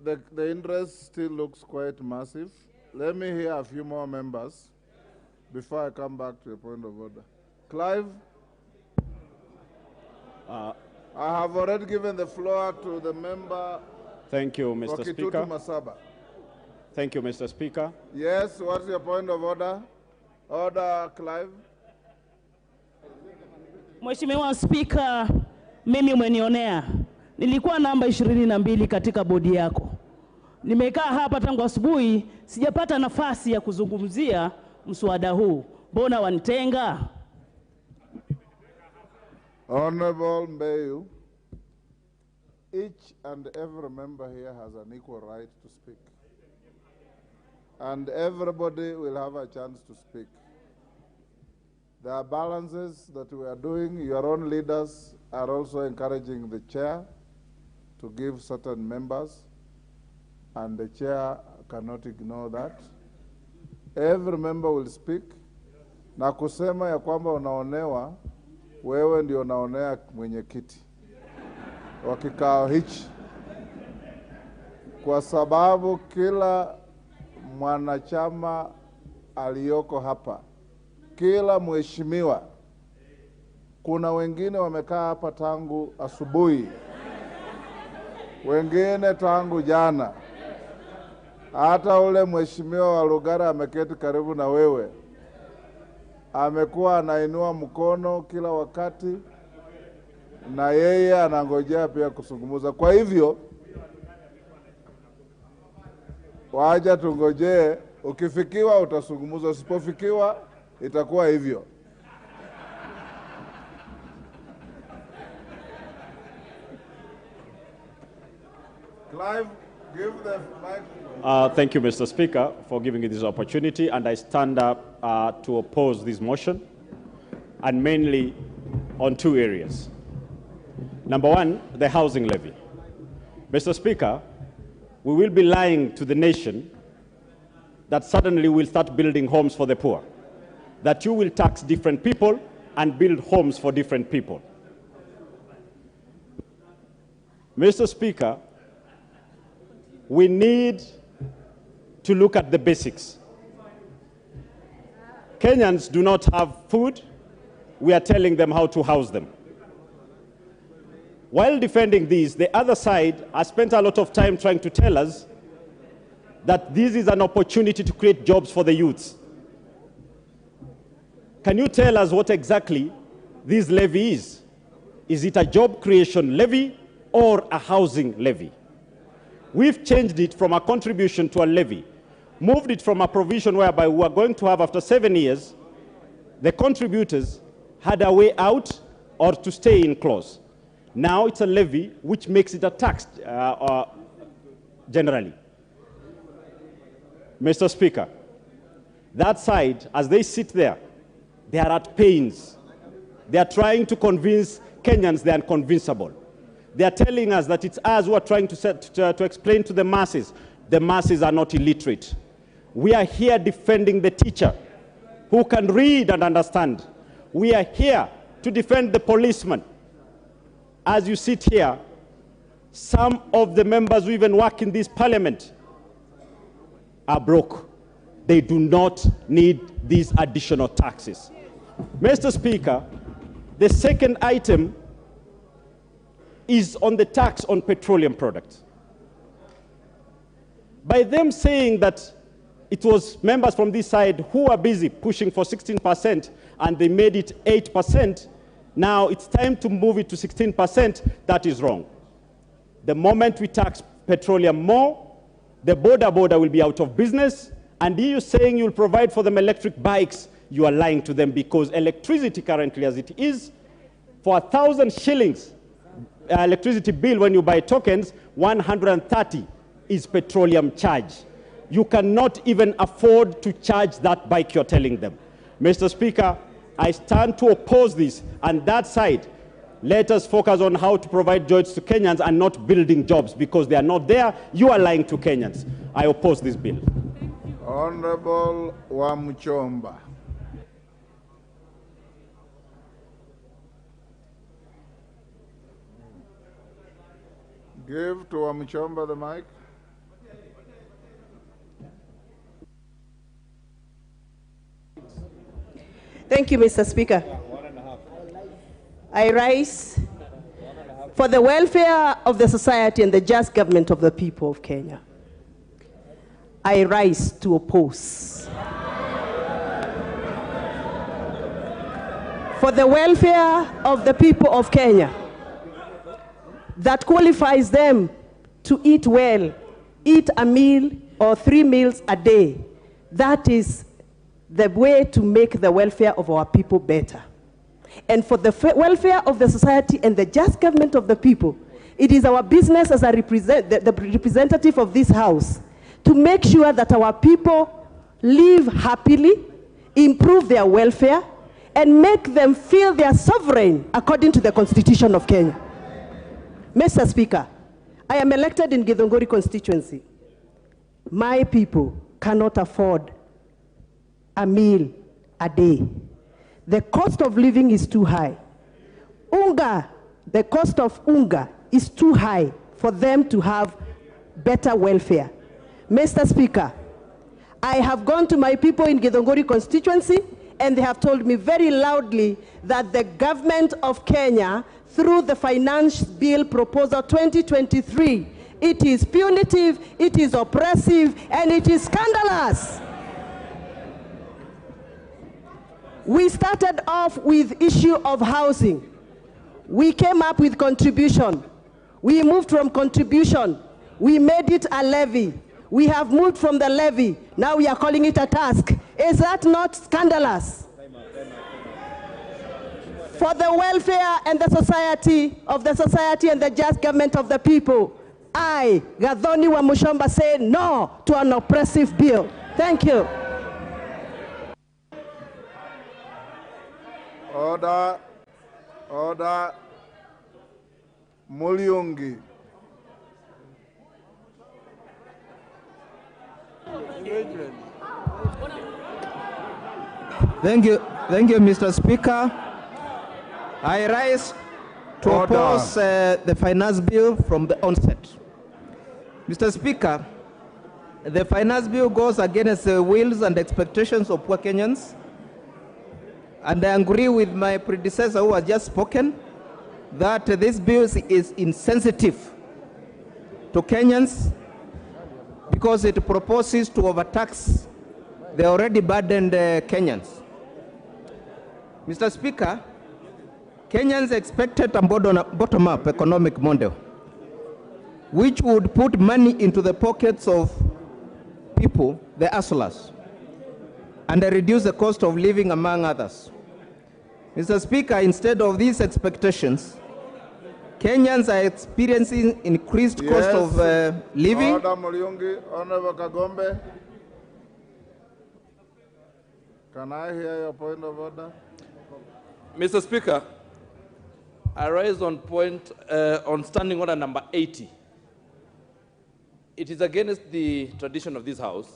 the interest still looks quite massive. Let me hear a few more members before I come back to a point of order. Clive? I have already given the floor to the member. Thank you, Mr. Speaker. Masaba. Thank you, Mr. Speaker. Yes, what's your point of order? Order, Clive. Mheshimiwa Speaker, mimi umenionea. Nilikuwa namba 22 katika bodi yako. Nimekaa hapa tangu asubuhi, sijapata nafasi ya kuzungumzia mswada huu. Mbona wanitenga? Honorable Mbeyu, each and every member here has an equal right to speak. And everybody will have a chance to speak. There are balances that we are doing. Your own leaders are also encouraging the chair to give certain members, and the chair cannot ignore that. Every member will speak. Na kusema ya kwamba unaonewa, wewe ndio unaonea mwenyekiti wa kikao hichi, kwa sababu kila mwanachama aliyoko hapa, kila mheshimiwa, kuna wengine wamekaa hapa tangu asubuhi, wengine tangu jana. Hata ule mheshimiwa wa Lugara ameketi karibu na wewe, amekuwa anainua mkono kila wakati, na yeye anangojea pia kuzungumza. Kwa hivyo, waja tungojee, ukifikiwa utazungumza, usipofikiwa itakuwa hivyo. Clive, give the mic. Thank you, Mr. Speaker, for giving me this opportunity, and I stand up to oppose this motion, and mainly on two areas. Number one, the housing levy. Mr. Speaker, we will be lying to the nation that suddenly we'll start building homes for the poor, that you will tax different people and build homes for different people. Mr. Speaker, we need to look at the basics. Kenyans do not have food. We are telling them how to house them. While defending these, the other side has spent a lot of time trying to tell us that this is an opportunity to create jobs for the youths. Can you tell us what exactly this levy is? Is it a job creation levy or a housing levy? We've changed it from a contribution to a levy, moved it from a provision whereby we are going to have, after 7 years, the contributors had a way out or to stay in clause. Now it's a levy which makes it a tax generally. Mr. Speaker, that side, as they sit there, they are at pains. They are trying to convince Kenyans they are unconvincible. They are telling us that it's us who are trying to explain to the masses. The masses are not illiterate. We are here defending the teacher who can read and understand. We are here to defend the policeman. As you sit here, some of the members who even work in this parliament are broke. They do not need these additional taxes. Mr. Speaker, the second item is on the tax on petroleum products. By them saying that it was members from this side who were busy pushing for 16%, and they made it 8%. Now it's time to move it to 16%. That is wrong. The moment we tax petroleum more, the border will be out of business, and you saying you'll provide for them electric bikes, you are lying to them, because electricity currently as it is, for 1,000 shillings electricity bill when you buy tokens, 130 is petroleum charge. You cannot even afford to charge that bike you're telling them. Mr. Speaker, I stand to oppose this, and that side, let us focus on how to provide jobs to Kenyans and not building jobs, because they are not there. You are lying to Kenyans. I oppose this bill. Honorable Wamchomba. Give to Wamchomba the mic. Thank you, Mr. Speaker. I rise for the welfare of the society and the just government of the people of Kenya. I rise to oppose. For the welfare of the people of Kenya, that qualifies them to eat well, eat a meal or 3 meals a day. That is the way to make the welfare of our people better. And for the welfare of the society and the just government of the people, it is our business as a the representative of this house to make sure that our people live happily, improve their welfare, and make them feel they are sovereign according to the Constitution of Kenya. Mr. Speaker, I am elected in Githunguri constituency. My people cannot afford a meal a day. The cost of living is too high. The cost of unga is too high for them to have better welfare. Mr. Speaker, I have gone to my people in Githunguri constituency, and they have told me very loudly that the government of Kenya, through the Finance Bill Proposal 2023, it is punitive, it is oppressive, and it is scandalous. We started off with issue of housing. We came up with contribution. We moved from contribution. We made it a levy. We have moved from the levy. Now we are calling it a task. Is that not scandalous? For the welfare and the society and the just government of the people, I, Gathoni Wamuchomba, say no to an oppressive bill. Thank you. Order. Order. Mulyungi. Thank you, Mr. Speaker. I rise to oppose the finance bill from the onset. Mr. Speaker, the finance bill goes against the wills and expectations of poor Kenyans, and I agree with my predecessor who has just spoken that this bill is insensitive to Kenyans because it proposes to overtax the already burdened Kenyans. Mr. Speaker, Kenyans expected a bottom-up economic model which would put money into the pockets of people, the hustlers, and reduce the cost of living, among others. Mr. Speaker, instead of these expectations, Kenyans are experiencing increased cost of living. Order, Mulyungi. Honorable Kagombe. Can I hear your point of order? Mr. Speaker, I rise on on standing order number 80. It is against the tradition of this house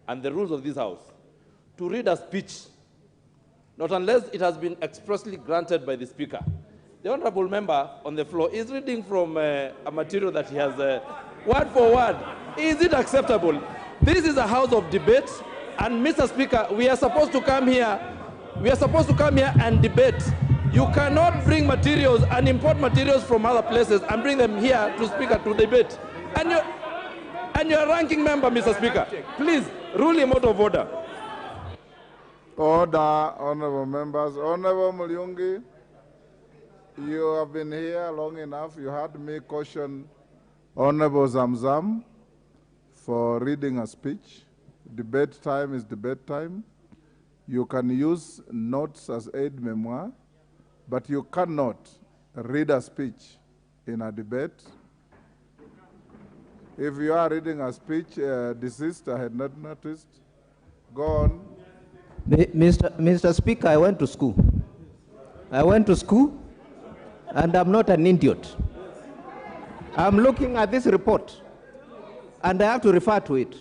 and the rules of this house to read a speech, not unless it has been expressly granted by the Speaker. The honorable member on the floor is reading from a material that he has word for word. Is it acceptable? This is a house of debate, and Mr. Speaker, we are supposed to come here. We are supposed to come here and debate. You cannot bring materials and import materials from other places and bring them here to Speaker to debate. And you're a ranking member, Mr. Speaker. Please, Rule him out of order. Order, honorable members. Honorable Mulyungi, you have been here long enough. You heard me caution Honorable Zamzam for reading a speech. Debate time is debate time. You can use notes as aid memoir, but you cannot read a speech in a debate. If you are reading a speech, deceased, I had not noticed. Go on. Mr. Speaker, I went to school. And I'm not an idiot. I'm looking at this report, and I have to refer to it.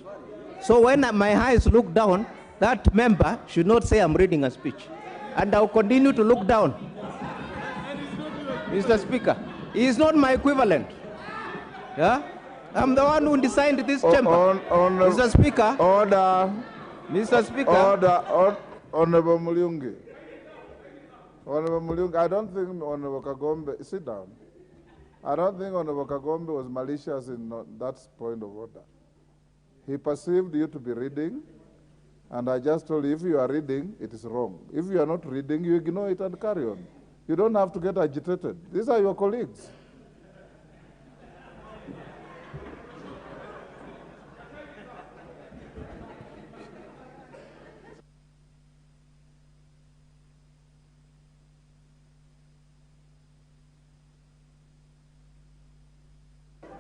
So when my eyes look down, that member should not say I'm reading a speech. And I'll continue to look down. Mr. Speaker, he is not my equivalent. Yeah? I'm the one who designed this chamber. Mr. Speaker. Order. Mr. Speaker. Order. Honorable Mulyungi. Honorable Mulyungi, I don't think Honorable Kagombe, sit down. I don't think Honorable Kagombe was malicious in that point of order. He perceived you to be reading, and I just told you, if you are reading, it is wrong. If you are not reading, you ignore it and carry on. You don't have to get agitated. These are your colleagues.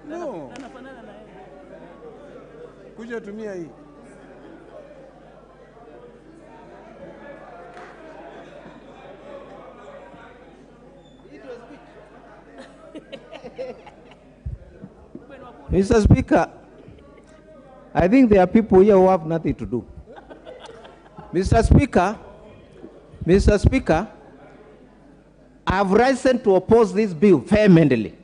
No. Kuja tumia hii. Mr. Speaker, I think there are people here who have nothing to do. Mr. Speaker, I have risen to oppose this bill vehemently.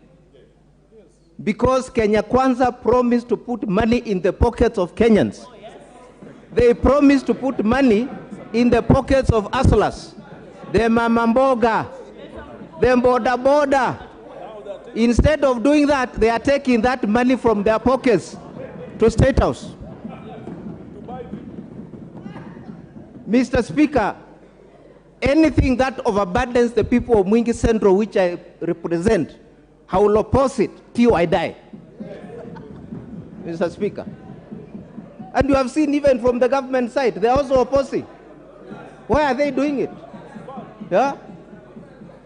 Because Kenya Kwanza promised to put money in the pockets of Kenyans. They promised to put money in the pockets of hustlers, the mamamboga, the boda. Instead of doing that, they are taking that money from their pockets to State House. Mr. Speaker, anything that overburdens the people of Mwingi Central, which I represent, I will oppose it till I die. Mr. Speaker. And you have seen even from the government side, they are also opposing. Why are they doing it? Yeah?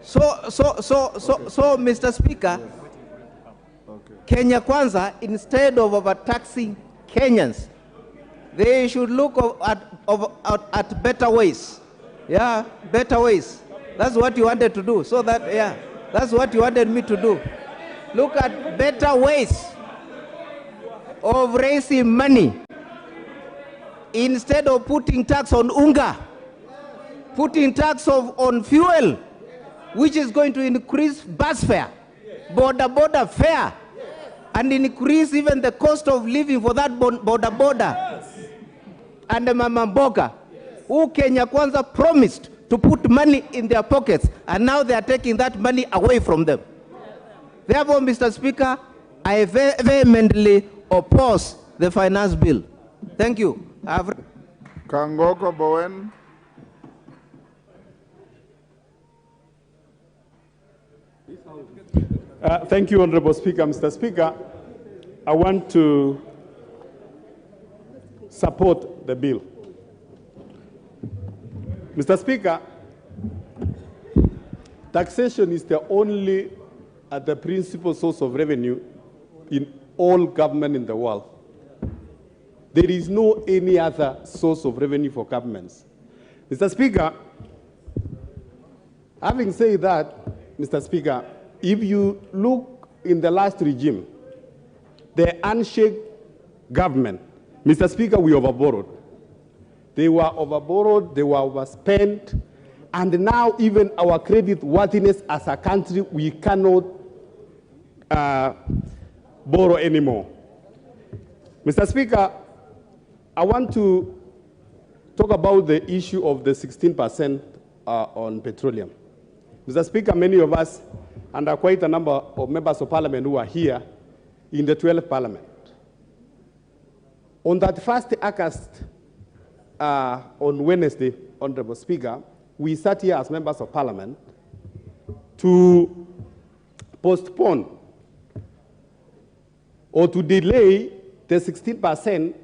So, Mr. Speaker, Kenya Kwanza, instead of overtaxing Kenyans, they should look at better ways. Yeah, better ways. That's what you wanted to do. So that, yeah, that's what you wanted me to do. Look at better ways of raising money. Instead of putting tax on unga, putting tax on fuel, which is going to increase bus fare, border fare, and increase even the cost of living for that border. And the mama mboga, who Kenya Kwanza promised to put money in their pockets, and now they are taking that money away from them. Therefore, Mr. Speaker, I vehemently oppose the finance bill. Thank you. Kangoko Bowen. Thank you, Honorable Speaker. Mr. Speaker, I want to support the bill. Mr. Speaker, taxation is the only the principal source of revenue in all government in the world. There is no any other source of revenue for governments. Mr. Speaker, having said that, Mr. Speaker, if you look in the last regime, the handshake government, Mr. Speaker, we overborrowed. They were overborrowed, they were overspent, and now even our credit worthiness as a country, we cannot borrow anymore. Mr. Speaker, I want to talk about the issue of the 16% on petroleum. Mr. Speaker, many of us, and there are quite a number of members of parliament who are here in the 12th parliament. On that first August, on Wednesday, Honorable Speaker, we sat here as members of Parliament to postpone or to delay the 16%,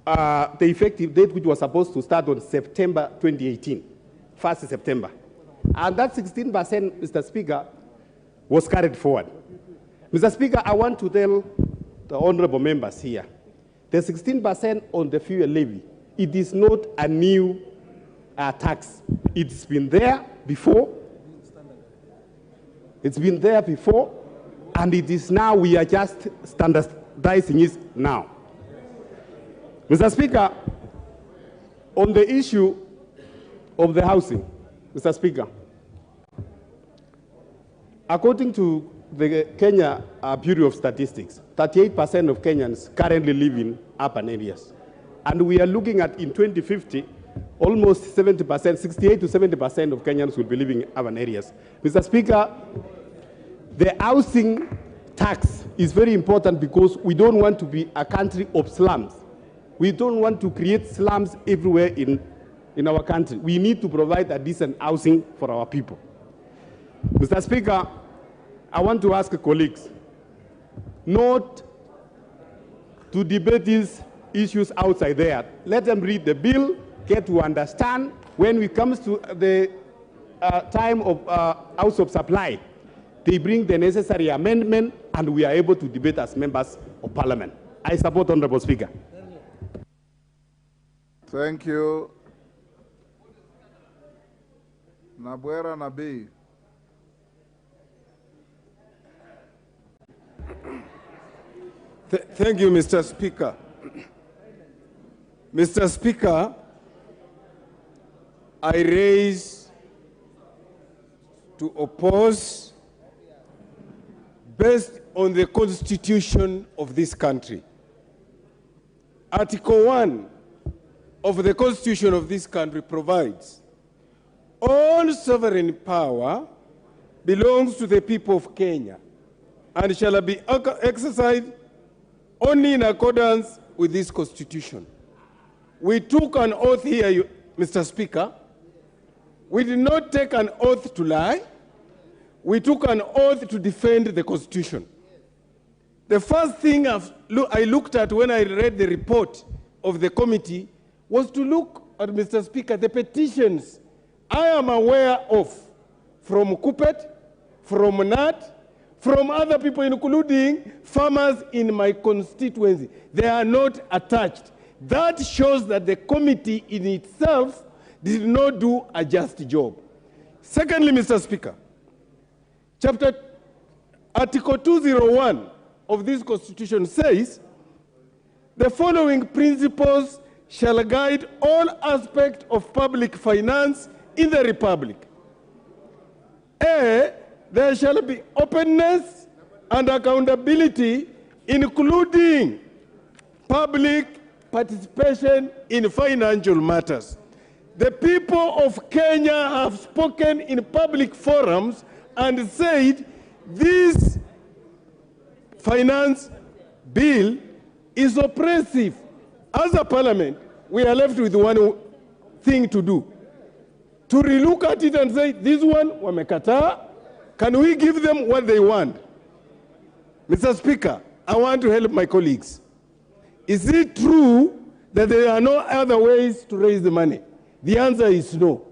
the effective date which was supposed to start on September 2018, 1st September. And that 16%, Mr. Speaker, was carried forward. Mr. Speaker, I want to tell the honorable members here, the 16% on the fuel levy, it is not a new tax. It's been there before. It's been there before, and it is now, we are just standardizing it now. Mr. Speaker, on the issue of the housing, Mr. Speaker, according to the Kenya Bureau of Statistics, 38% of Kenyans currently live in urban areas. And we are looking at, in 2050, almost 70%, 68 to 70% of Kenyans will be living in urban areas. Mr. Speaker, the housing tax is very important because we don't want to be a country of slums. We don't want to create slums everywhere in our country. We need to provide a decent housing for our people. Mr. Speaker, I want to ask colleagues not to debate these issues outside there. Let them read the bill, get to understand. When it comes to the time of House of Supply, they bring the necessary amendment, and we are able to debate as members of Parliament. I support, Honorable Speaker. Thank you. Nabwera Nabii. Thank you, Mr. Speaker. Mr. Speaker, I raise to oppose based on the Constitution of this country. Article 1 of the Constitution of this country provides all sovereign power belongs to the people of Kenya and shall be exercised only in accordance with this Constitution. We took an oath here, Mr. Speaker. We did not take an oath to lie. We took an oath to defend the Constitution. The first thing I looked at when I read the report of the committee was to look at, Mr. Speaker, the petitions I am aware of from Kupet, from NAT, from other people, including farmers in my constituency. They are not attached. That shows that the committee in itself did not do a just job. Secondly, Mr. Speaker, Article 201 of this Constitution says, the following principles shall guide all aspects of public finance in the Republic. A, there shall be openness and accountability, including public participation in financial matters. The people of Kenya have spoken in public forums and said this finance bill is oppressive. As a parliament, we are left with one thing to do. To relook at it and say, this one, wamekataa. Can we give them what they want? Mr. Speaker, I want to help my colleagues. Is it true that there are no other ways to raise the money? The answer is no.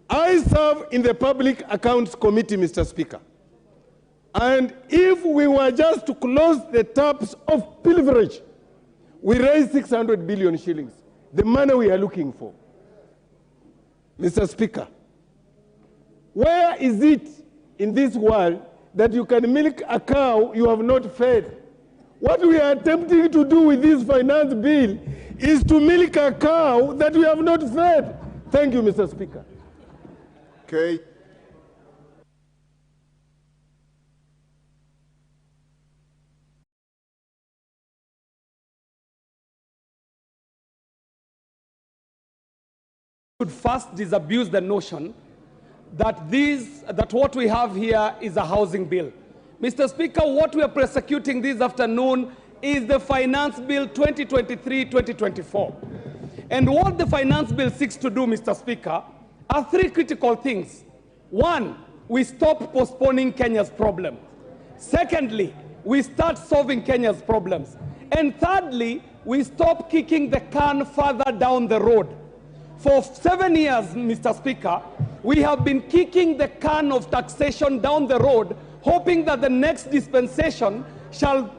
I serve in the Public Accounts Committee, Mr. Speaker. And if we were just to close the taps of pilferage, we raise 600 billion shillings, the money we are looking for. Mr. Speaker, where is it in this world that you can milk a cow you have not fed? What we are attempting to do with this finance bill is to milk a cow that we have not fed. Thank you, Mr. Speaker. Okay. Should first disabuse the notion that what we have here is a housing bill. Mr. Speaker, what we are prosecuting this afternoon is the Finance Bill 2023-2024. And what the Finance Bill seeks to do, Mr. Speaker, are three critical things. One, we stop postponing Kenya's problems. Secondly, we start solving Kenya's problems. And thirdly, we stop kicking the can further down the road. For 7 years, Mr. Speaker, we have been kicking the can of taxation down the road, hoping that the next dispensation shall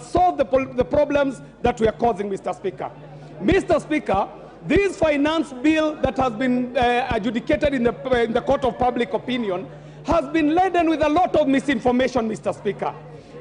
solve the problems that we are causing, Mr. Speaker. Mr. Speaker, this finance bill that has been adjudicated in the court of public opinion has been laden with a lot of misinformation, Mr. Speaker.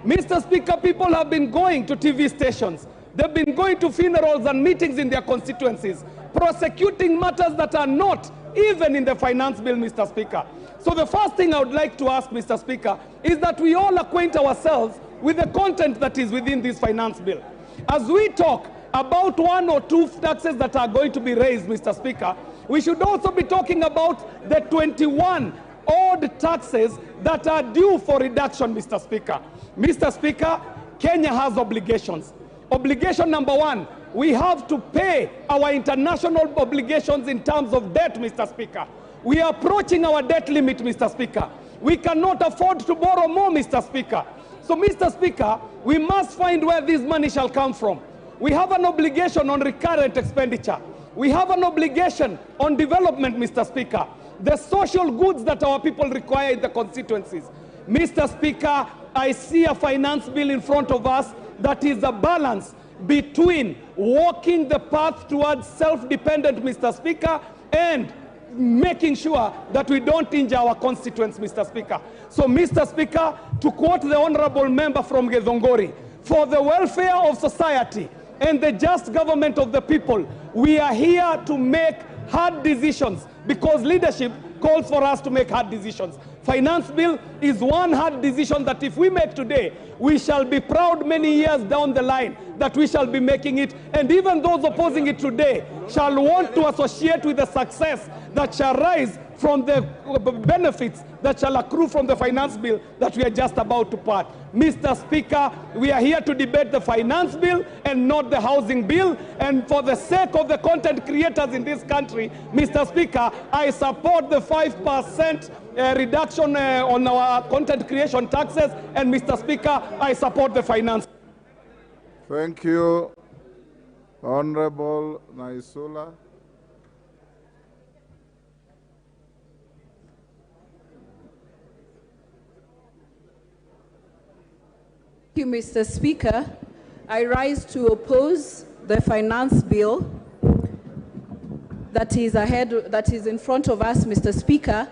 Mr. Speaker, people have been going to TV stations. They've been going to funerals and meetings in their constituencies, prosecuting matters that are not even in the finance bill, Mr. Speaker. So the first thing I would like to ask, Mr. Speaker, is that we all acquaint ourselves with the content that is within this finance bill. As we talk about 1 or 2 taxes that are going to be raised, Mr. Speaker, we should also be talking about the 21 odd taxes that are due for reduction, Mr. Speaker. Mr. Speaker, Kenya has obligations. Obligation number 1, we have to pay our international obligations in terms of debt, Mr. Speaker. We are approaching our debt limit, Mr. Speaker. We cannot afford to borrow more, Mr. Speaker. So, Mr. Speaker, we must find where this money shall come from. We have an obligation on recurrent expenditure. We have an obligation on development, Mr. Speaker. The social goods that our people require in the constituencies. Mr. Speaker, I see a finance bill in front of us that is a balance between walking the path towards self-dependent, Mr. Speaker, and making sure that we don't injure our constituents, Mr. Speaker. So, Mr. Speaker, to quote the honorable member from Githongori, for the welfare of society and the just government of the people, we are here to make hard decisions because leadership calls for us to make hard decisions. Finance bill is one hard decision that if we make today, we shall be proud many years down the line that we shall be making it. And even those opposing it today shall want to associate with the success that shall rise from the benefits that shall accrue from the finance bill that we are just about to pass. Mr. Speaker, we are here to debate the finance bill and not the housing bill. And for the sake of the content creators in this country, Mr. Speaker, I support the 5% reduction on our content creation taxes. And Mr. Speaker, I support the finance. Thank you, Honorable Naisula. Thank you, Mr. Speaker. I rise to oppose the finance bill that is in front of us, Mr. Speaker.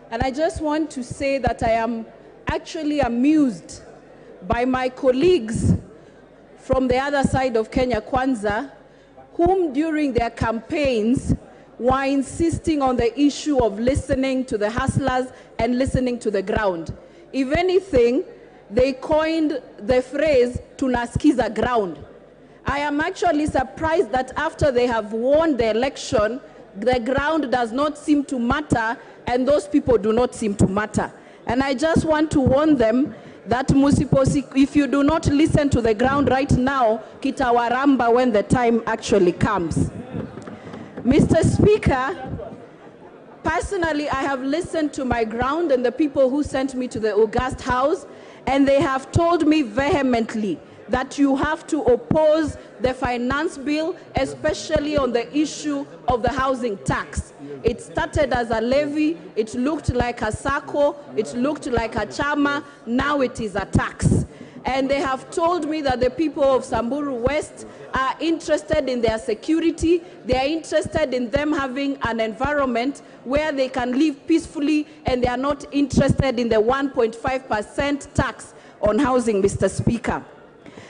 And I just want to say that I am actually amused by my colleagues from the other side of Kenya Kwanza, whom during their campaigns were insisting on the issue of listening to the hustlers and listening to the ground. If anything, they coined the phrase, tunasikiza ground. I am actually surprised that after they have won the election, the ground does not seem to matter and those people do not seem to matter. And I just want to warn them that if you do not listen to the ground right now, kitawaramba when the time actually comes. Mr. Speaker, personally, I have listened to my ground and the people who sent me to the August House, and they have told me vehemently that you have to oppose the finance bill, especially on the issue of the housing tax. It started as a levy, it looked like a SACCO, it looked like a chama, now it is a tax. And they have told me that the people of Samburu West are interested in their security, they are interested in them having an environment where they can live peacefully, and they are not interested in the 1.5% tax on housing, Mr. Speaker.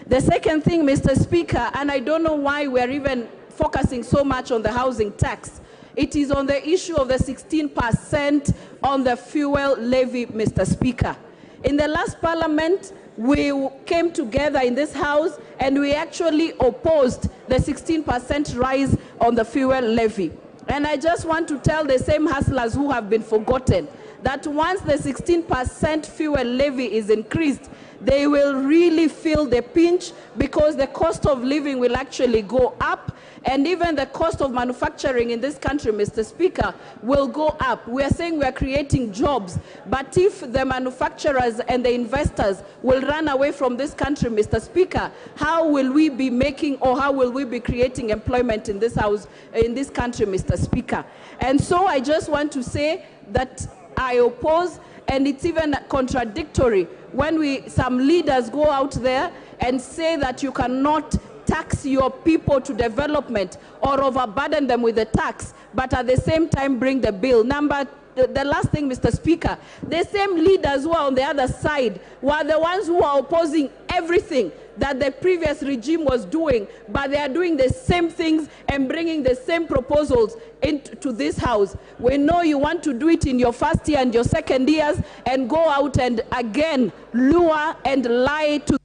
The second thing, Mr. Speaker, and I don't know why we're even focusing so much on the housing tax, it is on the issue of the 16% on the fuel levy, Mr. Speaker. In the last parliament, we came together in this house and we actually opposed the 16% rise on the fuel levy. And I just want to tell the same hustlers who have been forgotten that once the 16% fuel levy is increased, they will really feel the pinch, because the cost of living will actually go up, and even the cost of manufacturing in this country, Mr. Speaker, will go up. We are saying we are creating jobs, but if the manufacturers and the investors will run away from this country, Mr. Speaker, how will we be making, or how will we be creating employment in this house, in this country, Mr. Speaker? And so I just want to say that I oppose, and it's even contradictory when some leaders go out there and say that you cannot tax your people to development or overburden them with the tax, but at the same time bring the bill. The last thing, Mr. Speaker, the same leaders who are on the other side were the ones who are opposing everything that the previous regime was doing, but they are doing the same things and bringing the same proposals into this house. We know you want to do it in your first year and your second years, and go out and again lure and lie to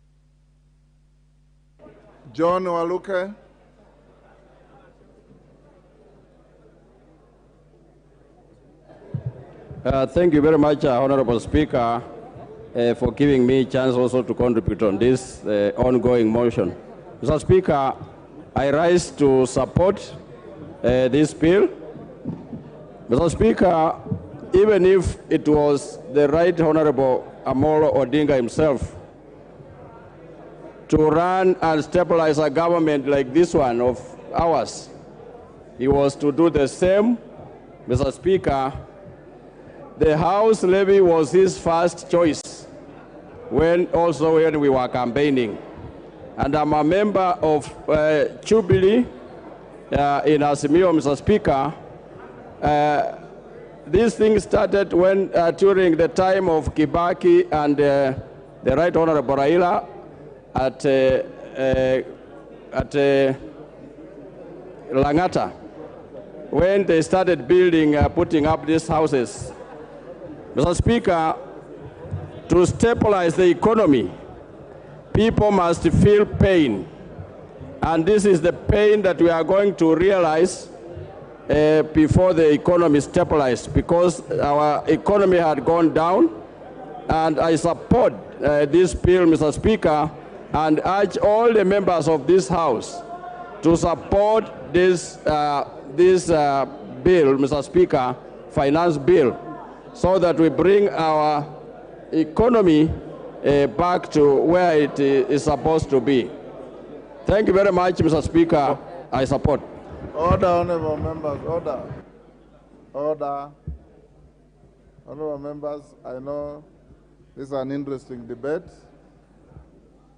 John Waluke. Thank you very much, Honorable Speaker, for giving me a chance also to contribute on this ongoing motion. Mr. Speaker, I rise to support this bill. Mr. Speaker, even if it was the Right Honorable Amolo Odinga himself to run and stabilize a government like this one of ours, he was to do the same. Mr. Speaker, the House levy was his first choice when we were campaigning. And I'm a member of Jubilee in AZIMIO, Mr. Speaker. This thing started when during the time of Kibaki and the Right Honorable RAILA at Langata, when they started building, putting up these houses. Mr. Speaker, to stabilize the economy, people must feel pain. And this is the pain that we are going to realize before the economy stabilized, because our economy had gone down. And I support this bill, Mr. Speaker, and urge all the members of this House to support this bill, Mr. Speaker, finance bill, so that we bring our economy back to where it is supposed to be. Thank you very much, Mr. Speaker. I support. Order, honorable members, order. Order. Honorable members, I know this is an interesting debate,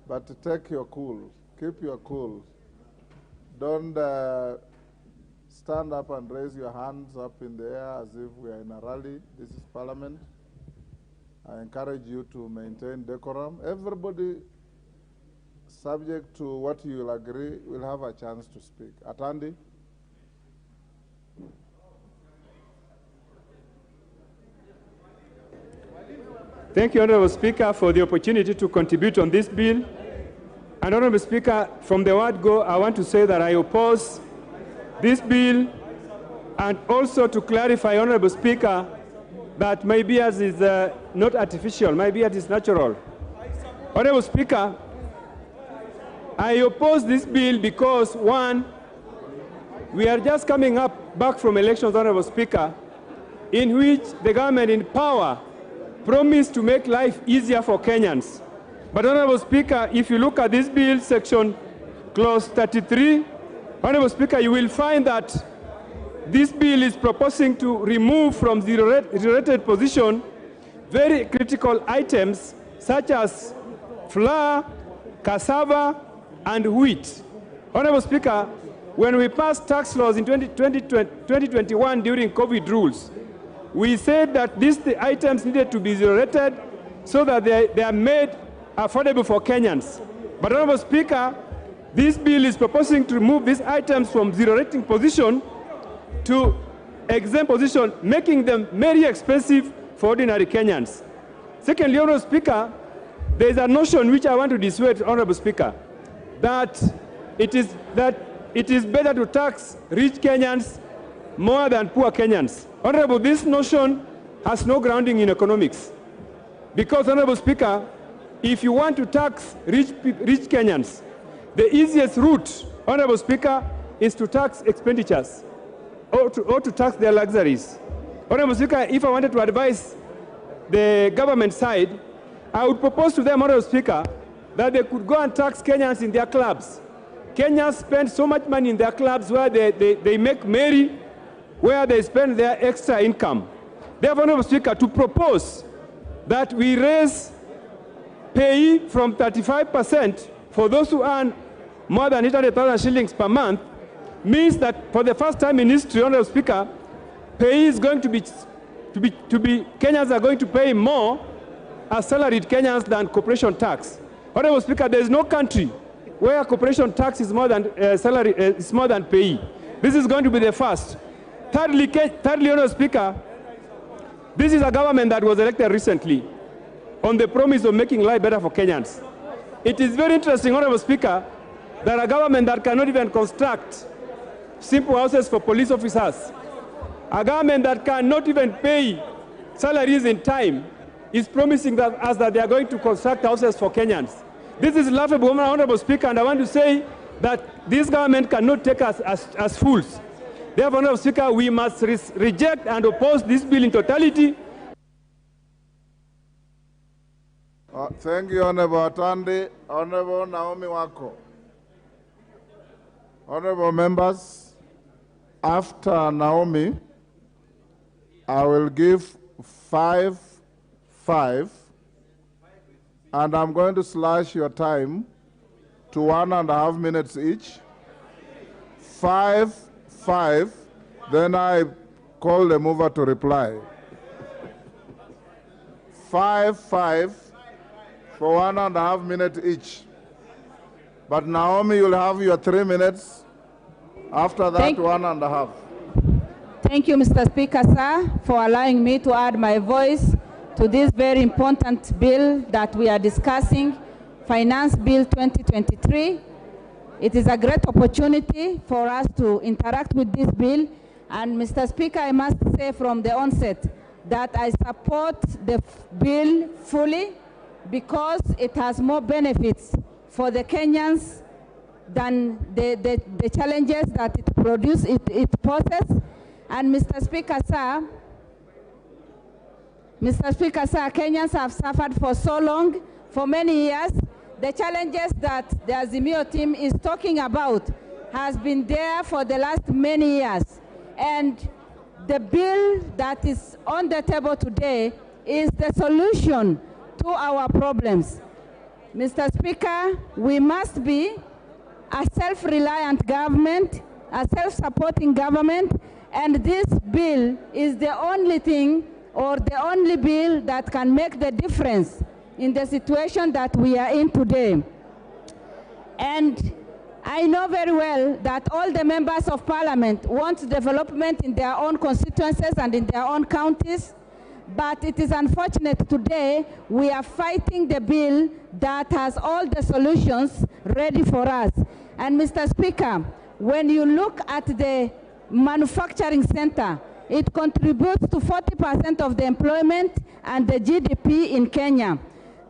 but take your cool. Keep your cool. Don't stand up and raise your hands up in the air as if we are in a rally. This is Parliament. I encourage you to maintain decorum. Everybody, subject to what you will agree, will have a chance to speak. Atandi. Thank you, Honorable Speaker, for the opportunity to contribute on this bill. And Honorable Speaker, from the word go, I want to say that I oppose this bill, and also to clarify, Honorable Speaker, that my bias is not artificial, my bias is natural. Honorable Speaker, I oppose this bill because, one, we are just coming back from elections, Honorable Speaker, in which the government in power promised to make life easier for Kenyans. But, Honorable Speaker, if you look at this bill, section clause 33, Honorable Speaker, you will find that this bill is proposing to remove from the zero-rated position very critical items such as flour, cassava, and wheat. Honorable Speaker, when we passed tax laws in 2021 during COVID rules, we said that these items needed to be zero-rated so that they are made affordable for Kenyans. But, Honorable Speaker, this bill is proposing to remove these items from zero-rating position to exempt position, making them very expensive for ordinary Kenyans. Secondly, Honorable Speaker, there is a notion which I want to dissuade, Honorable Speaker, that it is better to tax rich Kenyans more than poor Kenyans. Honorable, this notion has no grounding in economics. Because, Honorable Speaker, if you want to tax rich Kenyans, the easiest route, Honorable Speaker, is to tax expenditures or to tax their luxuries. Honorable Speaker, if I wanted to advise the government side, I would propose to them, Honorable Speaker, that they could go and tax Kenyans in their clubs. Kenyans spend so much money in their clubs where they make merry, where they spend their extra income. Therefore, Honorable Speaker, to propose that we raise pay from 35% for those who earn more than 800,000 shillings per month means that for the first time in history, Honorable Speaker, pay is going to be Kenyans are going to pay more as salaried Kenyans than corporation tax. Honorable Speaker, there is no country where corporation tax is more than is more than pay. This is going to be the first. Thirdly, Honorable Speaker, this is a government that was elected recently on the promise of making life better for Kenyans. It is very interesting, Honorable Speaker, that a government that cannot even construct simple houses for police officers, a government that cannot even pay salaries in time, is promising us that they are going to construct houses for Kenyans. This is laughable, Honorable Speaker, and I want to say that this government cannot take us as fools. Therefore, Honorable Speaker, we must reject and oppose this bill in totality. Thank you, Honorable Atandi. Honorable Naomi Wako. Honorable members, after Naomi, I will give 5, and I'm going to slash your time to 1.5 minutes each. 5, then I call the mover to reply. 5 for 1.5 minutes each. But Naomi, you'll have your 3 minutes. After that, 1.5. Thank you, Mr. Speaker, sir, for allowing me to add my voice to this very important bill that we are discussing, Finance Bill 2023. It is a great opportunity for us to interact with this bill. And Mr. Speaker, I must say from the onset that I support the bill fully because it has more benefits for the Kenyans than the challenges that it poses. And Mr. Speaker, sir, Kenyans have suffered for so long, for many years. The challenges that the AZIMIO team is talking about has been there for the last many years. And the bill that is on the table today is the solution to our problems. Mr. Speaker, we must be a self-reliant government, a self-supporting government, and this bill is the only thing or the only bill that can make the difference in the situation that we are in today. And I know very well that all the members of parliament want development in their own constituencies and in their own counties, but it is unfortunate today we are fighting the bill that has all the solutions ready for us. And Mr. Speaker, when you look at the manufacturing center, it contributes to 40% of the employment and the GDP in Kenya.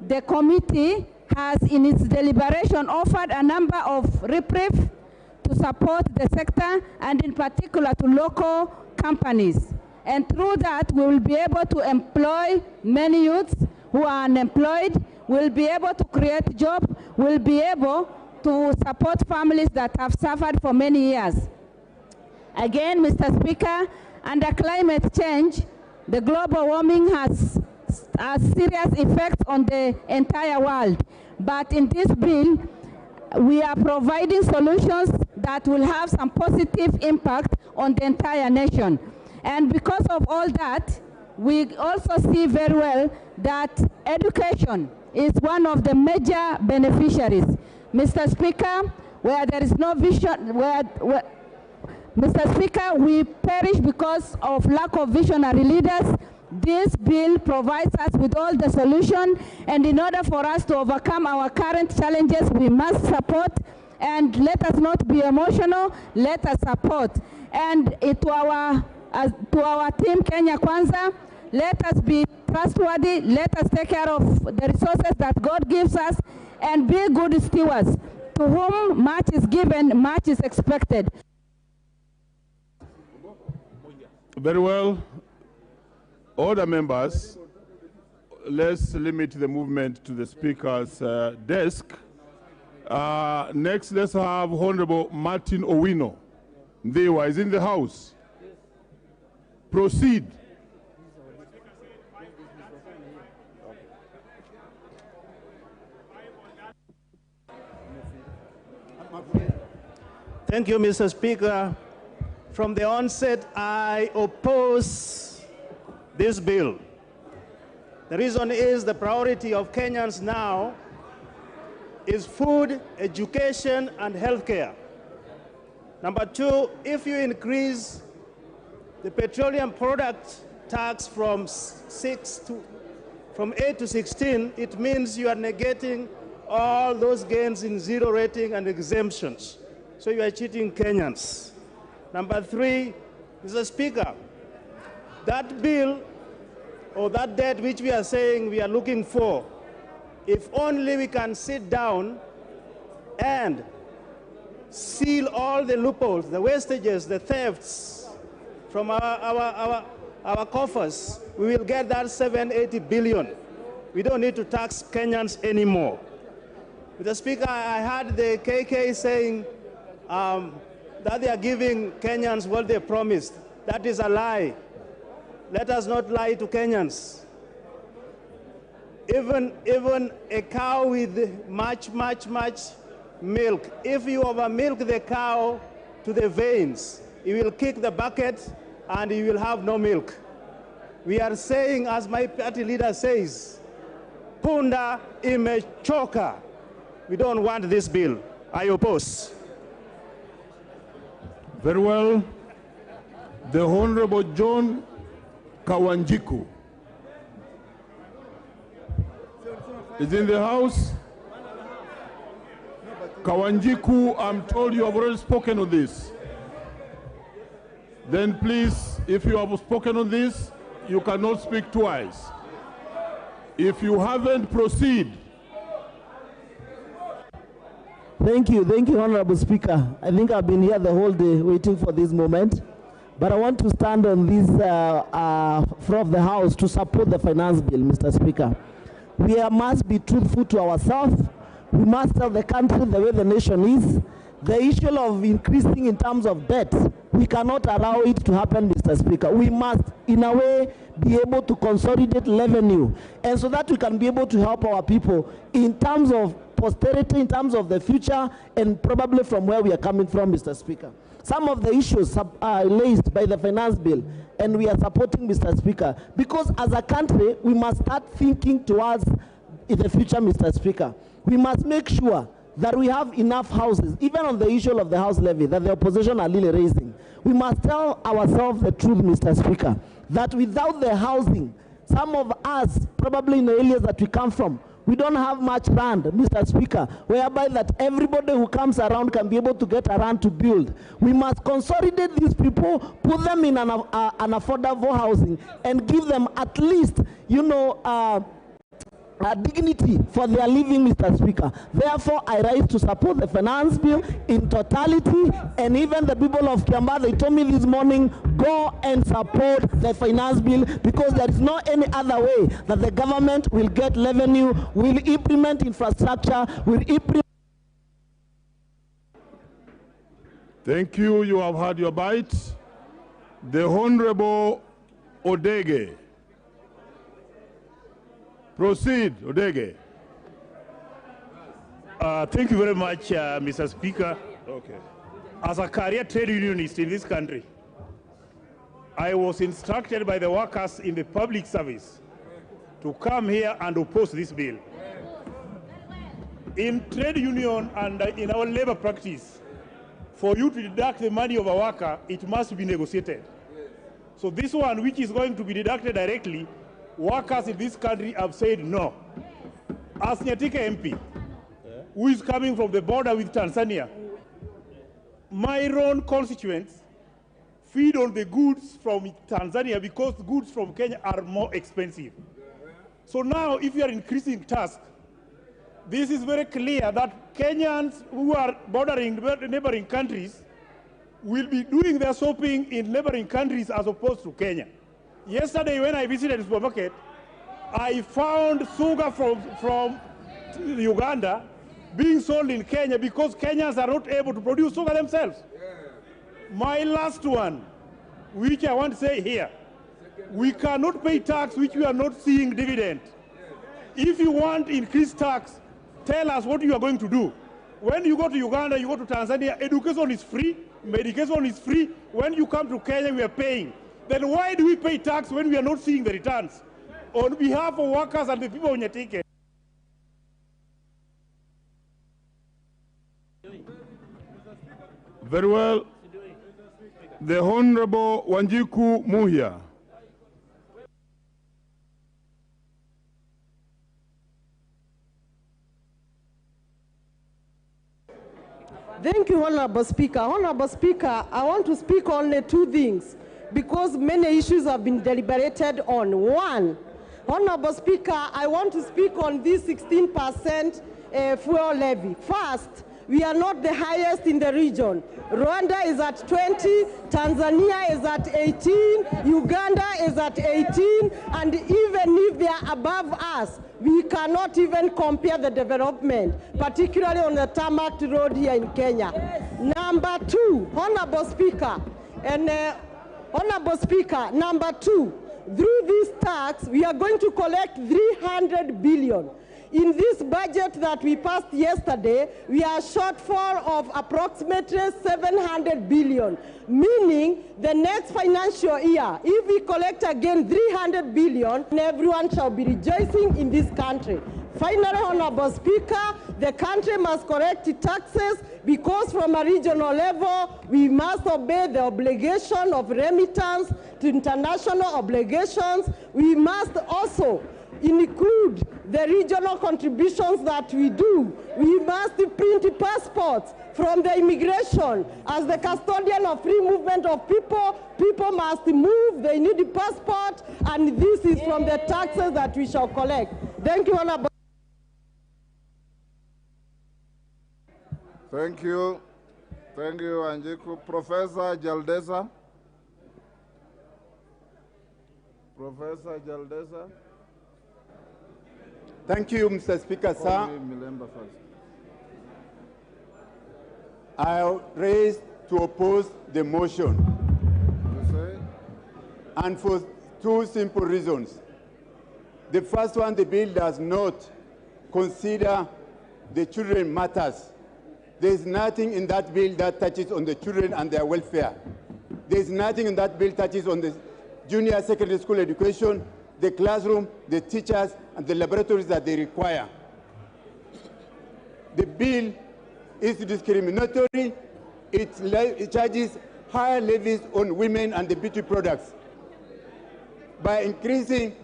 The committee has in its deliberation offered a number of reprieve to support the sector and in particular to local companies. And through that, we will be able to employ many youths who are unemployed, we'll be able to create jobs, we'll be able to support families that have suffered for many years. Again, Mr. Speaker, under climate change, the global warming has a serious effect on the entire world. But in this bill, we are providing solutions that will have some positive impact on the entire nation. And because of all that, we also see very well that education is one of the major beneficiaries. Mr. Speaker, where there is no vision, Mr. Speaker, we perish because of lack of visionary leaders. This bill provides us with all the solution, and in order for us to overcome our current challenges, we must support, and let us not be emotional, let us support. And to our team, Kenya Kwanza, let us be trustworthy. Let us take care of the resources that God gives us and be good stewards. To whom much is given, much is expected. Very well. Order, members. Let's limit the movement to the Speaker's desk. Next, let's have Honorable Martin Owino. Ndewa is in the House. Proceed. Thank you, Mr. Speaker. From the onset, I oppose this bill. The reason is the priority of Kenyans now is food, education, and healthcare. Number two, if you increase the petroleum product tax from 8 to 16, it means you are negating all those gains in zero rating and exemptions. So you are cheating Kenyans. Number three, Mr. Speaker, that bill or that debt which we are saying we are looking for, if only we can sit down and seal all the loopholes, the wastages, the thefts from our coffers, we will get that 780 billion. We don't need to tax Kenyans anymore. Mr. Speaker, I heard the KK saying that they are giving Kenyans what they promised. That is a lie. Let us not lie to Kenyans. Even a cow with much milk, if you over milk the cow to the veins, it will kick the bucket and you will have no milk. We are saying, as my party leader says, punda imechoka. We don't want this bill. I oppose. Very well. The Honorable John Kawanjiku is in the House. Kawanjiku, I'm told you have already spoken on this. Then please, if you have spoken on this, you cannot speak twice. If you haven't, proceed. Thank you, Honorable Speaker. I think I've been here the whole day waiting for this moment. But I want to stand on this floor of the House to support the finance bill, Mr. Speaker. We must be truthful to ourselves. We must tell the country the way the nation is. The issue of increasing in terms of debt, we cannot allow it to happen, Mr. Speaker. We must, in a way, be able to consolidate revenue, and so that we can be able to help our people in terms of posterity, in terms of the future, and probably from where we are coming from, Mr. Speaker. Some of the issues are raised by the finance bill, and we are supporting, Mr. Speaker, because as a country, we must start thinking towards the future, Mr. Speaker. We must make sure that we have enough houses, even on the issue of the house levy that the opposition are really raising. We must tell ourselves the truth, Mr. Speaker, that without the housing, some of us, probably in the areas that we come from, we don't have much land, Mr. Speaker, whereby that everybody who comes around can be able to get around to build. We must consolidate these people, put them in an affordable housing, and give them at least, dignity for their living, Mr. Speaker. Therefore, I rise to support the finance bill in totality, and even the people of Kiambaa, they told me this morning, go and support the finance bill, because there is no any other way that the government will get revenue, will implement infrastructure, will implement. Thank you. You have had your bite. The Honorable Odege. Proceed, Odege. Thank you very much, Mr. Speaker. Okay. As a career trade unionist in this country, I was instructed by the workers in the public service to come here and oppose this bill. In trade union and in our labor practice, for you to deduct the money of a worker, it must be negotiated. So this one, which is going to be deducted directly, workers in this country have said no. As Nyatika MP, who is coming from the border with Tanzania, my own constituents feed on the goods from Tanzania because goods from Kenya are more expensive. So now, if you are increasing tax, this is very clear that Kenyans who are bordering neighboring countries will be doing their shopping in neighboring countries as opposed to Kenya. Yesterday, when I visited the supermarket, I found sugar from Uganda being sold in Kenya because Kenyans are not able to produce sugar themselves. My last one, which I want to say here, we cannot pay tax which we are not seeing dividend. If you want increased tax, tell us what you are going to do. When you go to Uganda, you go to Tanzania, education is free, medication is free. When you come to Kenya, we are paying. Then why do we pay tax when we are not seeing the returns? On behalf of workers and the people on your ticket. Very well. The Honorable Wanjiku Muhia. Thank you, Honorable Speaker. Honorable Speaker, I want to speak only two things because many issues have been deliberated on. One, Honorable Speaker, I want to speak on this 16% fuel levy. First, we are not the highest in the region. Rwanda is at 20, Tanzania is at 18, Uganda is at 18, and even if they are above us, we cannot even compare the development, particularly on the tarmac road here in Kenya. Yes. Number two, Honorable Speaker, Honorable Speaker, number two, through this tax, we are going to collect 300 billion. In this budget that we passed yesterday, we are shortfall of approximately 700 billion, meaning the next financial year, if we collect again 300 billion, everyone shall be rejoicing in this country. Finally, Honorable Speaker, the country must correct its taxes because from a regional level, we must obey the obligation of remittance to international obligations. We must also include the regional contributions that we do. We must print passports from the immigration. As the custodian of free movement of people, people must move, they need a passport, and this is from the taxes that we shall collect. Thank you, Honorable. Thank you. Thank you, Anjiku. Professor Jaldesa. Professor Jaldesa. Thank you, Mr. Speaker, sir. I raise to oppose the motion. And for two simple reasons. The first one, the bill does not consider the children matters. There is nothing in that bill that touches on the children and their welfare. There is nothing in that bill that touches on the junior secondary school education, the classroom, the teachers, and the laboratories that they require. The bill is discriminatory. It charges higher levies on women and the beauty products. By increasing,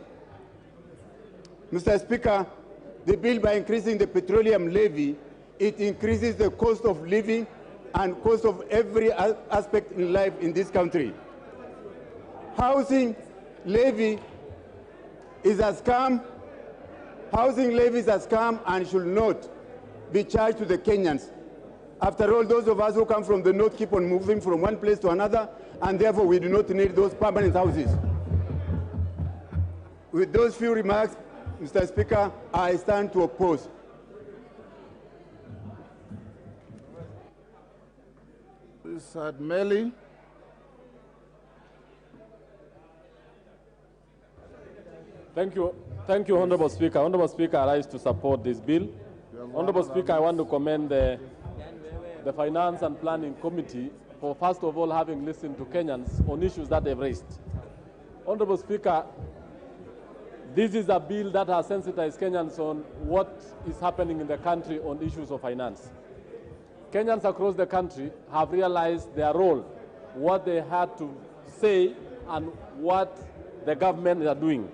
Mr. Speaker, the bill by increasing the petroleum levy, it increases the cost of living and cost of every aspect in life in this country. Housing levy is a scam. Housing levy is a scam and should not be charged to the Kenyans. After all, those of us who come from the north keep on moving from one place to another, and therefore we do not need those permanent houses. With those few remarks, Mr. Speaker, I stand to oppose. Mr. Admeli. Thank you, Honorable Speaker. Honorable Speaker, I rise to support this bill. Honorable Speaker, I want to commend the Finance and Planning Committee for, first of all, having listened to Kenyans on issues that they've raised. Honorable Speaker, this is a bill that has sensitized Kenyans on what is happening in the country on issues of finance. Kenyans across the country have realized their role, what they had to say, and what the government are doing.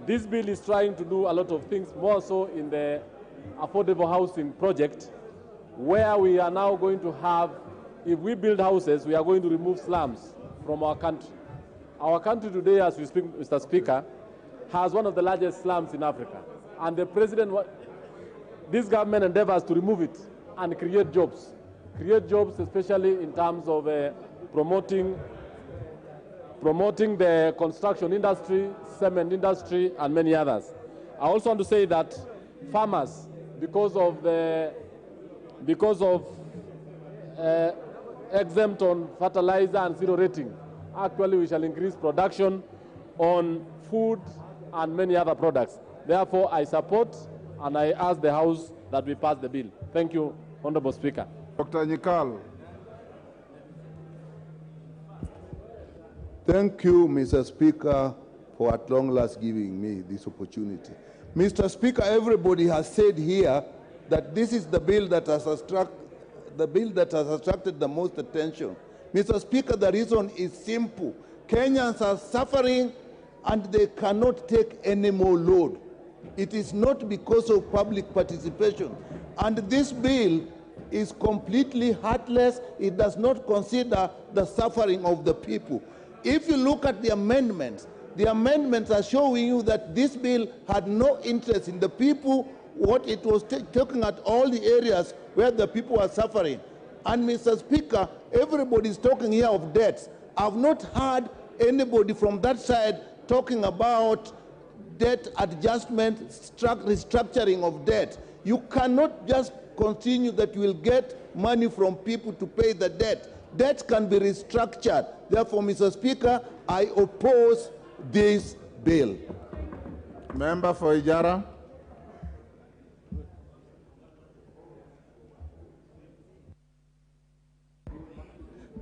This bill is trying to do a lot of things, more so in the affordable housing project, where we are now going to have, if we build houses, we are going to remove slums from our country. Our country today, as we speak, Mr. Speaker, has one of the largest slums in Africa. And the president, this government endeavors to remove it and create jobs. Create jobs, especially in terms of promoting the construction industry, cement industry, and many others. I also want to say that farmers, because of exempt on fertilizer and zero rating, actually we shall increase production on food and many other products. Therefore, I support and I ask the House that we pass the bill. Thank you, Honorable Speaker. Dr. Nyikal. Thank you, Mr. Speaker, for at long last giving me this opportunity. Mr. Speaker, everybody has said here that this is the bill that has attracted the most attention. Mr. Speaker, the reason is simple. Kenyans are suffering and they cannot take any more load. It is not because of public participation. And this bill is completely heartless. It does not consider the suffering of the people. If you look at the amendments are showing you that this bill had no interest in the people, what it was talking at all the areas where the people are suffering. And Mr. Speaker, everybody is talking here of debts. I've not heard anybody from that side talking about debt adjustment, restructuring of debt. You cannot just continue that you will get money from people to pay the debt. Debt can be restructured. Therefore, Mr. Speaker, I oppose this bill. Member for Ijara.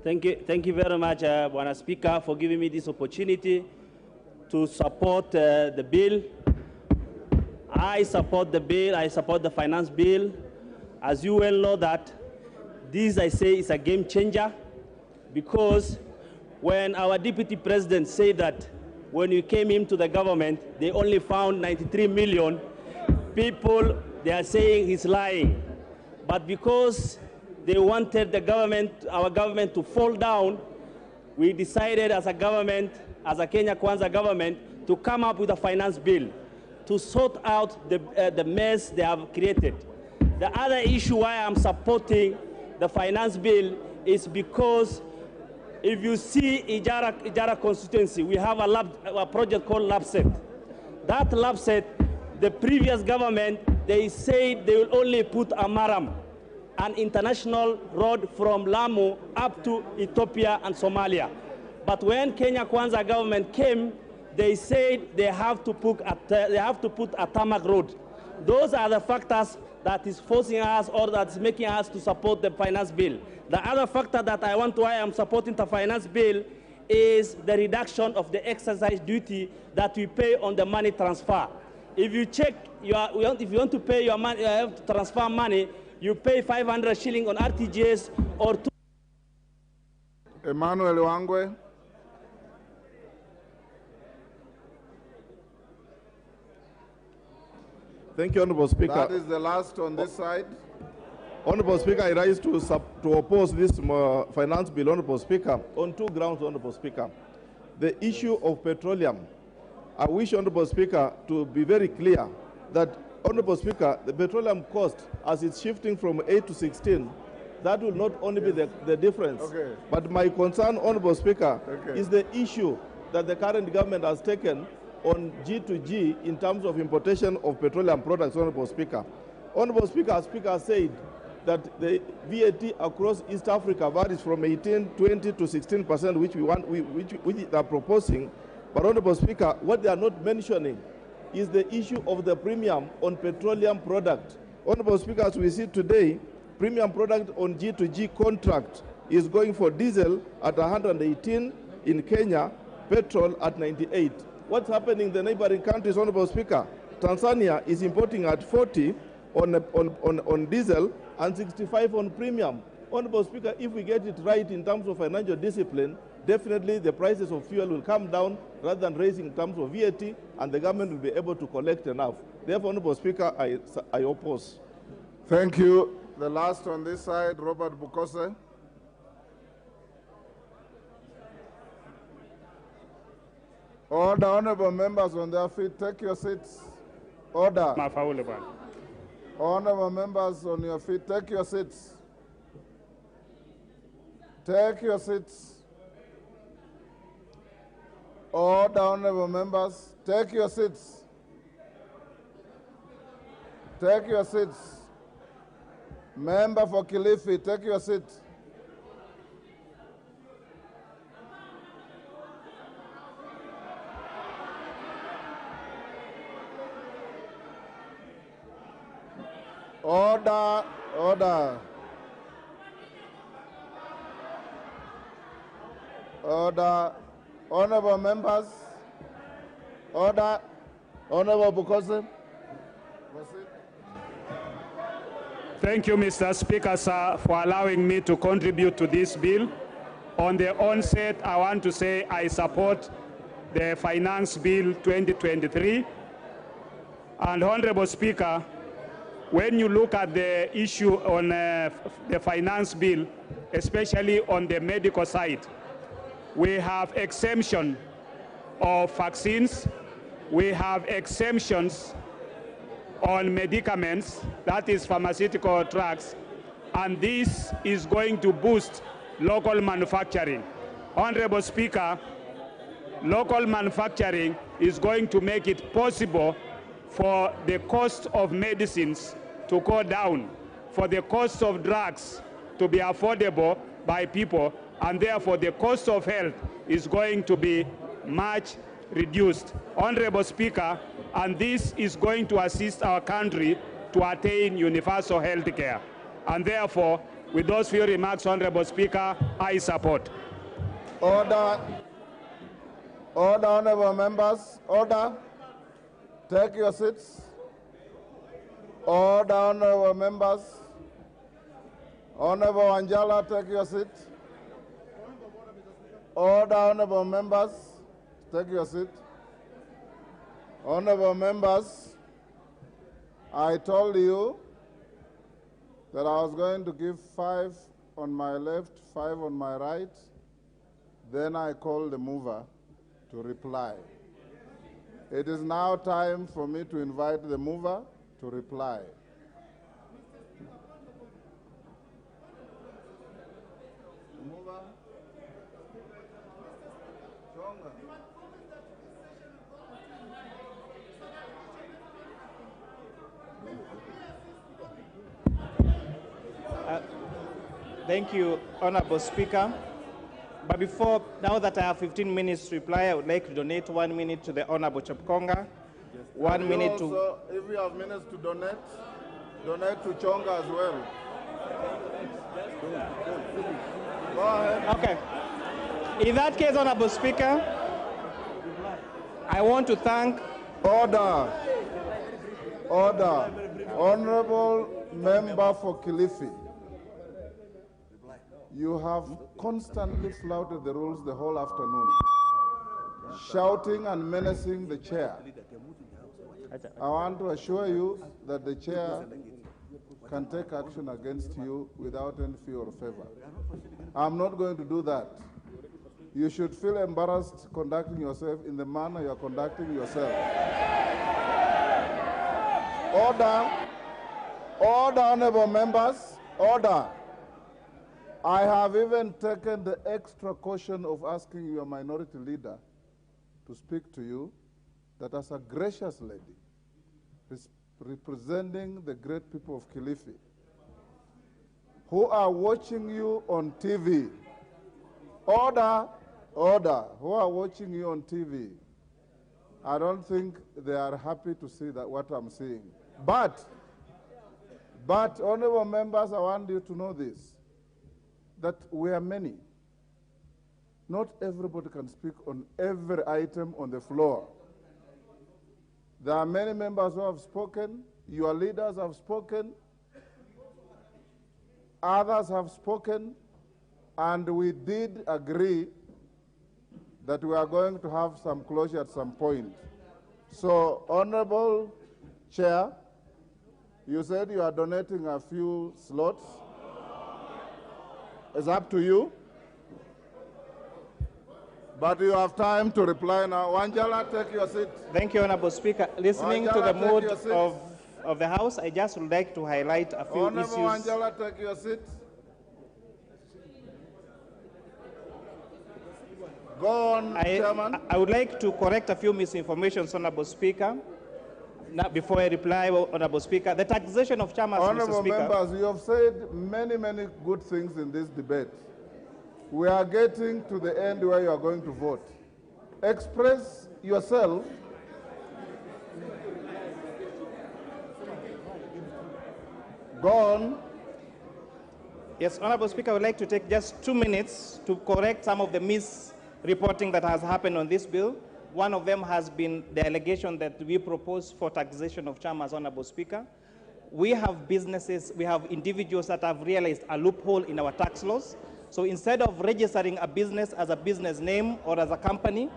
Thank you very much, Bwana Speaker, for giving me this opportunity to support the bill. I support the bill. I support the finance bill. As you well know that this, I say, is a game changer, because when our deputy president said that when we came into the government, they only found 93 million, people, they are saying he's lying. But because they wanted the government, our government, to fall down, we decided as a government, as a Kenya Kwanza government, to come up with a finance bill to sort out the mess they have created. The other issue why I'm supporting the finance bill is because if you see Ijara constituency, we have a project called LabSet. That LabSet, the previous government, they said they will only put a Maram, an international road from Lamu up to Ethiopia and Somalia. But when Kenya Kwanza government came, they said they have to put a tarmac road. Those are the factors that is forcing us, or that is making us to support the finance bill. The other factor that why I'm supporting the finance bill is the reduction of the exercise duty that we pay on the money transfer. If you check, if you want to pay your money, you have to transfer money, you pay 500 shilling on RTGS or Emmanuel Wangwe. Thank you, Honorable Speaker. That is the last on this side. Honorable Speaker, I rise to oppose this finance bill, Honorable Speaker, on two grounds, Honorable Speaker. The issue of petroleum. I wish, Honorable Speaker, to be very clear that, Honorable Speaker, the petroleum cost, as it's shifting from 8 to 16, that will not only be the difference. Okay. But my concern, Honorable Speaker, is the issue that the current government has taken on G2G in terms of importation of petroleum products, Honorable Speaker. Honorable Speaker, as Speaker said that the VAT across East Africa varies from 18, 20 to 16%, which they are proposing. But Honorable Speaker, what they are not mentioning is the issue of the premium on petroleum product. Honorable Speaker, as we see today, premium product on G2G contract is going for diesel at 118 in Kenya, petrol at 98. What's happening in the neighboring countries, Honorable Speaker? Tanzania is importing at 40 on diesel and 65 on premium. Honorable Speaker, if we get it right in terms of financial discipline, definitely the prices of fuel will come down rather than raising in terms of VAT, and the government will be able to collect enough. Therefore, Honorable Speaker, I oppose. Thank you. The last on this side, Robert Bukose. Order, honorable members on their feet, take your seats. Order. Honorable members on your feet, take your seats. Take your seats. Order, honorable members, take your seats. Take your seats. Member for Kilifi, take your seat. Order, order. Order. Honorable members, order. Honorable Bukosi. Thank you, Mr. Speaker, sir, for allowing me to contribute to this bill. On the onset, I want to say I support the Finance Bill 2023. And Honorable Speaker, when you look at the issue on the Finance Bill, especially on the medical side, we have exemption of vaccines, we have exemptions on medicaments, that is pharmaceutical drugs, and this is going to boost local manufacturing. Honorable Speaker, local manufacturing is going to make it possible for the cost of medicines to go down, for the cost of drugs to be affordable by people, and therefore the cost of health is going to be much reduced. Honorable Speaker, and this is going to assist our country to attain universal health care. And therefore, with those few remarks, Honorable Speaker, I support. Order. Order, honorable members. Order. Take your seats. Order, honorable members. Honorable Anjala, take your seat. Order, honorable members. Take your seat. Honorable members, I told you that I was going to give 5 on my left, 5 on my right. Then I called the mover to reply. It is now time for me to invite the mover to reply. Mover. Thank you, Honorable Speaker. But now that I have 15 minutes to reply, I would like to donate 1 minute to the Honorable Chapkonga, 1 minute to... If you have minutes to donate, donate to Chonga as well. Go ahead. Okay. In that case, Honorable Speaker, I want to thank... Order. Order. Honorable Member for Kilifi, you have constantly flouted the rules the whole afternoon, shouting and menacing the chair. I want to assure you that the chair can take action against you without any fear or favor. I'm not going to do that. You should feel embarrassed conducting yourself in the manner you are conducting yourself. Order. Order, honorable members. Order. I have even taken the extra caution of asking your minority leader to speak to you, that as a gracious lady, representing the great people of Kilifi, who are watching you on TV, order, order, who are watching you on TV, I don't think they are happy to see that what I'm seeing. But, honorable members, I want you to know this, that we are many. Not everybody can speak on every item on the floor. There are many members who have spoken, your leaders have spoken, others have spoken, and we did agree that we are going to have some closure at some point. So, Honorable Chair, you said you are donating a few slots. It's up to you. But you have time to reply now. Wanjala, take your seat. Thank you, Honorable Speaker. Listening to Wanjala, the take mood your seat. of the House, I just would like to highlight a few Honorable issues. Wanjala, take your seat. Go on, Chairman. I would like to correct a few misinformations, Honorable Speaker. Now, before I reply, Honorable Speaker, the taxation of chairman, Honorable Mr. Speaker. members, you have said many, many good things in this debate. We are getting to the end where you are going to vote. Express yourself. Go on. Yes, Honorable Speaker, I would like to take just 2 minutes to correct some of the misreporting that has happened on this bill. One of them has been the allegation that we propose for taxation of chairmen, Honorable Speaker. We have businesses, we have individuals that have realized a loophole in our tax laws. So instead of registering a business as a business name or as a company,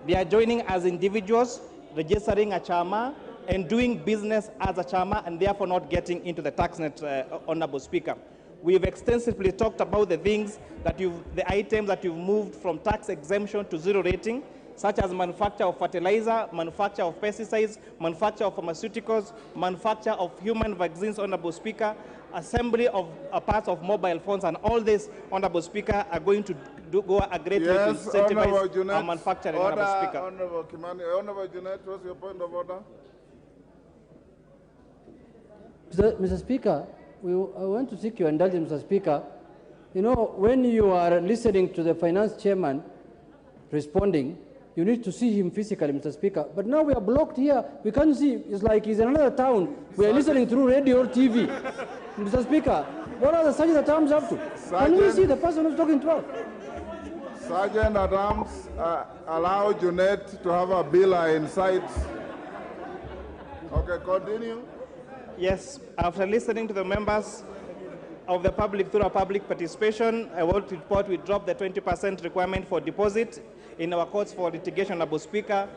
they are joining as individuals, registering a chairman, and doing business as a chairman, and therefore not getting into the tax net, Honorable Speaker. We've extensively talked about the things that the items that you've moved from tax exemption to zero rating, such as manufacture of fertilizer, manufacture of pesticides, manufacture of pharmaceuticals, manufacture of human vaccines, Honorable Speaker, assembly of parts of mobile phones, and all this, Honorable Speaker, are going to go a great way to incentivize our manufacturing, Honorable Speaker. Honorable Kimani. Honorable Junet, what's your point of order? Mr. Speaker, I want to seek your indulgence, Mr. Speaker. You know, when you are listening to the finance chairman responding, you need to see him physically, Mr. Speaker. But now we are blocked here. We can't see. It's like he's in another town. We are listening through radio or TV. Mr. Speaker, what are the sergeant at arms up to? Can we see the person who's talking to us? Sergeant at arms, allow Junet to have a bill in sight. Okay, continue. Yes, after listening to the members of the public through our public participation, I want to report we dropped the 20% requirement for deposit in our courts for litigation, Honorable Speaker.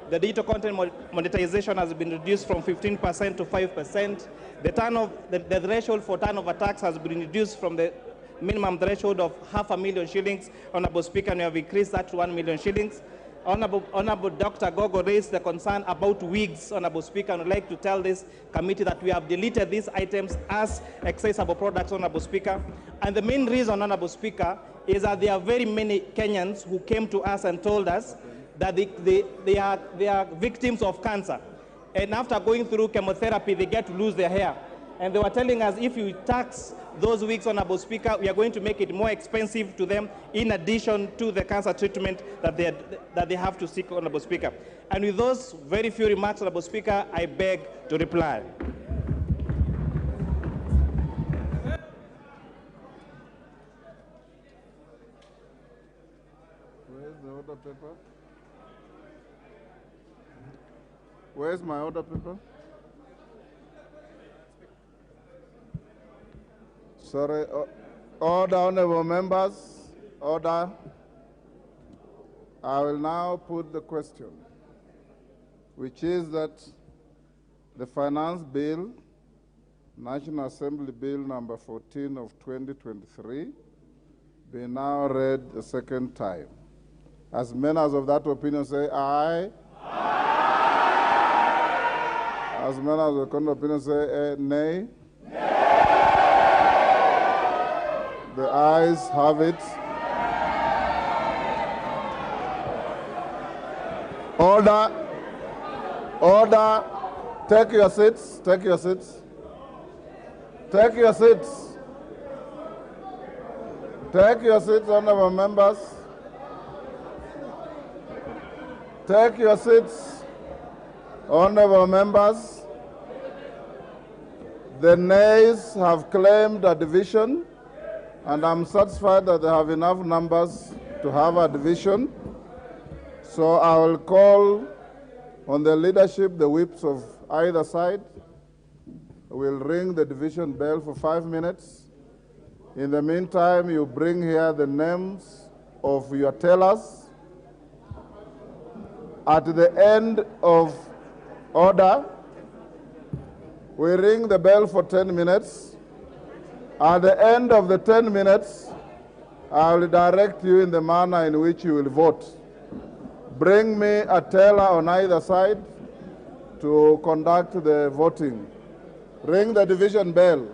The digital content monetization has been reduced from 15% to 5%. The threshold for turnover tax has been reduced from the minimum threshold of 500,000 shillings, Honorable Speaker, and we have increased that to 1 million shillings. Honorable Dr. Gogo raised the concern about wigs, Honorable Speaker, and I'd like to tell this committee that we have deleted these items as accessible products, Honorable Speaker. And the main reason, Honorable Speaker, is that there are very many Kenyans who came to us and told us that they are victims of cancer. And after going through chemotherapy, they get to lose their hair. And they were telling us if you tax those wigs, Honorable Speaker, we are going to make it more expensive to them in addition to the cancer treatment that they have to seek, Honorable Speaker. And with those very few remarks, Honorable Speaker, I beg to reply. Where's the order paper? Where's my order paper? Sorry, order, honorable members, order. I will now put the question, which is that the Finance Bill, National Assembly Bill number 14 of 2023, be now read the second time. As many as of that opinion say aye. Aye. As many as of the opinion say nay. The ayes have it. Order. Order. Take your seats. Take your seats. Take your seats. Take your seats, honorable members. Take your seats, honorable members. The nays have claimed a division, and I'm satisfied that they have enough numbers to have a division. So I will call on the leadership, the whips of either side. We'll ring the division bell for 5 minutes. In the meantime, you bring here the names of your tellers. At the end of order, we ring the bell for 10 minutes. At the end of the 10 minutes, I will direct you in the manner in which you will vote. bring me a teller on either side to conduct the voting. Ring the division bell.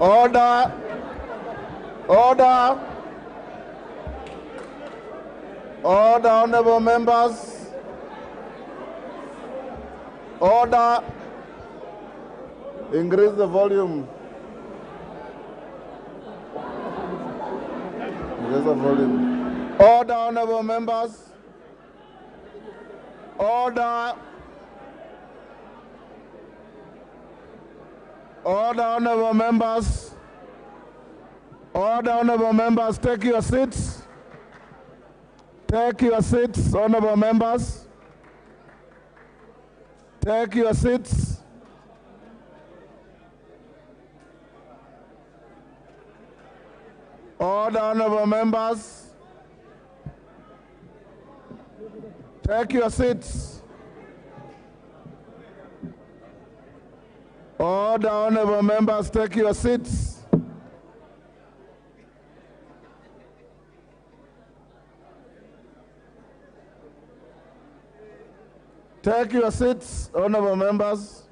Order. Order. Order, honorable members. Order. Increase the volume. Increase the volume. Order, honorable members. Order. Order, honorable members. Order, honorable members, take your seats. Take your seats, honorable members. Take your seats. Order, honorable members. Take your seats. Order, honorable members, take your seats. Take your seats, honorable members.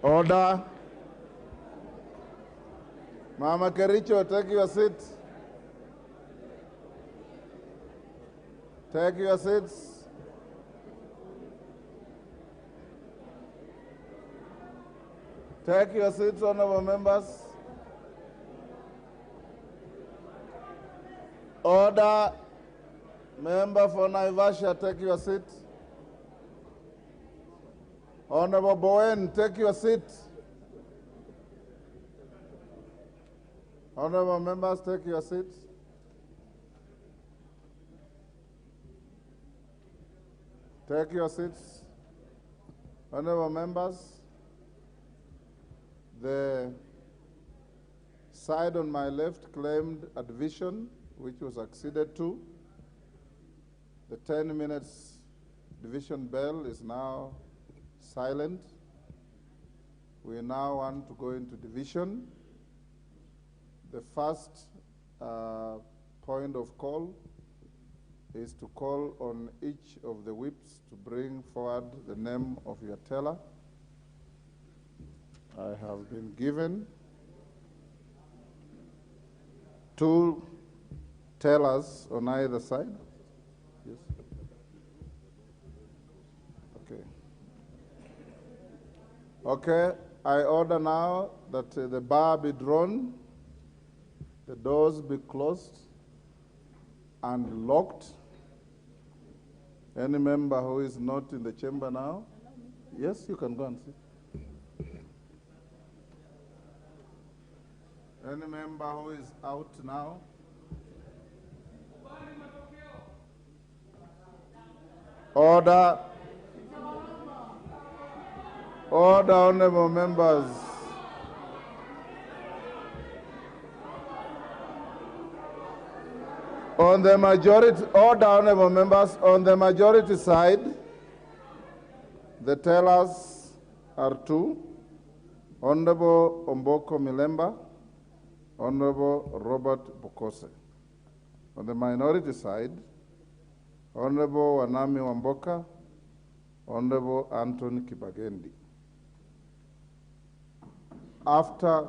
Order. Mama Kericho, take your seat. Take your seats. Take your seats, honorable members. Order. Member for Naivasha, take your seat. Honorable Bowen, take your seat. Honorable members, take your seats. Take your seats. Honorable members, the side on my left claimed a division, which was acceded to. The 10 minutes division bell is now silent. We now want to go into division. The first point of call is to call on each of the whips to bring forward the name of your teller. I have been given 2 tellers on either side. Yes. Okay. Okay, I order now that the bar be drawn, the doors be closed and locked. Any member who is not in the chamber now, yes, you can go and sit. Any member who is out now? Order. Order, honorable members. On the majority, order, honorable members, on the majority side, the tellers are 2, Honorable Omboko Milemba, Honorable Robert Bokose. On the minority side, Honorable Wanami Wamboka, Honorable Anthony Kibagendi. After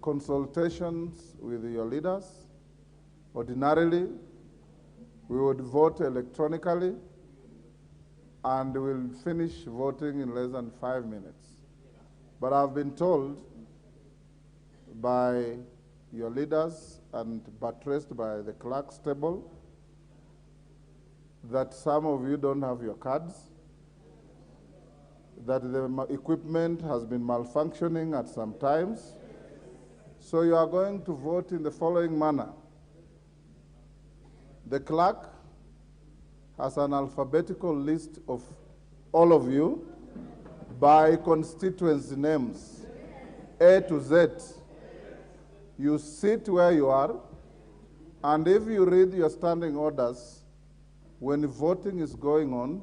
consultations with your leaders, ordinarily, we would vote electronically and we'll finish voting in less than 5 minutes. But I've been told by your leaders and buttressed by the clerk's table that some of you don't have your cards, that the equipment has been malfunctioning at some times. So you are going to vote in the following manner. The clerk has an alphabetical list of all of you by constituency names, A to Z. You sit where you are, and if you read your standing orders, when voting is going on,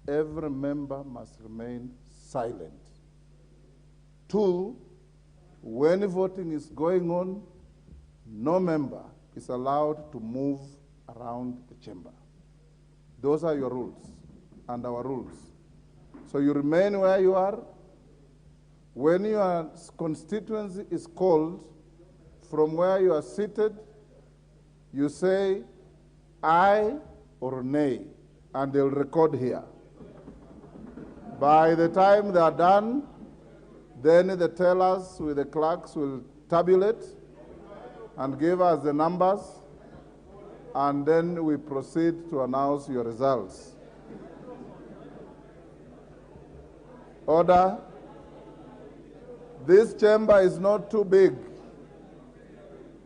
every member must remain silent. 2, when voting is going on, no member is allowed to move around the chamber. Those are your rules and our rules. So you remain where you are. When your constituency is called, from where you are seated, you say aye or nay, and they'll record here. By the time they are done, then the tellers with the clerks will tabulate and give us the numbers, and then we proceed to announce your results. Order. This chamber is not too big.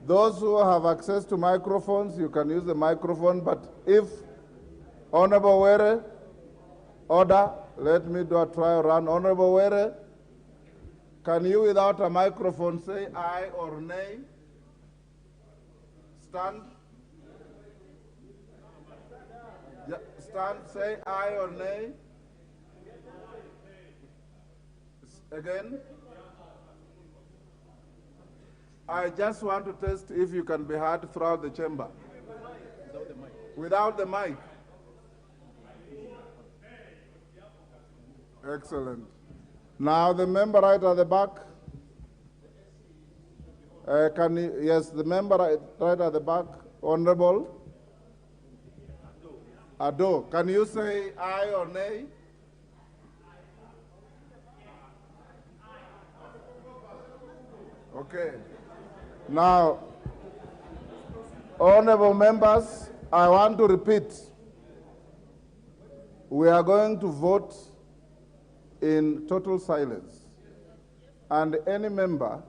Those who have access to microphones, you can use the microphone, but if Honorable Were, order, let me do a trial run. Honorable Were, can you without a microphone say aye or nay? Stand. Yeah, stand, say aye or nay. Again. I just want to test if you can be heard throughout the chamber. Without the mic. Excellent. Now the member right at the back. Yes, the member right at the back, Honorable Ado. Can you say aye or nay? Okay. Now, honorable members, I want to repeat. We are going to vote in total silence. And any member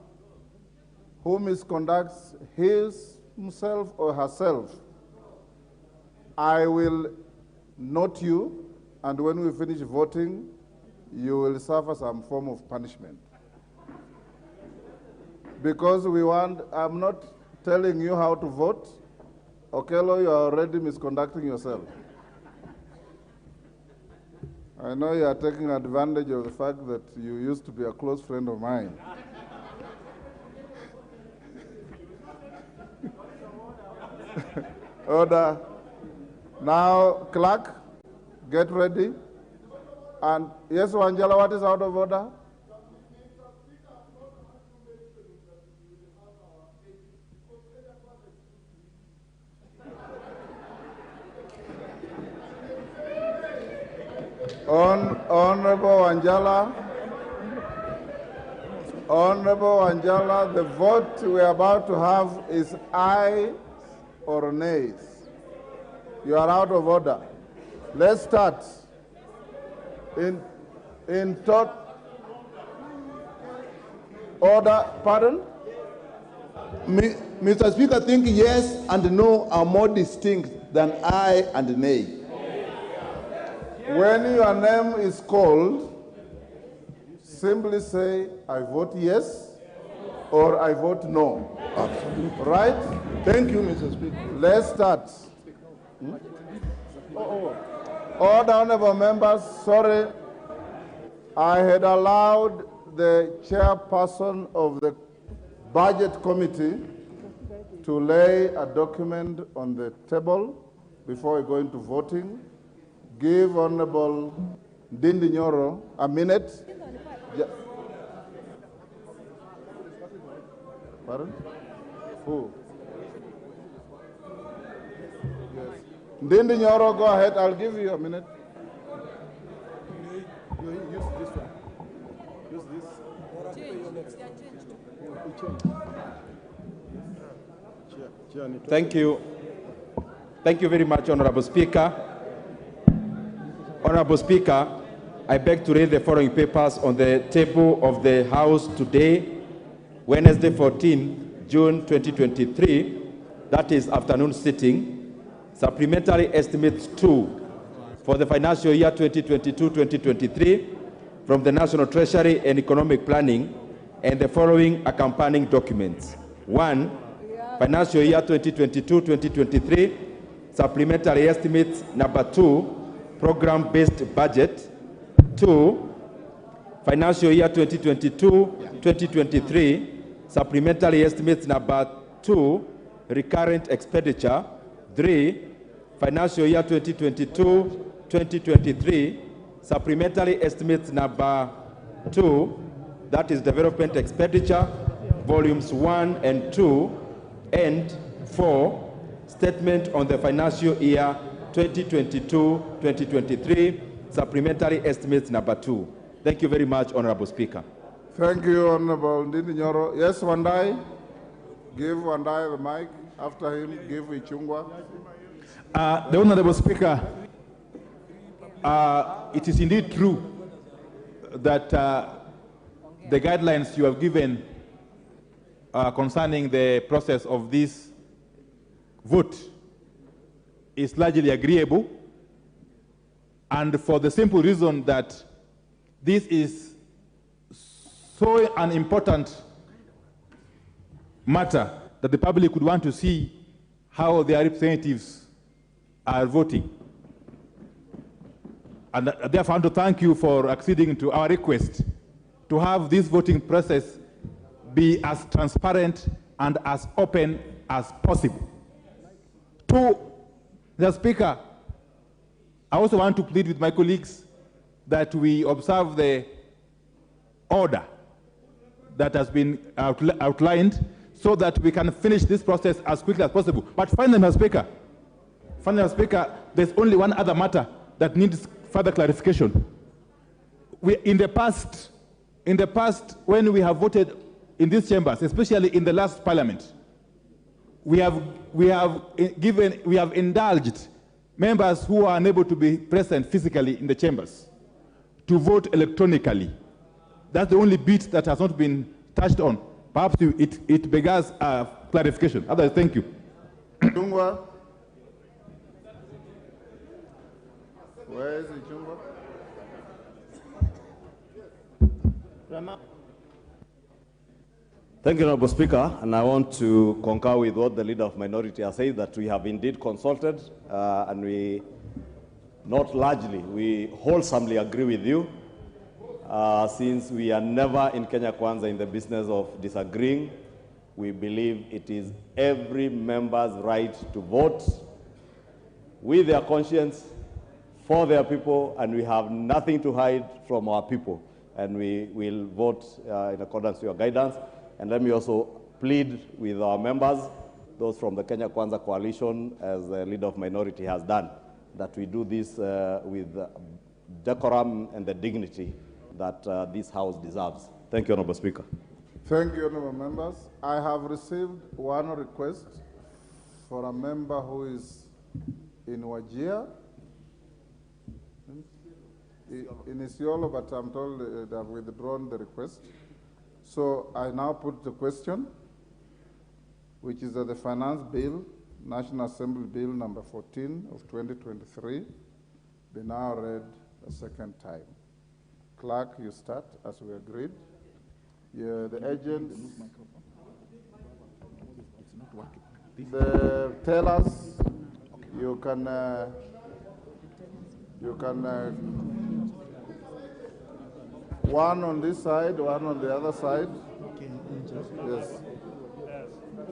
who misconducts himself or herself, I will note you, and when we finish voting, you will suffer some form of punishment. Because I'm not telling you how to vote. Okello, you are already misconducting yourself. I know you are taking advantage of the fact that you used to be a close friend of mine. Order. Now, clerk, get ready. And yes, Wanjala, what is out of order? Honorable Wanjala, the vote we are about to have is aye or nays. You are out of order. Let's start. In order, pardon? Mr. Speaker, I think yes and no are more distinct than aye and nay. When your name is called, simply say, I vote yes or I vote no. Absolutely. Right? Thank you, Mr. Speaker. Let's start. Order, honorable members, sorry. I had allowed the chairperson of the Budget Committee to lay a document on the table before we go into voting. Give Honorable Ndindi Nyoro a minute. Pardon? Who? Yes. Ndindi Nyoro, go ahead. I'll give you a minute. Use this one. Use this. Thank you. Thank you very much, Honorable Speaker. Honorable Speaker, I beg to read the following papers on the table of the House today, Wednesday 14 June 2023, that is afternoon sitting. Supplementary Estimates 2 for the financial year 2022-2023 from the National Treasury and Economic Planning, and the following accompanying documents. 1. Financial year 2022-2023, Supplementary Estimates number 2, Program-Based Budget. 2. Financial year 2022-2023, Supplementary Estimates number 2, Recurrent Expenditure. 3. Financial year 2022-2023, Supplementary Estimates number 2, that is Development Expenditure, Volumes 1 and 2, and 4, Statement on the Financial Year 2022-2023, Supplementary Estimates number 2. Thank you very much, Honorable Speaker. Thank you, Honorable Ndindi Nyoro. Yes, Wandai. Give Wandai the mic. After him, give Ichungwa. The Honorable Speaker, it is indeed true that the guidelines you have given concerning the process of this vote is largely agreeable, and for the simple reason that this is so an important matter that the public would want to see how their representatives are voting. And therefore, I want to thank you for acceding to our request to have this voting process be as transparent and as open as possible. To the Speaker, I also want to plead with my colleagues that we observe the order that has been outlined so that we can finish this process as quickly as possible. But finally, Mr. Speaker, there's only one other matter that needs further clarification. In the past, when we have voted in these chambers, especially in the last parliament, we have indulged members who are unable to be present physically in the chambers to vote electronically. That's the only bit that has not been touched on. Perhaps it beggars clarification. Otherwise, thank you. Ichungwa. Where is Ichungwa? Thank you, Honorable Speaker, and I want to concur with what the Leader of Minority has said, that we have indeed consulted, and we, not largely, we wholesomely agree with you, since we are never in Kenya Kwanza in the business of disagreeing. We believe it is every member's right to vote with their conscience, for their people, and we have nothing to hide from our people. And we will vote in accordance with your guidance. And let me also plead with our members, those from the Kenya Kwanza coalition, as the leader of minority has done, that we do this with decorum and the dignity that this House deserves. Thank you, Honorable Speaker. Thank you, honorable members. I have received one request for a member who is in Wajir, in Isiolo, but I'm told they have withdrawn the request. So I now put the question, which is that the Finance Bill, National Assembly Bill number 14 of 2023, be now read a second time. Clerk, you start as we agreed. The agents, the tellers, you can one on this side, one on the other side.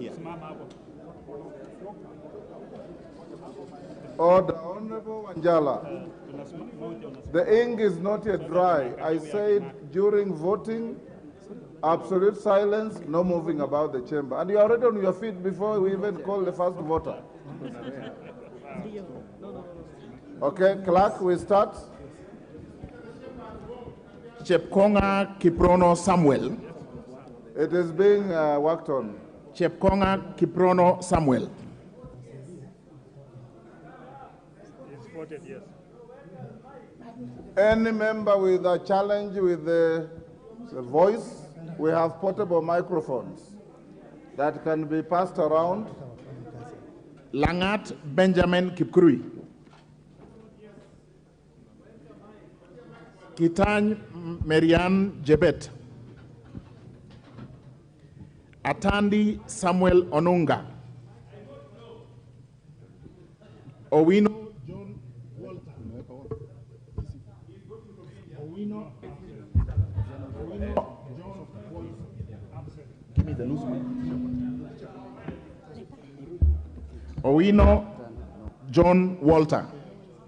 Yes. Order, Honorable Wanjala. The ink is not yet dry. I said during voting, absolute silence, no moving about the chamber. And you are already on your feet before we even call the first voter. Okay, clerk, we start. Chepkonga Kiprono Samuel. It is being worked on. Chepkonga Kiprono Samuel. It's voted yes. Any member with a challenge with the voice, we have portable microphones that can be passed around. Langat Benjamin Kipkurui. Kitany Marian Jebet. Atandi Samuel Onunga. Owino John Walter. Owino John Walter. Give me the loose one. Owino John Walter.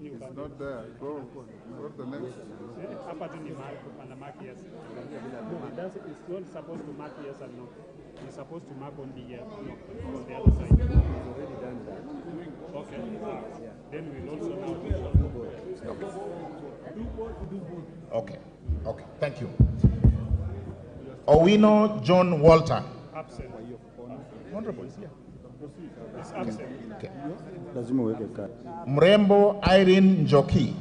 It's not there. Go to the next. It's not supposed to mark yes and no. It's supposed to mark on the no, on the other side. It's already done that. Okay. Then we'll also now. Okay. Okay. Thank you. Owino John Walter. Absent. Honorable is here. It's absent. Okay. Mrembo Irene Njoki.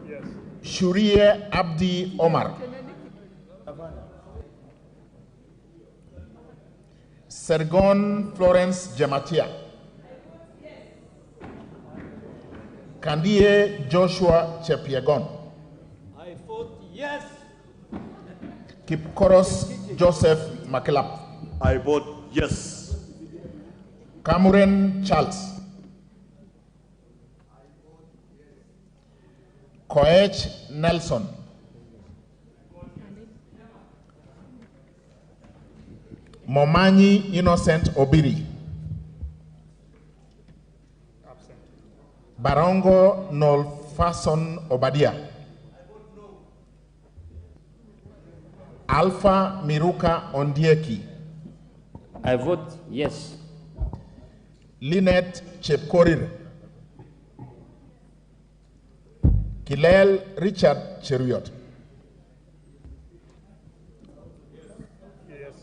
Yes. Shurie Abdi Omar. Sergon Florence Jematia. Kandie Joshua Chepiegon. I vote yes. Kipkoros Joseph Makelap. I vote yes. Cameron Charles. Koech Nelson. Momanyi Innocent Obiri. Absent. Barongo Nolfason Obadia. Alpha Miruka Ondieki. I vote yes. Lynette Chepkorir. Kilel Richard Cheruiyot. Yes.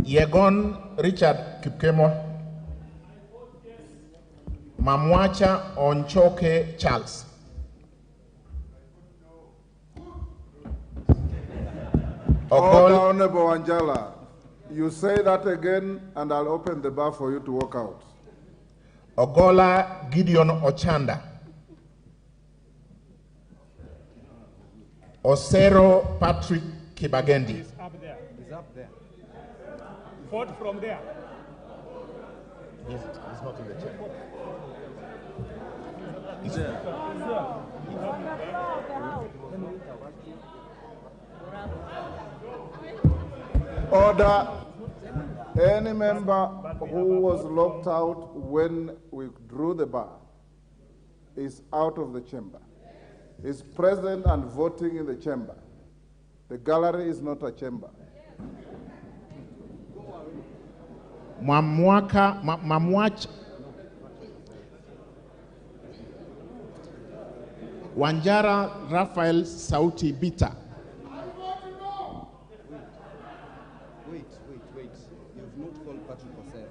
Yegon Richard Kipkemo. Mamwacha Onchoke Charles. Order, Honorable Wanjala. You say that again, and I'll open the bar for you to walk out. Ogola Gideon Ochanda. Osero Patrick Kibagendi. It's up there. It's up there. Vote from there. Yes, it's not in the chair. It's there. Order. Any member who was locked out when we drew the bar is out of the chamber, is present and voting in the chamber. The gallery is not a chamber. Mamwach Wanjara Raphael Sauti Bita. Wait. You've not called Patrick Osero.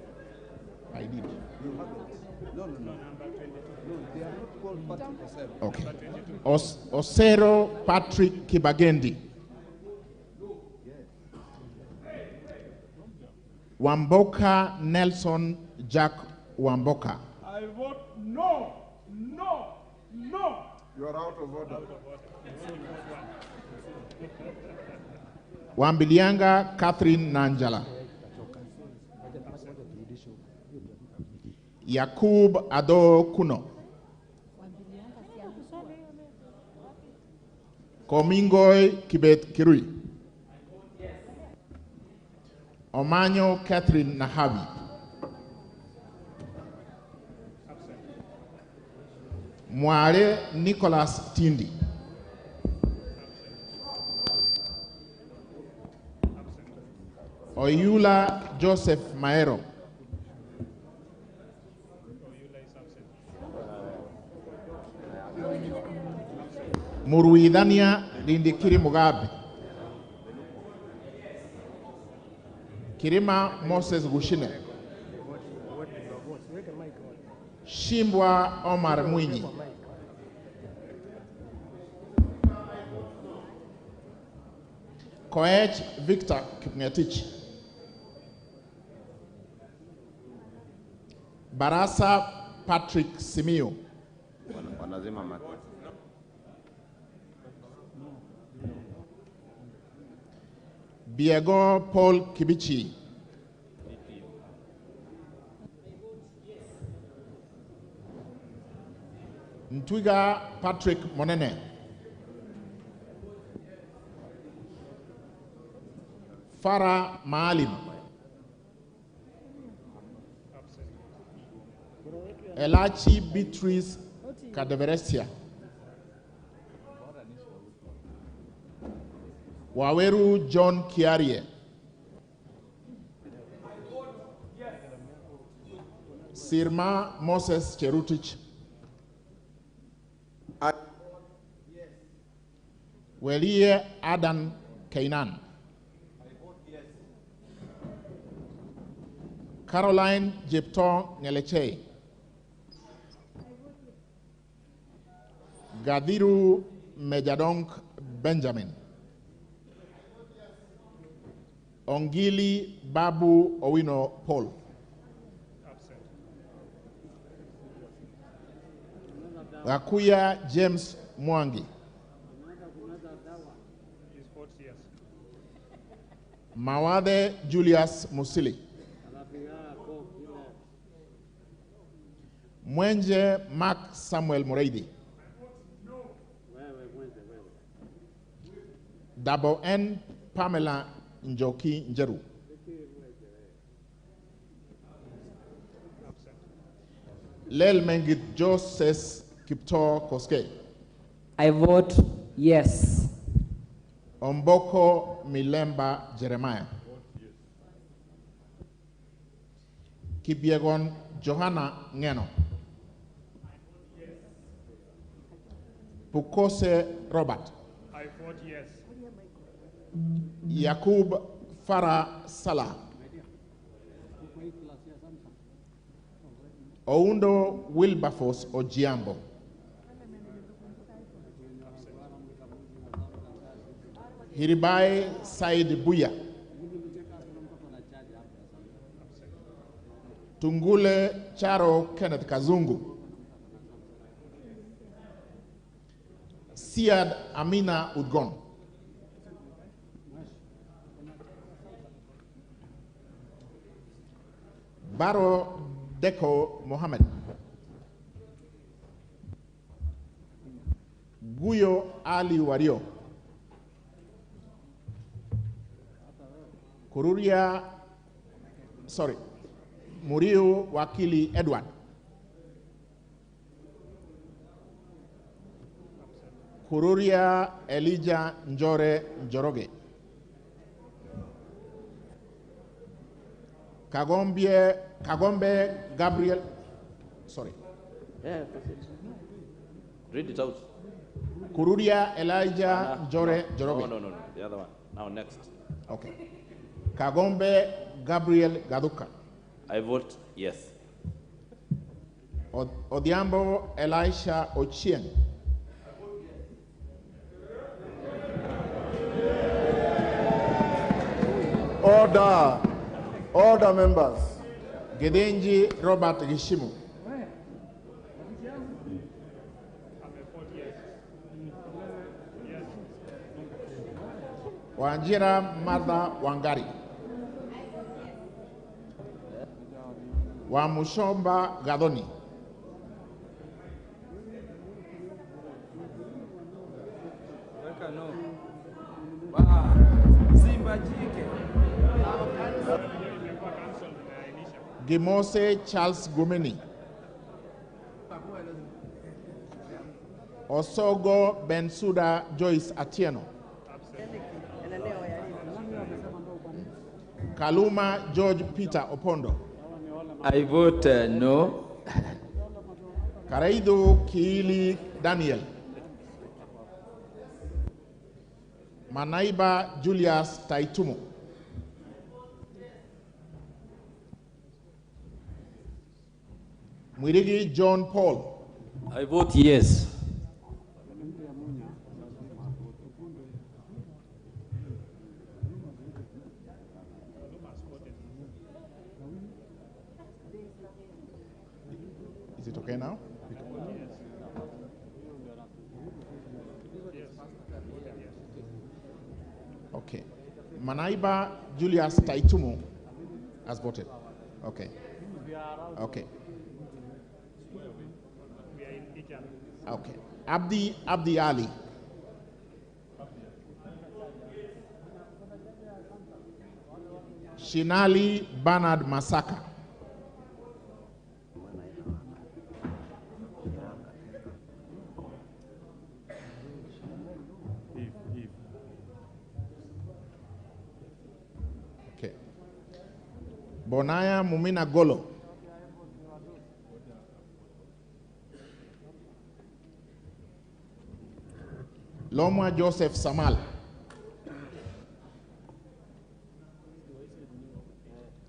I did. You haven't. No. No, they are not called Patrick Osero. Okay. Osero Patrick Kibagendi. Wamboka Nelson Jack Wamboka. I vote no. You are out of order. Wambilianga Catherine Nanjala. Yakub Ado Kuno. Komingoy Kibet Kirui. Omanyo Catherine Nahabi. Mware Nicholas Tindi. Oyula Joseph Maero. Muruidania Lindikiri Mugabe. Kirima Moses Gushine. Shimbwa Omar Mwinyi. Koech Victor Kipngetich. Barasa Patrick Simio. Biego Paul Kibichi. Ntwiga Patrick Monene. Farah Maalim. Elachi Beatrice Kadeveresia. Waweru John Kiarie. Sirma Moses Cherutich. Welie Adan Kainan. Caroline Jepton Ngeleche. Gadiru Mejadonk Benjamin. Ongili Babu Owino Paul. Gakuya James Mwangi. Mawade Julius Musili. Mwenje Mark Samuel Mureidi. Double N Pamela Njoki Njeru. Lel Mengit Joseph Kipto Koske. I vote yes. Omboko Milemba Jeremiah. Kibiegon Johanna Ngeno. Pukose Robert. I vote yes. Yakub Farah Salah. Oundo Wilberforce Ojiambo. Hiribai Said Buya. Tungule Charo Kenneth Kazungu. Siad Amina Udgon. Baro Deko Mohammed. Guyo Ali Wario. Muriu Wakili Edward. Kururia Elijah Njore Njoroge. Kagombe Gabriel, Yeah, that's it. Read it out. Kururia Elijah Njore Njoroge. No, the other one. Now next. Okay. Kagombe Gabriel Gaduka. I vote yes. Odhiambo Elisha Ochieng. Order. Order, members. Gedenji Robert Gishimu. Wanjira Martha Wangari. Wamushomba Gadoni. Gimose Charles Gumeni. Osogo Bensuda Joyce Atieno. Kaluma George Peter Opondo. I vote no. Karaido Kiili Daniel. Manaiba Julius Taitumo. Mwirigi John Paul. I vote yes. Is it okay now? Okay. Manaiba Julius Taitumo has voted. Okay. Okay. Okay. Abdi Ali. Shinali Bernard Masaka. Okay. Bonaya Mumina Golo. Lomwa Joseph Samal.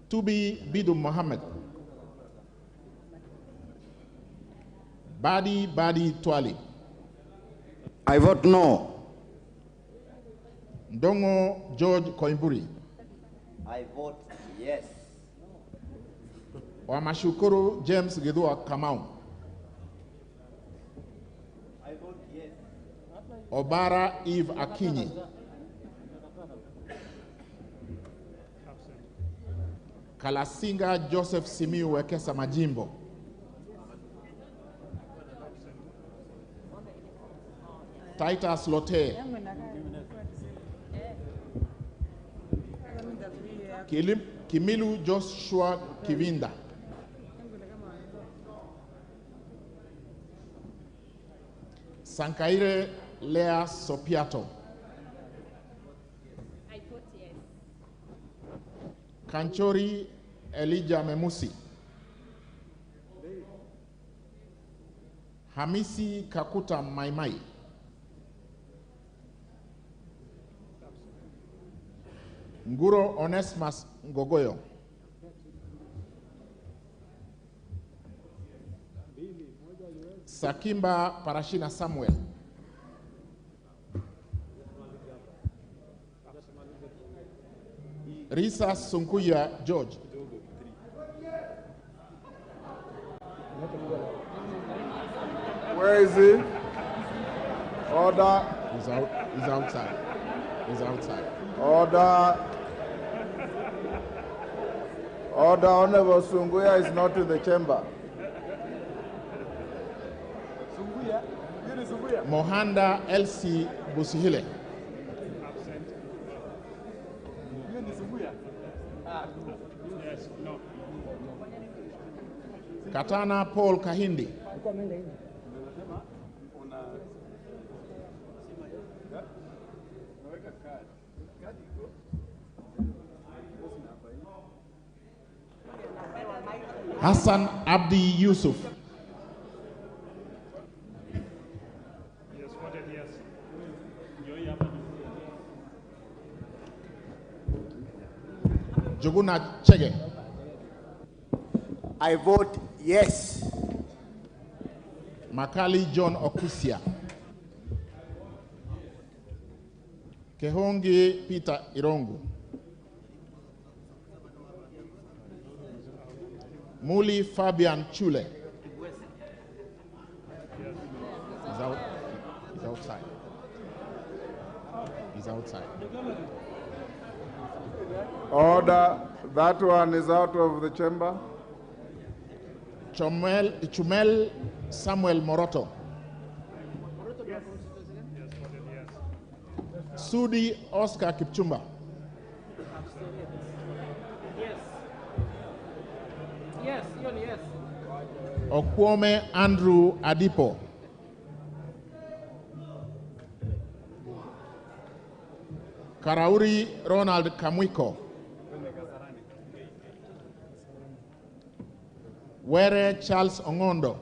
Tubi Bidu Mohammed. Badi Twali. I vote no. Ndongo George Koimburi. I vote yes. Wamashukuru James Gidua Kamau. I vote yes. Obara Eve Akinyi. Kalasinga Joseph Simiu Wekesa Majimbo. Titus Lote. Kimilu Joshua Kivinda. Sankaire Lea Sopiato. I vote yes. Kanchori Elijah Memusi. Hamisi Kakuta Maimai. Nguro Onesmus Ngogoyo. Sakimba Parashina Samuel. Risa Sunkuya George. Where is he? Order. He's outside. He's outside. Order. Order. Honorable Sunguya is not in the chamber. Mohanda Elsie Busihile. Katana Paul Kahindi. Hassan Abdi Yusuf. Yes, voted yes. Juguna Chege. I vote yes. Makali John Okusia. Kehongi Peter Irongu. Muli Fabian Chule. He's outside. He's outside. Order. That one is out of the chamber. Chumel Samuel Moroto. Sudi Oscar Kipchumba. Yes, yes. Okwome Andrew Adipo. Karauri Ronald Kamwiko. Were Charles Ongondo.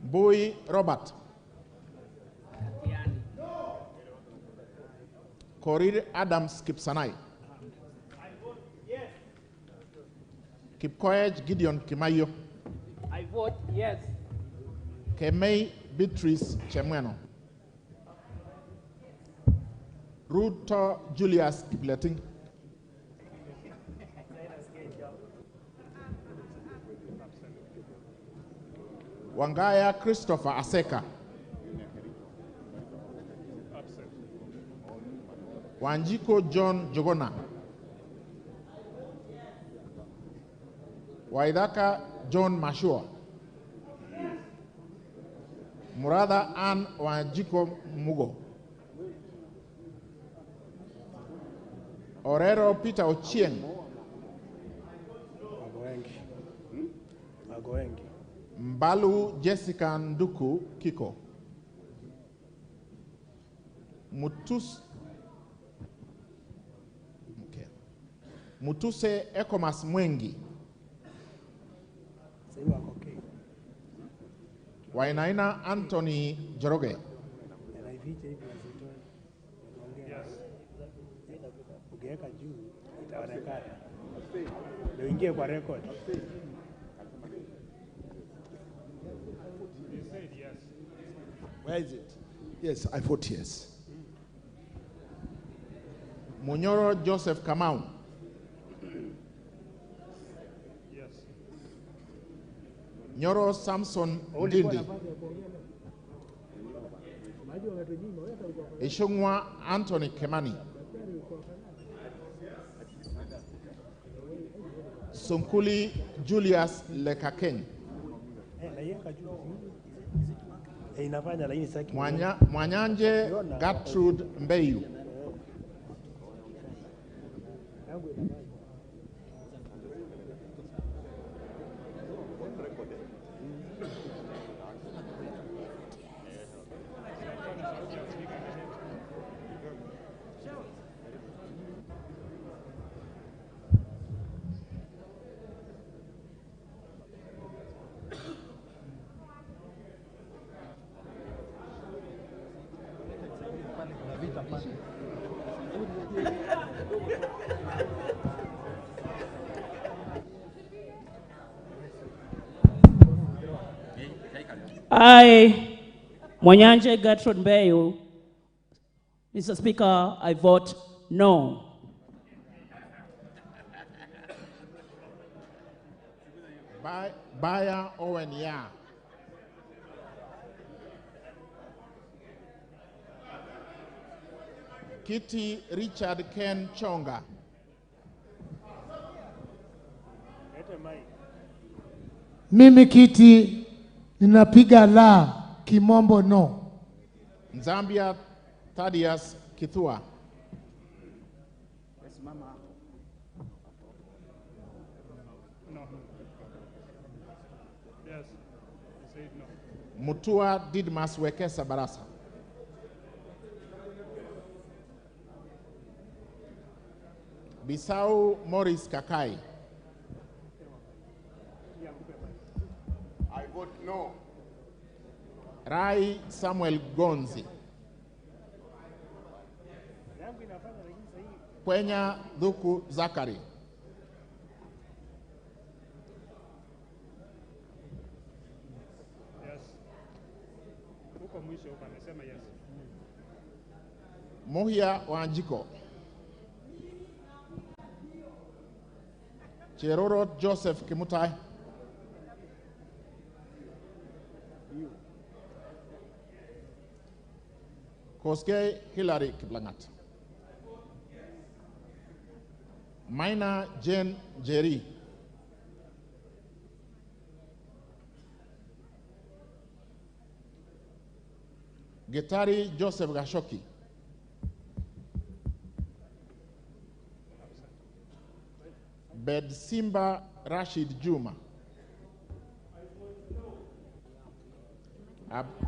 Boy Robert. Korir Adams Kipsanai. Kipkoech Gideon Kimayo. I vote yes. Kemei Beatrice Chemweno. Ruto Julius Kipleting. Wangaya Christopher Aseka. Wanjiko John Jogona. Waidaka John Mashua. Murada Ann Wanjiko Mugo. Orero Peter Ochieng. Mbalu Jessica Nduku Kiko. Mutuse Ekomas Mwengi. Wainaina Anthony Joroge. Where is it? Yes, I vote yes. Munyoro Joseph Kamau. Yes. Nyoro Samson Ndindi. Ishungwa Anthony Kemani. Sunkuli Julius Lekakeng. Mwanyanje Gertrude Mbeyu. I, Mwanyanje Gertrude Mbeyu, Mr. Speaker, I vote no. Baya Owen Ya. Kitty Richard Ken Chonga. Mimi Kitty ninapiga la, kimombo no. Zambia Thaddeus Kithua. Mutua Didmas Wekesa Barasa. Bisau Morris Kakai. I vote no. Rai Samuel Gonzi. Kwenya Dhuku Zakari. Yes. Huko mwisho huko amesema yes. Muhia Wanjiko. Cheroro Joseph Kimutai. Koske Hillary Kiplangat. Maina Jane Jerry. Getari Joseph Gashoki. Bed Simba Rashid Juma.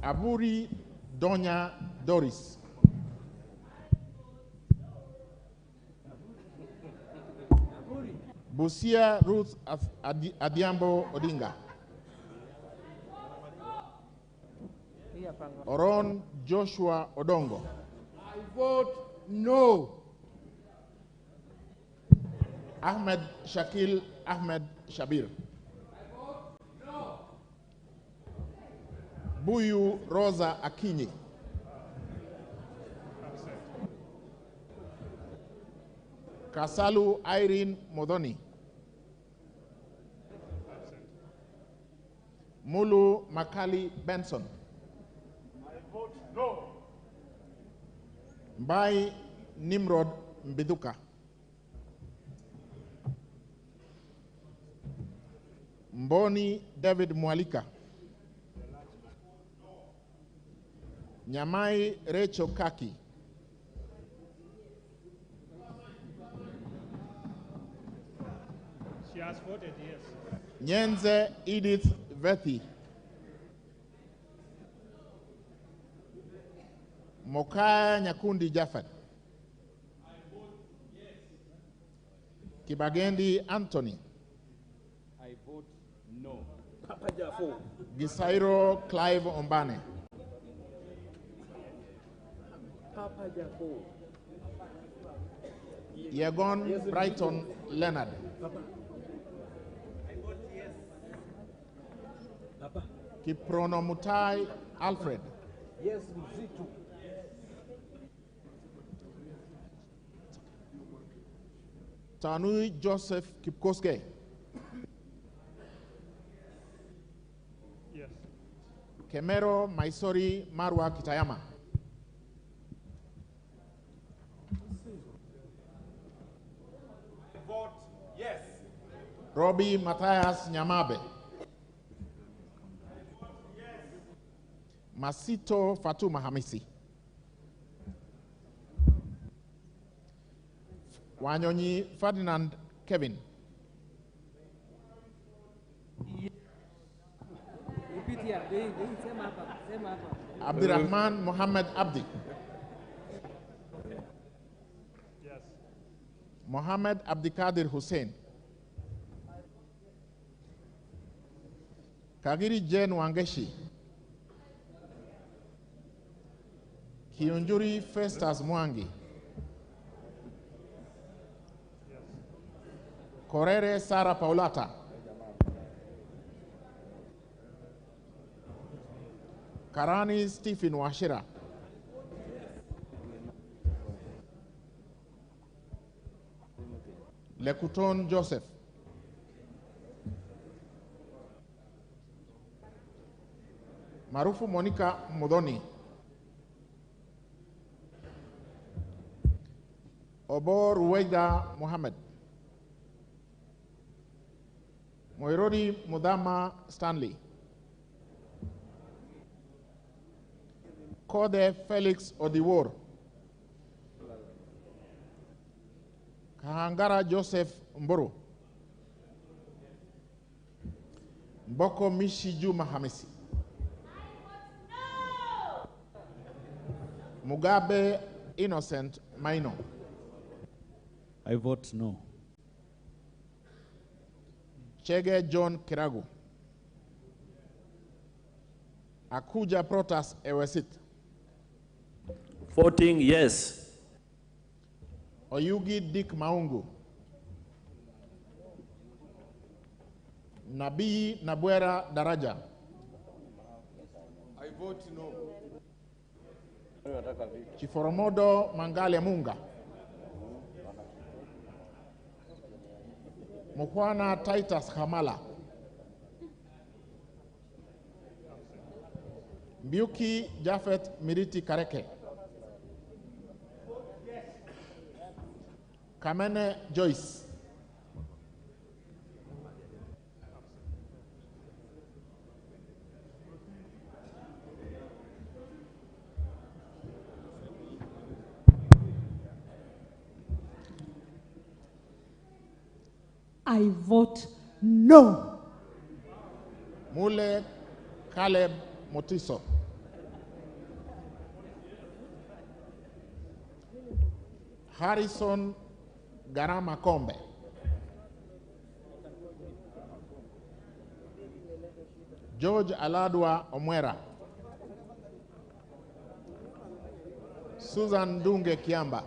Aburi Donya Doris. Busia Ruth Adiambo Odinga. Oron Joshua Odongo. I vote no. Ahmed Shakil Ahmed Shabir. Buyu Rosa Akinyi. Kasalu Irene Modoni. Mulu Makali Benson. I vote no. Mbai Nimrod Mbiduka. Mboni David Mwalika. Nyamai Rachel Kaki. She has voted yes. Nyenze Edith Vethi. Mokaya Nyakundi Jafet. Kibagendi Anthony. I vote no. Papa Jafo. Gisairo Clive Ombane. Papa Jafo. Yegon Brighton Leonard. Papa. I vote yes. Papa. Kiprono Mutai Alfred. Yes, Mzitu. Tanui Joseph Kipkoske. Yes. Kemero Maisori Marwa Kitayama. I vote yes. Robbie Matthias Nyamabe. Masito Fatuma Hamisi. Wanyonyi Ferdinand Kevin. Repeat here. Same hapa. Abdirahman Mohammed Abdi. Yes. Mohammed Abdikadir Hussein. Kagiri Jane Wangeshi. Kiunjuri Festus Mwangi. Korere Sara Paulata. Karani Stephen Washira. Lekuton Joseph. Marufu Monica Mudoni. Obor Rueda Mohammed. Moirodi Mudama Stanley. Kode Felix Odiwor. Kahangara Joseph Mburu. Mboko Mishi Juma Hamisi. Mugabe Innocent Maino. I vote no. Chege John Kiragu. Akuja Protas Ewesit. Voting yes. Oyugi Dick Maungu. Nabii Nabwera Daraja. I vote no. Chiforomodo Mangale Munga. Mukwana Titus Hamala. Mbiuki Jafet Miriti Kareke. Kamene Joyce. I vote no. Mule Caleb Motiso. Harrison Garama Kombe. George Aladwa Omwera. Susan Dunge Kiamba.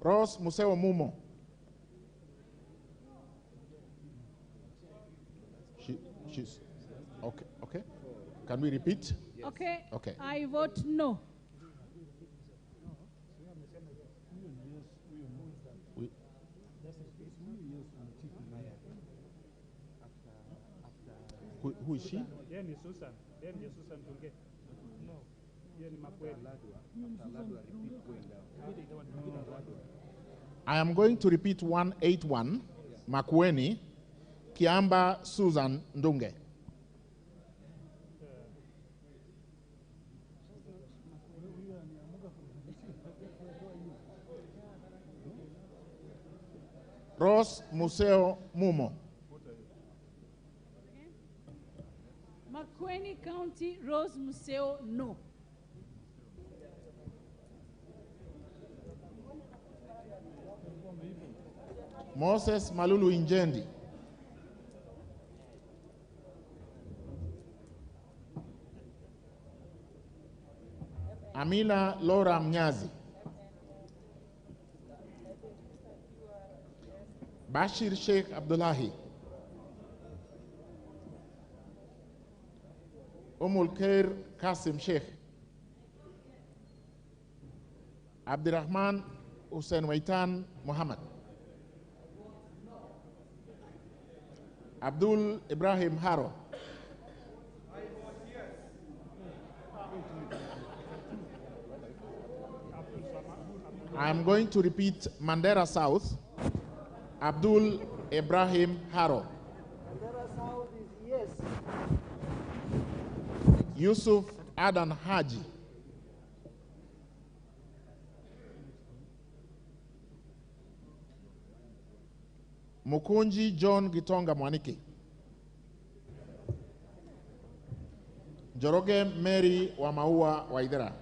Rose Museo Mumo. She's okay. Okay. Can we repeat? Yes. Okay. Okay. I vote no. Who is she? I am going to repeat 181, Makueni, Kiamba Susan Ndunge. Rose Museo Mumo. Makueni County, Rose Museo, no. Moses Malulu Injendi. Amina Laura Mnyazi. Bashir Sheikh Abdullahi. Khair Kasim Sheikh. Abdirahman Hussein Waitan Muhammad. Abdul Ibrahim Haro. I am going to repeat Mandera South. Abdul Ibrahim Haro. Mandera South is yes. Yusuf Adan Haji. Mukunji John Gitonga Mwaniki. Joroge Mary Wamaua Waidera.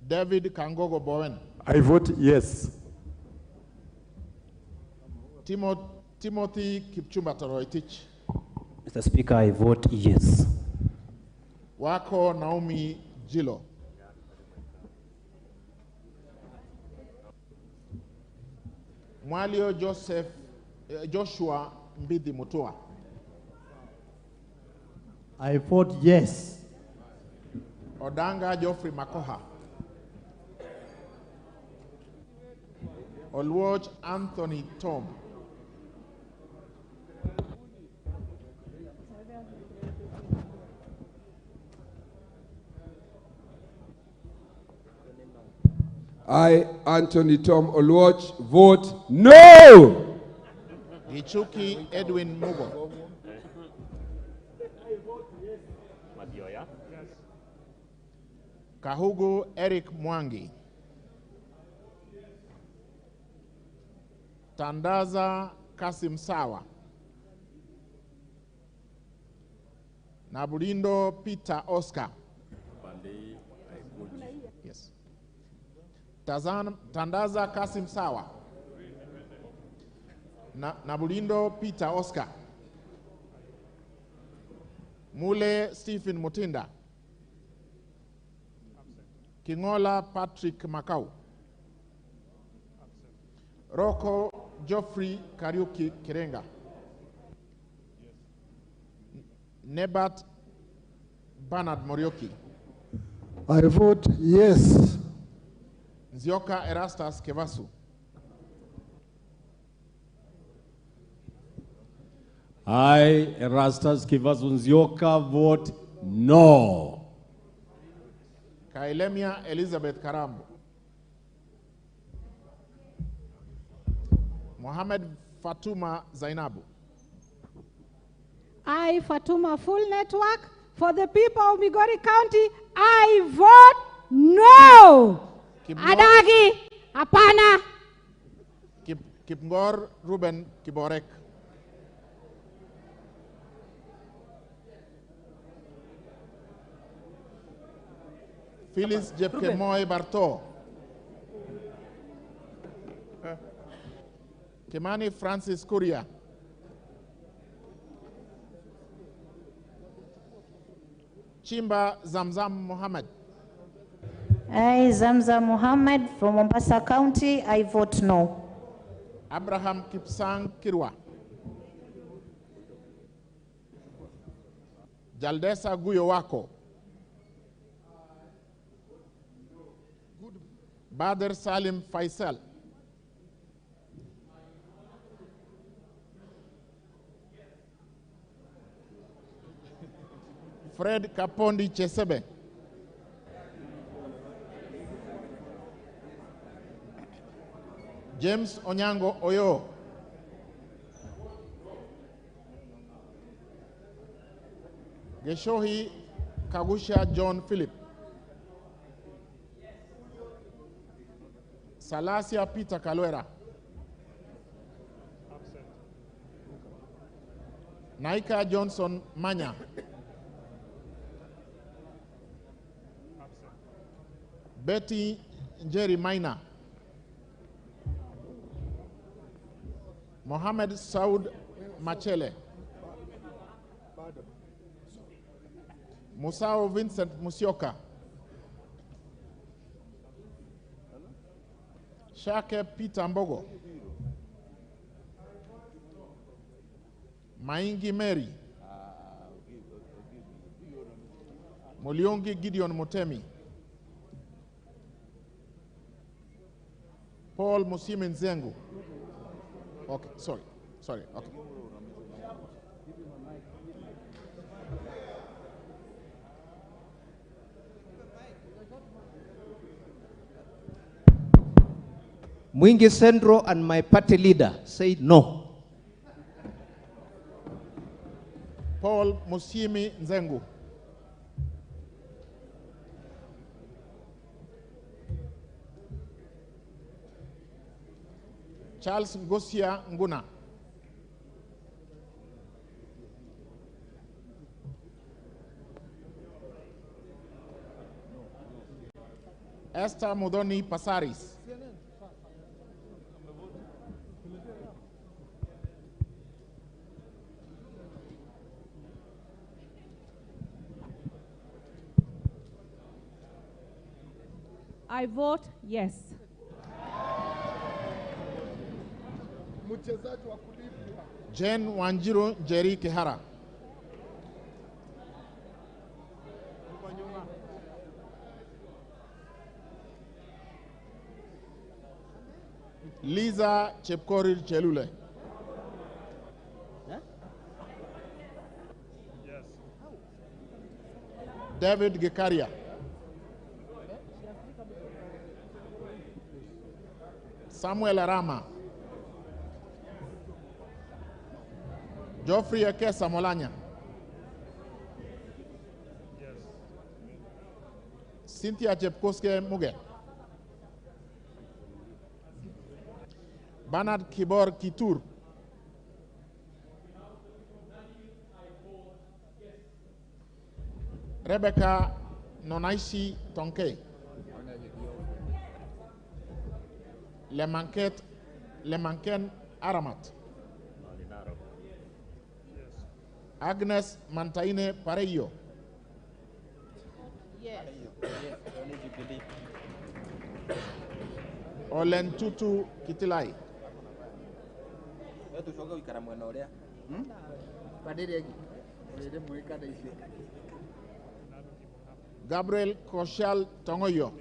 David Kangogo Bowen. I vote yes. Timothy Kipchumba Toroitich. Mr. Speaker, I vote yes. Wako Naomi Jilo. Mwalio Joshua Mbidi Mutua. I vote yes. Odanga Geoffrey Makoha. Olwoj Anthony Tom. I, Anthony Tom Olwoj, vote no. Gichuki Edwin Mugo. Kahugu Eric Mwangi. Tandaza Kasim Sawa. Nabulindo Peter Oscar. Yes. Tandaza Kasim Sawa. Nabulindo Peter Oscar. Mule Stephen Mutinda. Kingola Patrick Makau. Roko Geoffrey Kariuki Kirenga. Nebat Bernard Morioki. I vote yes. Nzioka Erastus Kevasu. I, Erastus Kevasu Nzioka, vote no. Kailemia Elizabeth Karambo. Mohamed Fatuma Zainabu. I, Fatuma Full Network, for the people of Migori County, I vote no. Adagi, hapana. Kipngor Ruben Kiborek. Phyllis Jepkemoy Barto. Kimani Francis Kuria. Chimba Zamzam Mohammed. I, Zamzam Mohammed from Mombasa County, I vote no. Abraham Kipsang Kirwa. Jaldesa Guyowako. Bader Salim Faisal. Fred Kapondi Chesebe. James Onyango Oyo. Geshohi Kagusha John Philip. Salasia Peter Kalwera. Naika Johnson Manya. Betty Njeri Maina. Mohamed Saud Machele. Musao Vincent Musioka. Shake Peter Mbogo. Maingi Mary. Muliongi Gideon Mutemi. Paul Musimi Nzengu. Okay, sorry, okay. Mwingi Central and my party leader said no. Paul Musimi Nzengu. Charles Ngosia Nguna. Esther Mudoni Pasaris. I vote yes. Jane Wanjiru Jerry Kihara. Liza Chepkorir Chelule. Yes. David Gekaria. Samuel Arama. Geoffrey Ekesa Molanya. Yes. Cynthia Chepkoske Muge. Bernard Kibor Kitur. Rebecca Nonaishi Tonke. Lemanken Aramat. Agnes Mantaine Pareyo. Yes. Olen Tutu Kitilai. Gabriel Koshal Tongoyo.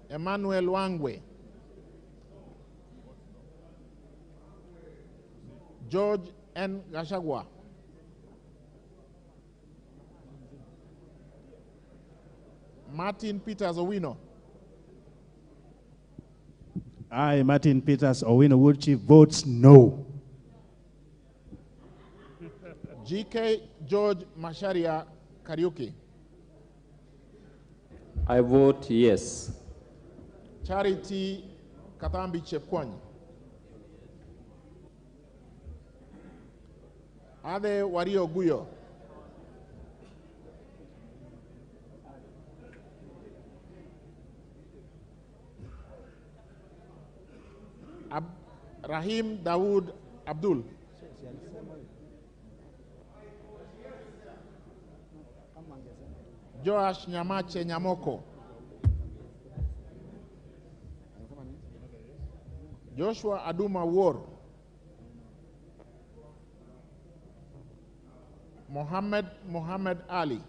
Emmanuel Wangwe. George N. Gashagwa. Martin Peters Owino. I, Martin Peters Owino Wuchi, votes no. GK George Masharia Kariuki. I vote yes. Charity Katambi Chepkwany. Ade Wario Guyo. Rahim Dawood Abdul. Joash Nyamache Nyamoko. Joshua Aduma War. Mohammed Ali.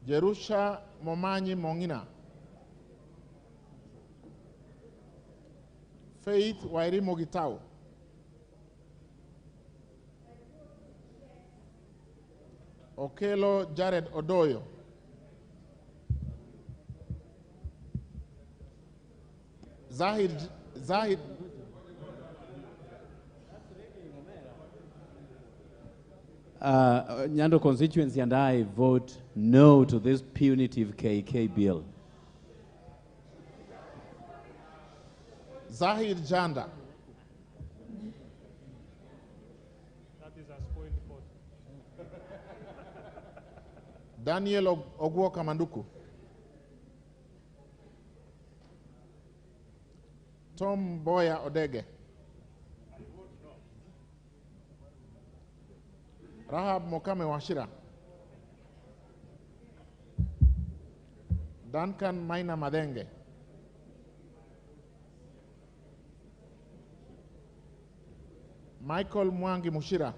Jerusha Momanyi Mongina. Faith Wairi Mogitao. Okelo Jared Odoyo. Zahid Nyando constituency and I vote no to this punitive KK bill. Zahid Janda. That is a spoiled vote. Daniel Ogwo Kamanduku. Tom Boya Odege. Rahab Mokame Washira. Duncan Maina Madenge. Michael Mwangi Mushira.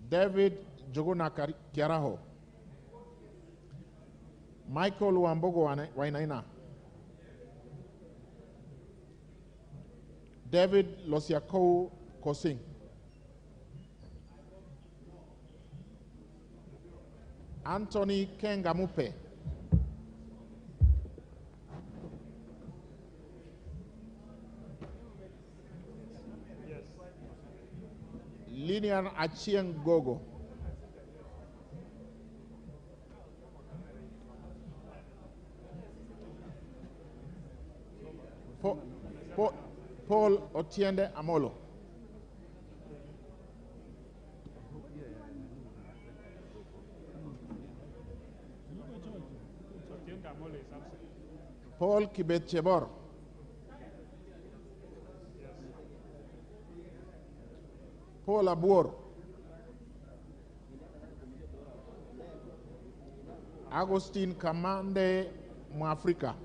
David Joguna Kiaraho. Michael Wambogo Wainaina. David Losiakou Kosing. Anthony Kengamupe. Yes. Linian Achieng Gogo. Paul Otiende Amolo. Paul Kibet Chebor. Paul Abuor. Agustin Kamande Mwafrika.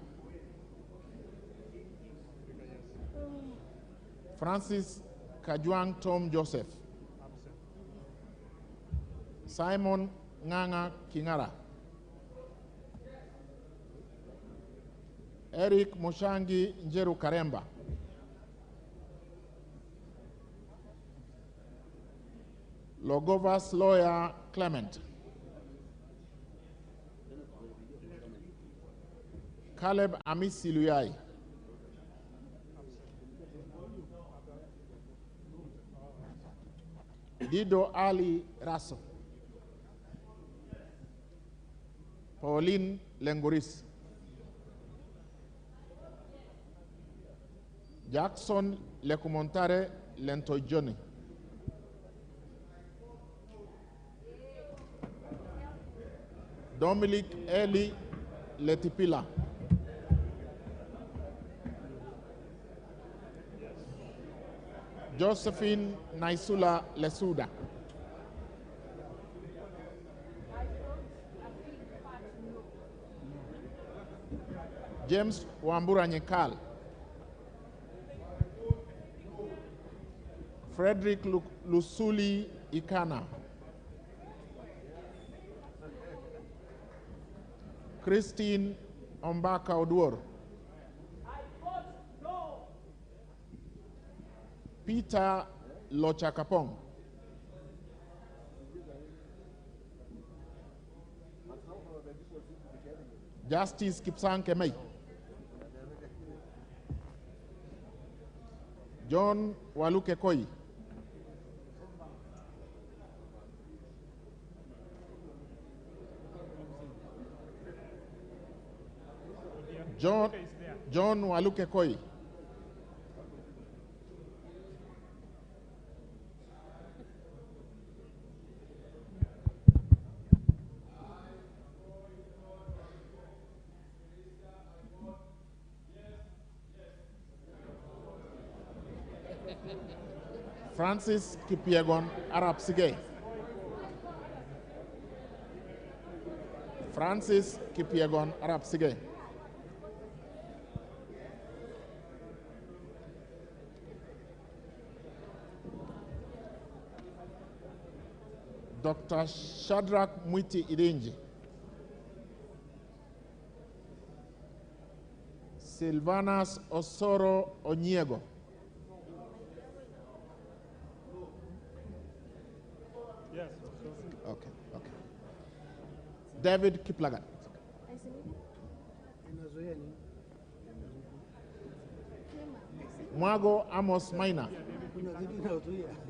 Francis Kajwang Tom Joseph. Simon Nganga Kingara. Eric Mushangi Njeru Karemba. Logovas lawyer Clement. Caleb Amisi Luyai. Dido Ali Raso, Pauline Lenguris, Jackson Lekumontare Lentojoni, Dominic Eli Letipila, Josephine Naisula Lesuda, James Wambura Nyekal, Frederick Lusuli Ikana, Christine Ombaka Oduor, Peter Lochakapong, Justice Kipsang Kemei, John Waluke Koi, John Waluke Koi, Francis Kipiegon Arab Sige, Francis Kipiegon Arab Sige, Dr. Shadrach Mwiti Idenji, Silvanas Osoro Onyego, Yes. Okay. David Kiplagat, Mwago Amos Maina,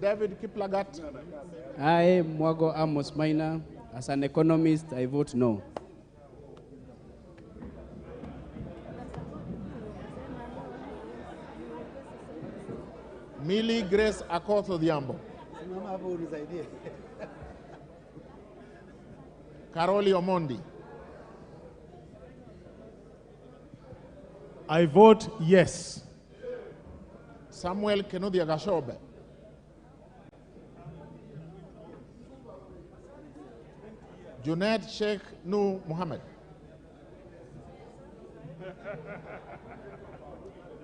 David Kiplagat, I, Mwago Amos Maina, as an economist, I vote no. Millie Grace Akoto Diambo, Caroli Omondi, I vote yes. Samuel Kenudia Gashobe, Junaid Sheikh Nu Muhammad,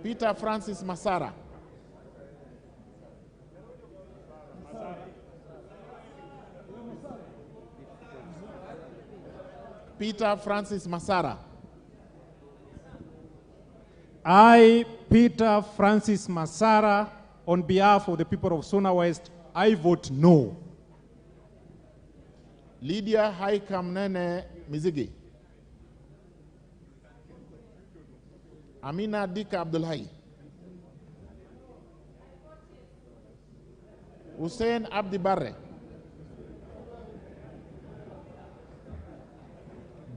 Peter Francis Masara, Peter Francis Masara, I, Peter Francis Masara, on behalf of the people of Suna West, I vote no. Lydia Haikamnene Mizigi, Amina Dika Abdulhai, Hussein Abdi Barre,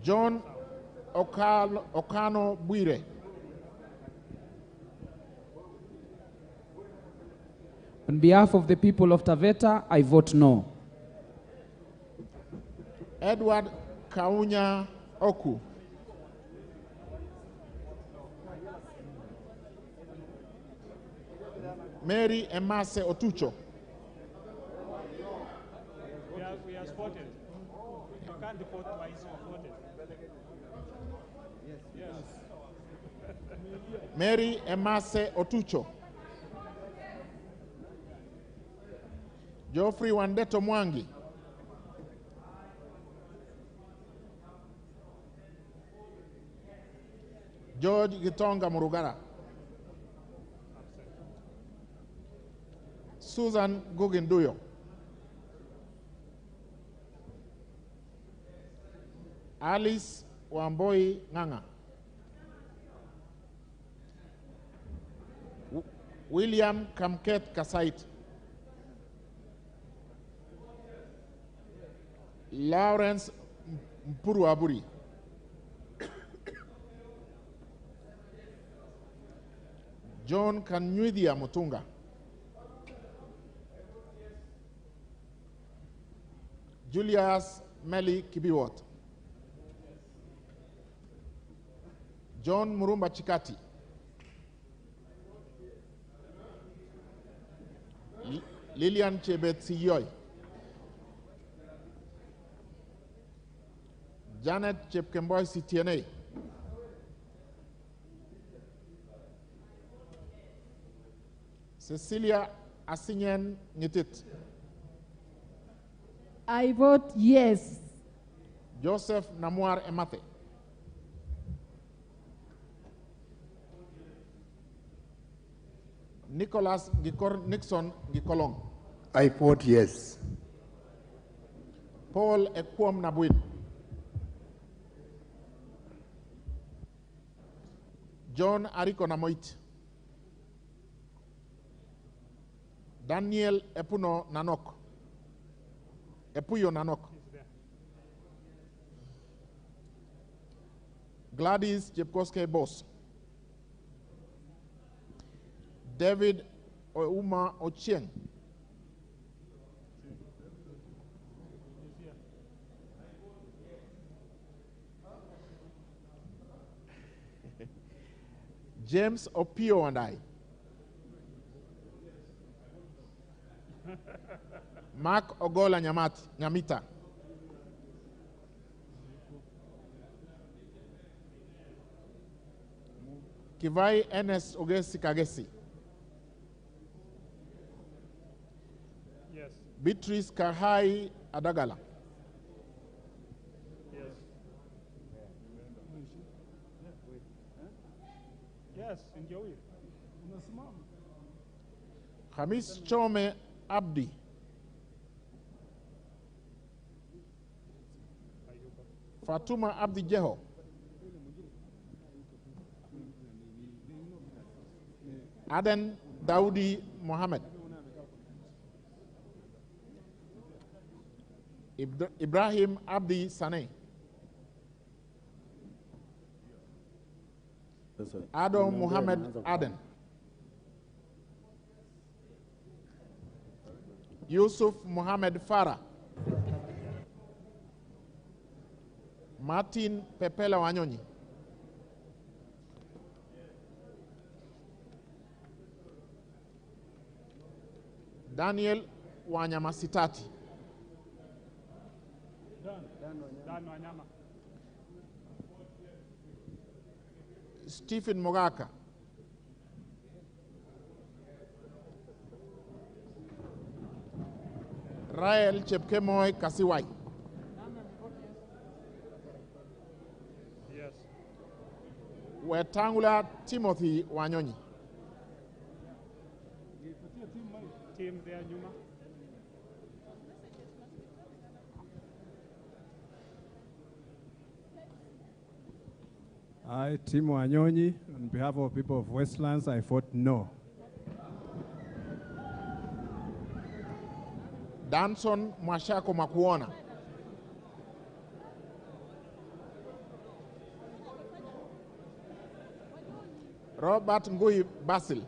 John Okano Buire, on behalf of the people of Taveta, I vote no. Edward Kaunya Oku, Mary Emase Otucho, We have spotted. You can't vote twice, you voted. Yes. Mary Emase Otucho, Geoffrey Wandeto Mwangi, George Gitonga Murugara, Susan Guginduyo, Alice Wamboi Nganga, William Kamket Kasait, Lawrence Mpuruaburi. John Kanyuidia Mutunga. Julius Meli Kibiwot. John Murumba Chikati. Lilian Chebet Siyoy. Janet Chepkemboy Sitiene. Cecilia Asinyen Nitit. I vote yes. Joseph Namuar Emate. Nicholas Gikor Nixon Gikolong. I vote yes. Paul Ekwom Nabuin. John Ariko Namoit. Daniel Epuno Nanok. Epuyo Nanok. Gladys Jepkoske Boss. David Ouma Ochieng. James Opio and I. Mark Ogola Nyamita. Kivai Enes Ogesi Kagesi. Yes. Beatrice Kahai Adagala. Yes. Yes, ndio huyo. Unasimama. Hamis Chome Abdi. Fatuma Abdi Jeho. Aden Daudi Mohammed. Ibrahim Abdi Saneh. Adam Muhammad Aden. Yusuf Muhammad Farah. Martin Pepela Wanyonyi. Daniel Wanyamasitati. Dan Wanyama. Stephen Mogaka. Rael Chepkemoy Kasiwai. Yes. Wetangula Timothy Wanyonyi. Team there nyuma. I, Timo Anyonyi, on behalf of people of Westlands, I vote no. Danson Mwashako Makuona. Robert Ngui Basil.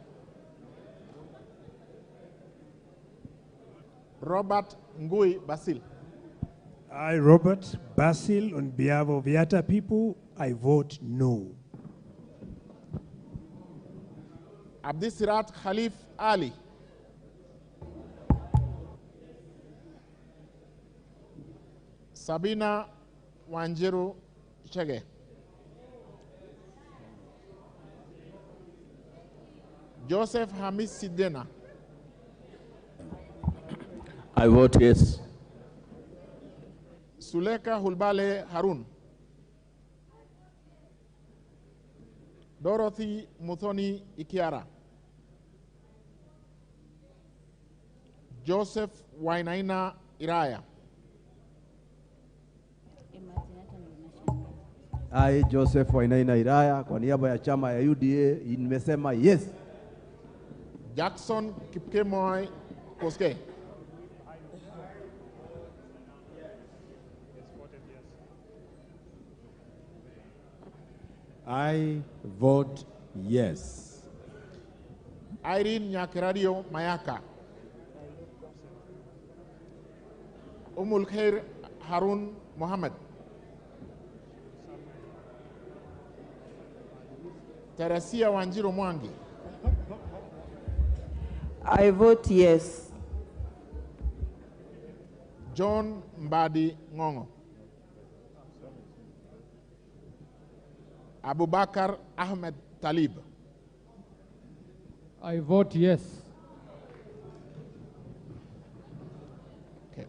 Robert Ngui Basil. I, Robert Basil, on behalf of Yatta people, I vote no. Abdisirat Khalif Ali. Sabina Wanjiru Chege. Joseph Hamis Sidena. I vote yes. Suleka Hulbale Harun. Dorothy Muthoni Ikiara. Joseph Wainaina Iraya. I, Joseph Wainaina Iraya, kwa niaba ya chama ya UDA, nimesema yes. Jackson Kipkemoy Koske. I vote yes. Irene Nyakiradio Mayaka. Khair Harun Mohammed. Teresia Wanjiro Mwangi. I vote yes. John Mbadi Ngongo. Abubakar Ahmed Talib. I vote yes. Okay.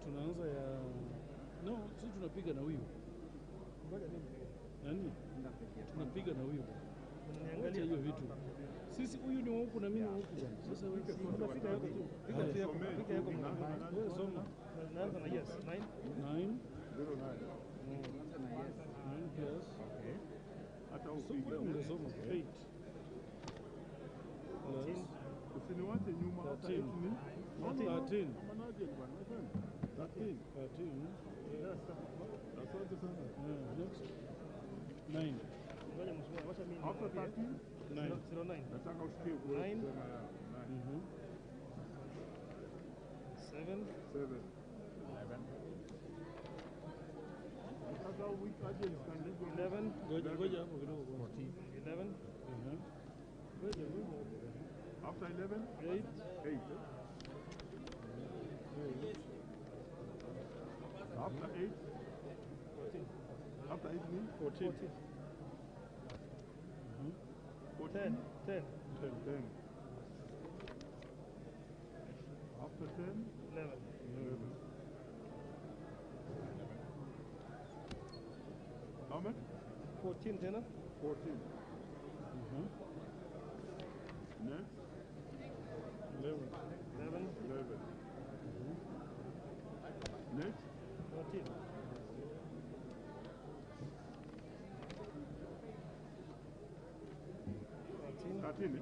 Tunaanza ya no, sisi tunapiga na huyu nani, tunapiga na huyu. Wacha hiyo vitu. Sisi huyu ni wa huku na mimi wa huku bwana. Sasa wewe piga yako tu. Piga yako. Wewe soma. Naanza na yes. 9 9 09 9 plus. Okay. Hata wewe ungesoma 8 plus Usiniwache nyuma. 13. 13. 13. Yes. Asante sana. Next. 9. After 13? 9. 09. Nataka usikie kwa 9. 7. 7. 11. 11. Ngoja hapo kidogo. 11. After 11? 8. 8. After 8? 14. After 8 means? 14. 10. 10. 10. After 10? 11. 11. How much? 14, 10. 14. Next? 11. 11. 11. Next? 13. 13?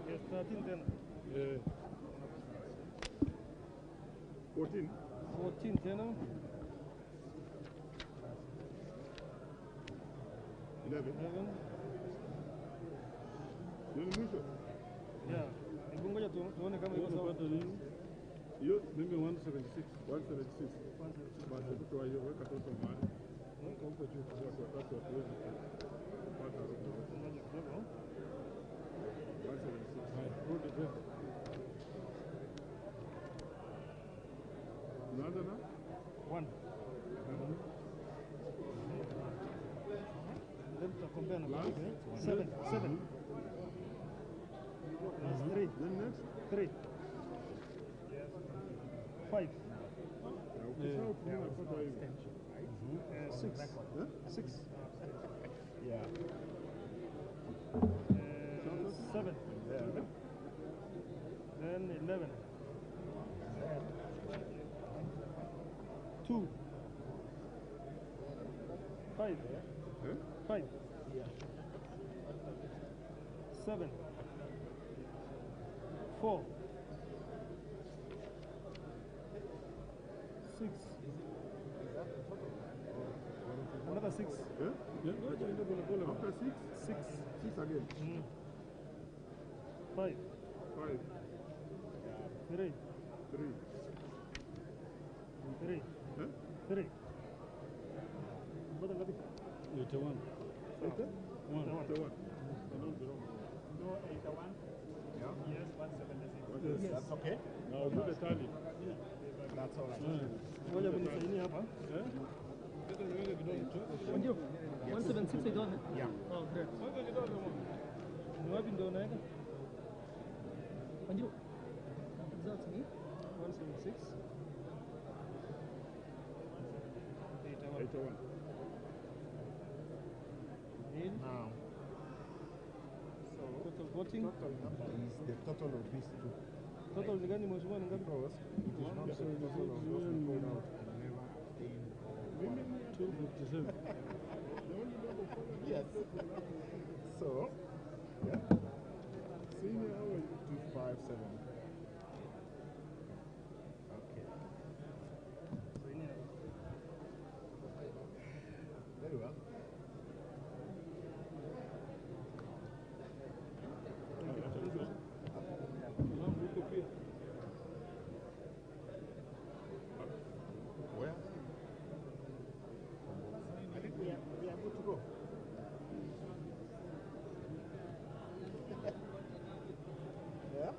Yes, 13, 10. 14? 14, 10. 11. 11. Nini mwisho? Yeah. Hebu ngoja tuone kama iko sawa. Hiyo mimi 176. 176. Basi tutoa hiyo weka toto mahali. Weka huko juu kwa sababu watu hatuwezi kupata roho. Ngoja kidogo. 176. Hai, rudi tena. Unaanza na 1. Then tutakombea na 7. 7. Plus 3. Then next? 3. 5. Yeah. 6. 6. Yeah. 7. Then 11. 2. 5. 5. 7. 4. 6. Another 6. After 6? 6. 6 again. 5. 5. 3. 3. 3. 3. What is it? 81. 81. No, 81. Yeah. Yes, 176. Yes. That's okay. Now do the tally. That's all right. Ngoja kunisaini hapa. Ndio. 176 idone. Yeah. Oh, great. Ni wapi ndio unaweka? Ndio. Results ni 176. 81. Now. So total voting. Total number is the total of these two. Total ni gani mheshimiwa ni ngapi? It is not the total of those who called out and never in 257. Yes. So, yeah. Senior, how are you? 257. Okay. Senior. Very well. Where? I think we are good to go. Yeah?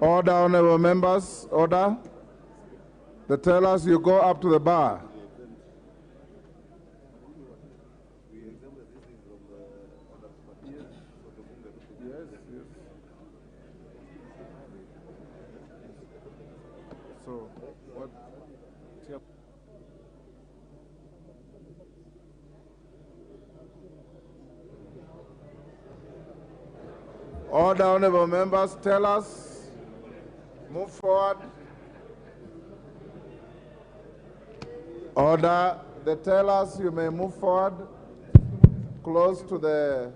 Order, honorable members, order. The tellers, you go up to the bar. So, what? Order, honorable members, tellers, move forward. Order, the tellers, you may move forward, close to the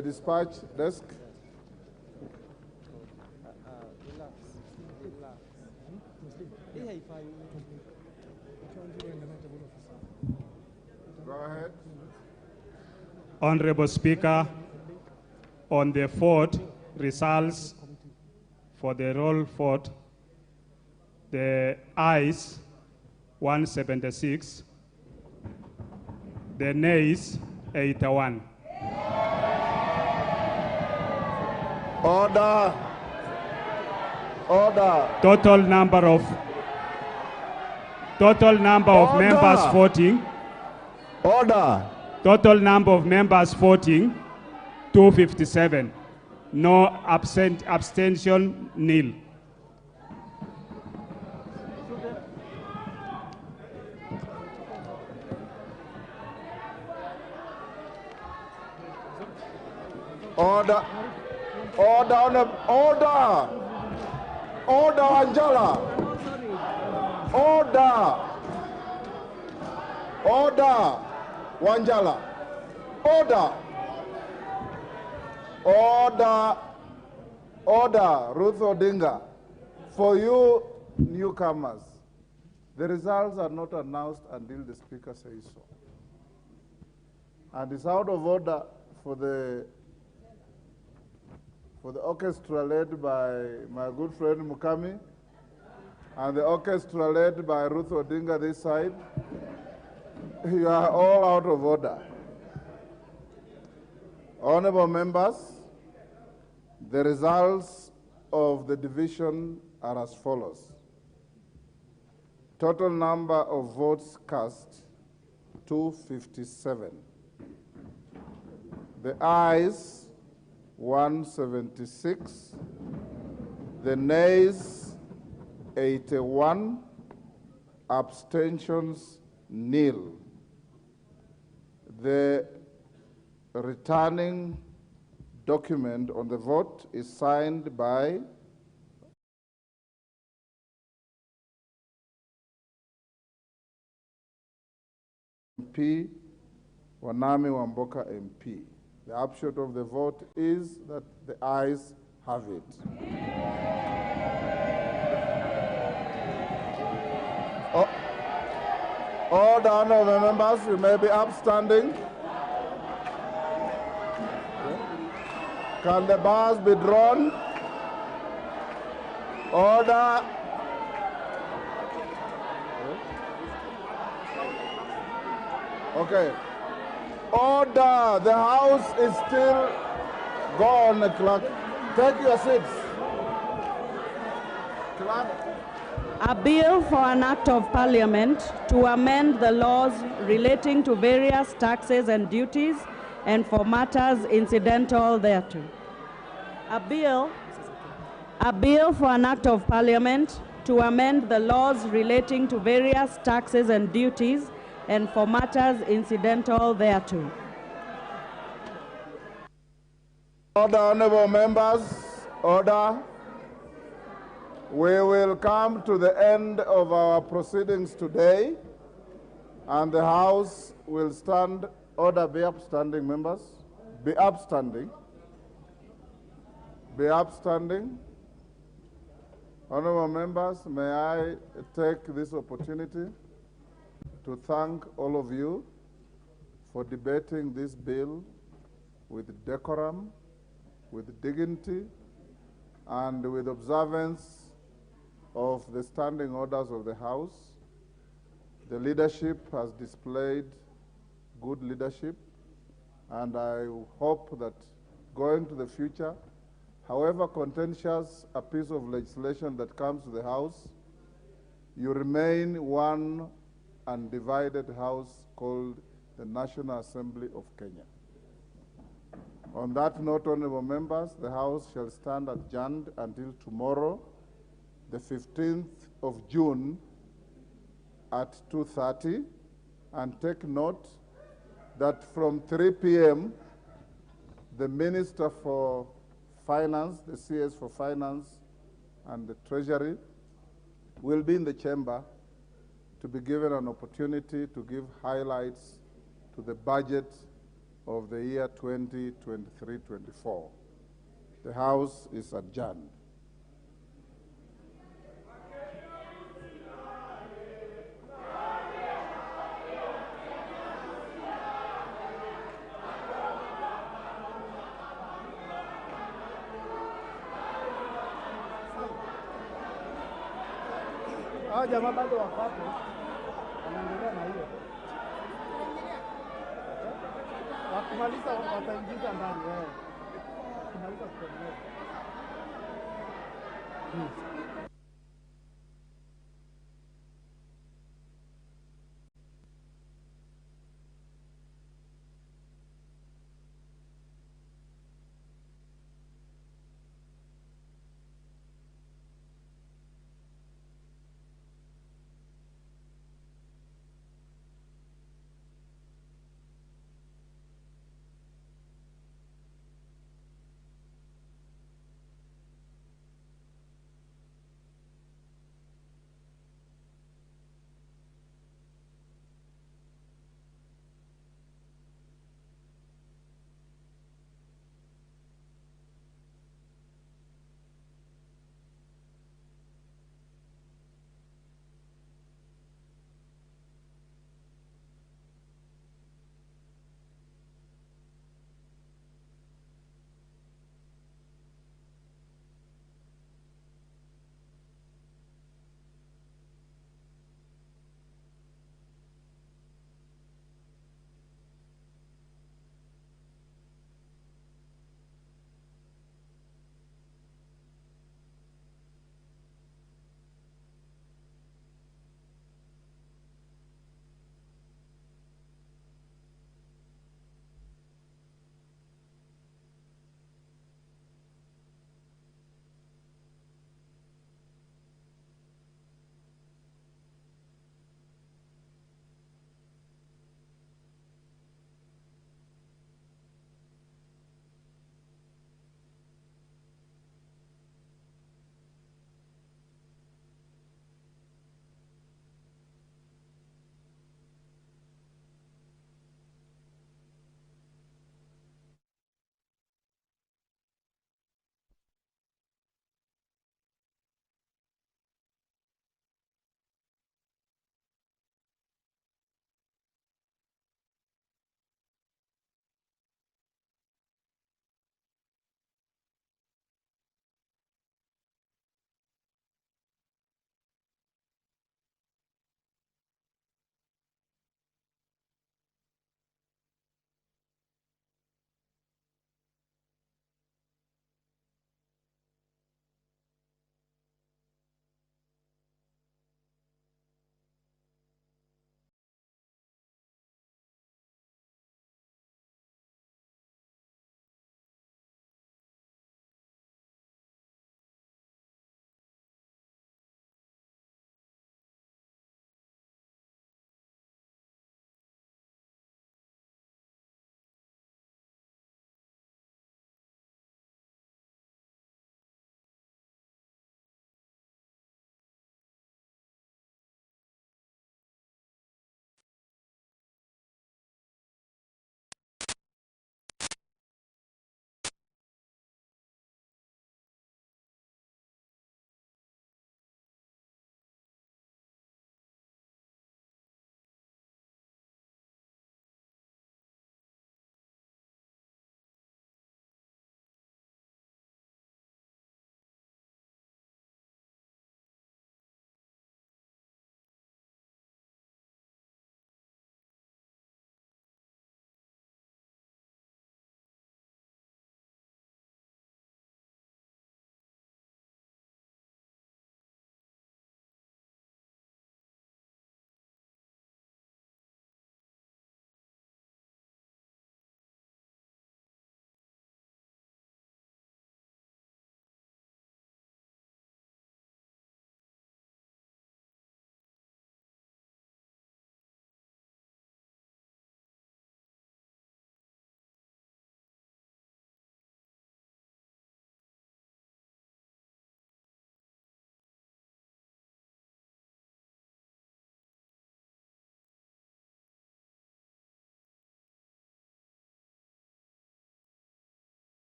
dispatch desk. Go ahead. Honorable Speaker, on the vote results for the roll vote, the ayes 176, the nays 81. Order. Order. Total number of members voting. Order. Total number of members voting 257. No abstention, nil. Order. Order. Order. Order, Angela. Order. Order. Wanjala. Order. Order. Order. Ruth Odinga. For you newcomers, the results are not announced until the speaker says so. And it's out of order for the orchestra led by my good friend Mukami and the orchestra led by Ruth Odinga this side. You are all out of order. Honorable members, the results of the division are as follows. Total number of votes cast, 257. The ayes, 176. The nays, 81. Abstentions, nil. The returning document on the vote is signed by MP Wanami Wamboka MP. The upshot of the vote is that the ayes have it. Order, honorable members, you may be upstanding. Can the bars be drawn? Order. Okay. Order. The house is still gone, clerk. Take your seats. Clerk. A bill for an act of parliament to amend the laws relating to various taxes and duties and for matters incidental thereto. A bill for an act of parliament to amend the laws relating to various taxes and duties and for matters incidental thereto. Order, honorable members, order. We will come to the end of our proceedings today, and the House will stand. Order, be upstanding, members. Be upstanding. Be upstanding. Honorable members, may I take this opportunity to thank all of you for debating this bill with decorum, with dignity, and with observance of the standing orders of the House. The leadership has displayed good leadership, and I hope that going to the future, however contentious a piece of legislation that comes to the House, you remain one undivided House called the National Assembly of Kenya. On that note, honorable members, the House shall stand adjourned until tomorrow, the 15th of June at 2:30, and take note that from 3 p.m., the Minister for Finance, the CS for Finance and the Treasury will be in the chamber to be given an opportunity to give highlights to the budget of the year 2023-24. The House is adjourned. Hao jamaa bado wako hapo, wanaendelea na hiyo. Wakimaliza wataingiza ndani. Wakimaliza kutengeneza.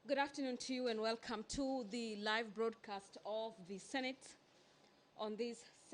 Good afternoon to you and welcome to the live broadcast of the Senate on this